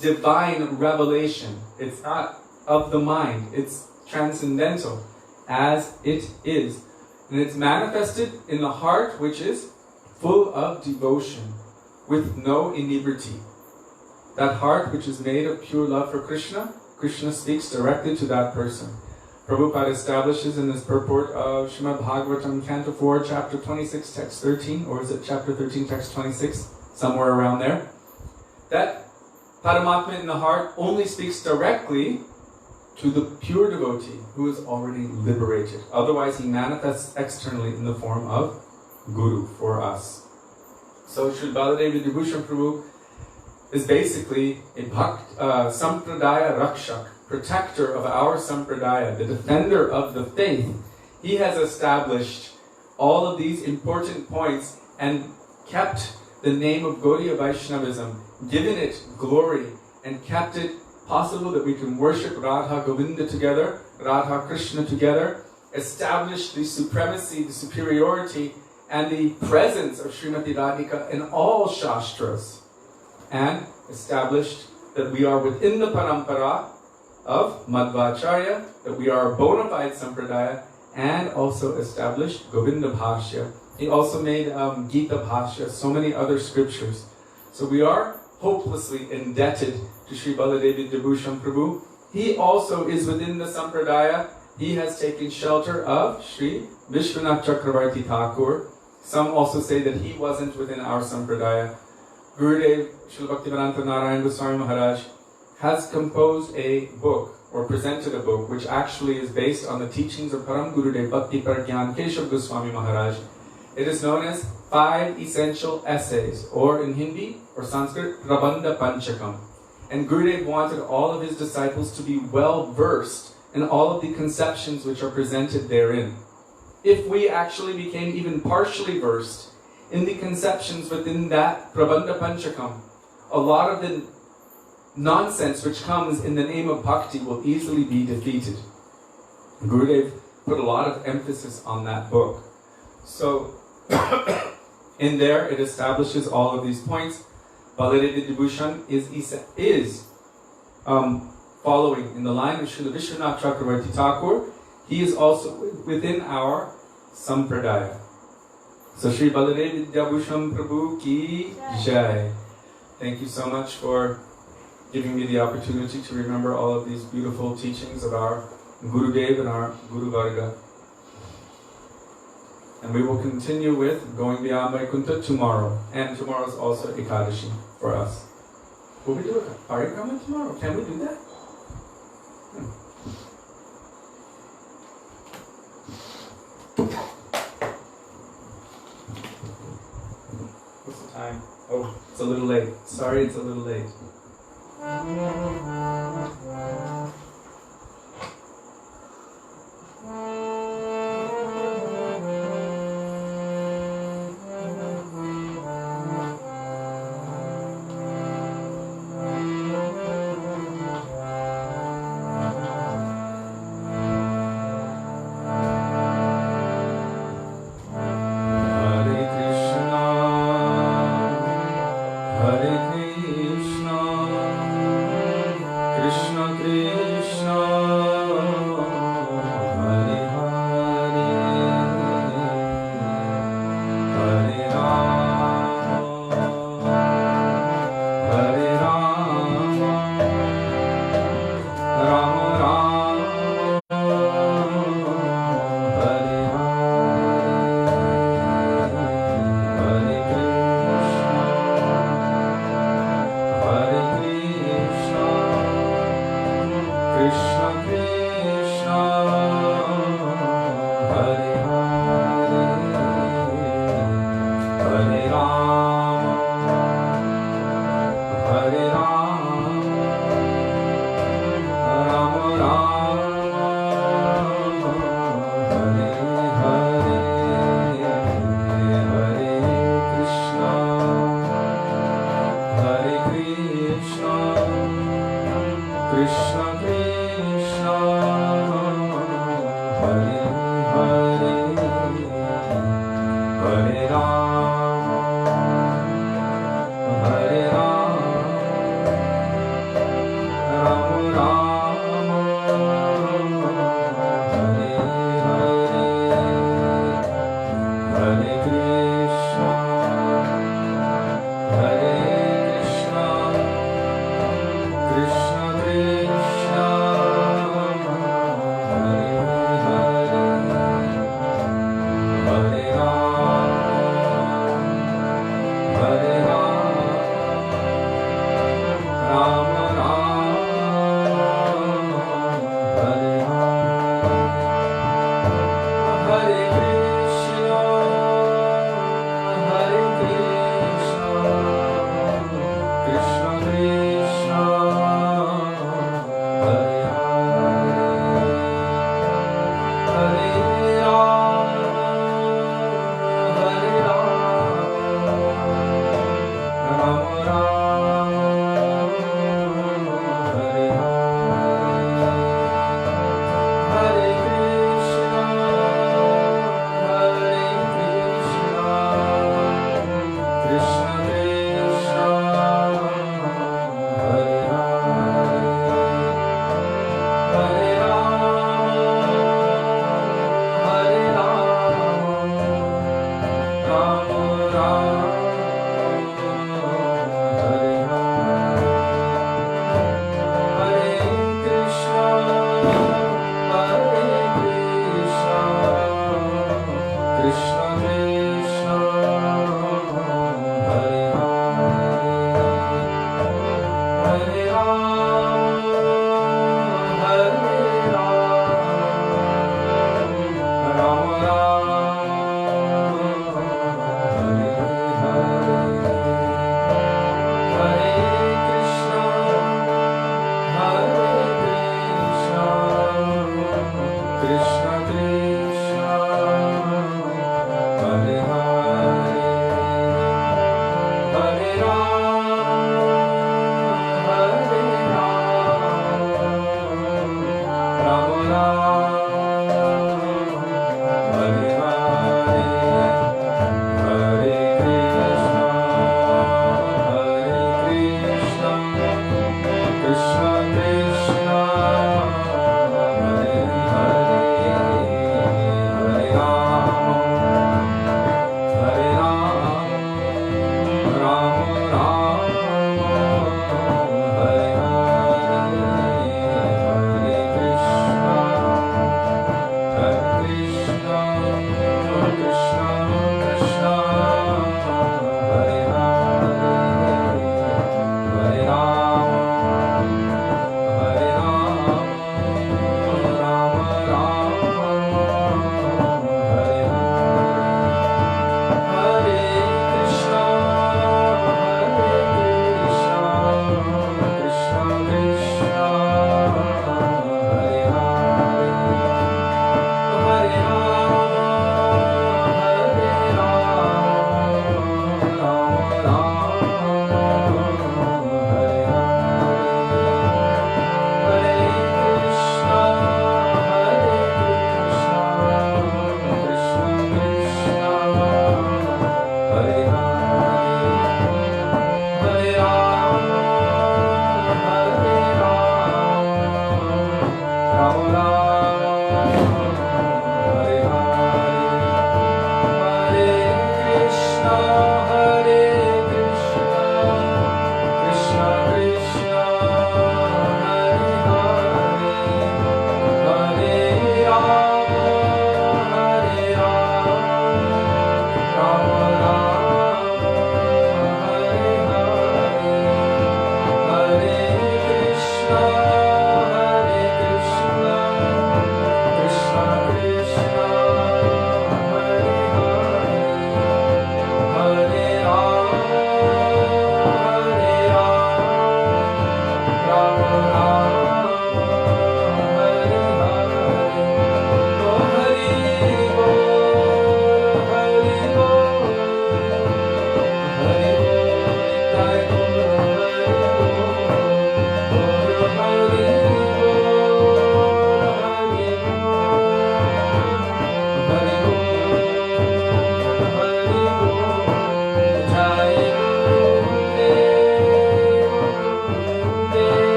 divine revelation. It's not of the mind. It's transcendental. As it is. And it's manifested in the heart, which is full of devotion, with no inebriety. That heart which is made of pure love for Krishna, Krishna speaks directly to that person. Prabhupada establishes in his purport of Srimad Bhagavatam, Canto 4, Chapter 26, Text 13, or is it Chapter 13, Text 26? Somewhere around there. That Paramatma in the heart only speaks directly to the pure devotee who is already liberated. Otherwise, he manifests externally in the form of Guru for us. So Sri Baladeva Vibhushan Prabhu is basically a Sampradaya Rakshak, protector of our Sampradaya, the defender of the faith. He has established all of these important points and kept the name of Gaudiya Vaishnavism, given it glory, and kept it possible that we can worship Radha Govinda together, Radha Krishna together, established the supremacy, the superiority, and the presence of Srimati Radhika in all Shastras, and established that we are within the parampara of Madhvacharya, that we are a bona fide Sampradaya, and also established Govinda Bhashya. He also made Gita Bhashya, so many other scriptures. So we are hopelessly indebted to Sri Baladeva Vibhushan Prabhu. He also is within the Sampradaya. He has taken shelter of Sri Vishwanath Chakravarti Thakur. Some also say that he wasn't within our Sampradaya. Gurudev, Srila Bhaktivedanta Narayan Goswami Maharaj, has composed a book, or presented a book, which actually is based on the teachings of Param Gurudev Bhakti Pragyan Keshav Goswami Maharaj. It is known as 5 Essential Essays, or in Hindi or Sanskrit, Prabandha Panchakam. And Gurudev wanted all of his disciples to be well versed in all of the conceptions which are presented therein. If we actually became even partially versed in the conceptions within that Prabandha Panchakam, a lot of the nonsense which comes in the name of bhakti will easily be defeated. Gurudev put a lot of emphasis on that book. So, in there it establishes all of these points. Baladeva Vibhushan is following in the line of Srila Vishwanath Chakravarti Thakur. He is also within our Sampradaya. So Sri Baladeva Vibhushan Prabhu ki jai. Thank you so much for giving me the opportunity to remember all of these beautiful teachings of our Gurudev and our Guru Varga. And we will continue with going beyond Vaikuntha tomorrow. And tomorrow is also Ekadashi for us. Will we do a parikrama tomorrow? Can we do that? What's the time? Oh, it's a little late. Sorry, it's a little late.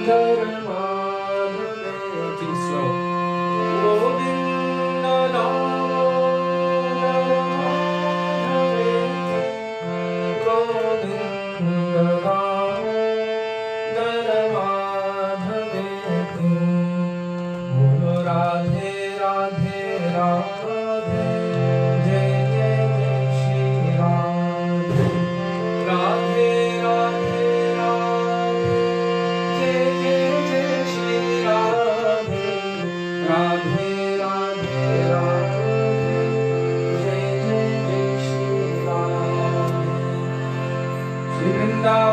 Think slow. Govinda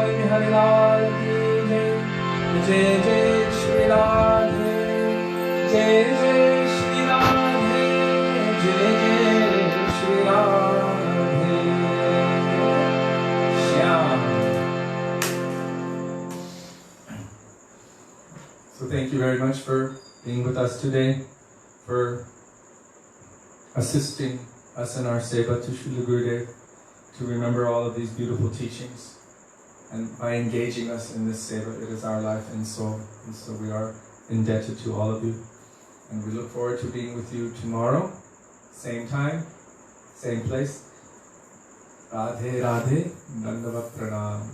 So thank you very much for being with us today, for assisting us in our seva to Srila Gurudev, to remember all of these beautiful teachings. And by engaging us in this seva, it is our life and soul. And so we are indebted to all of you. And we look forward to being with you tomorrow, same time, same place. Radhe Radhe, Dandavat Pranam.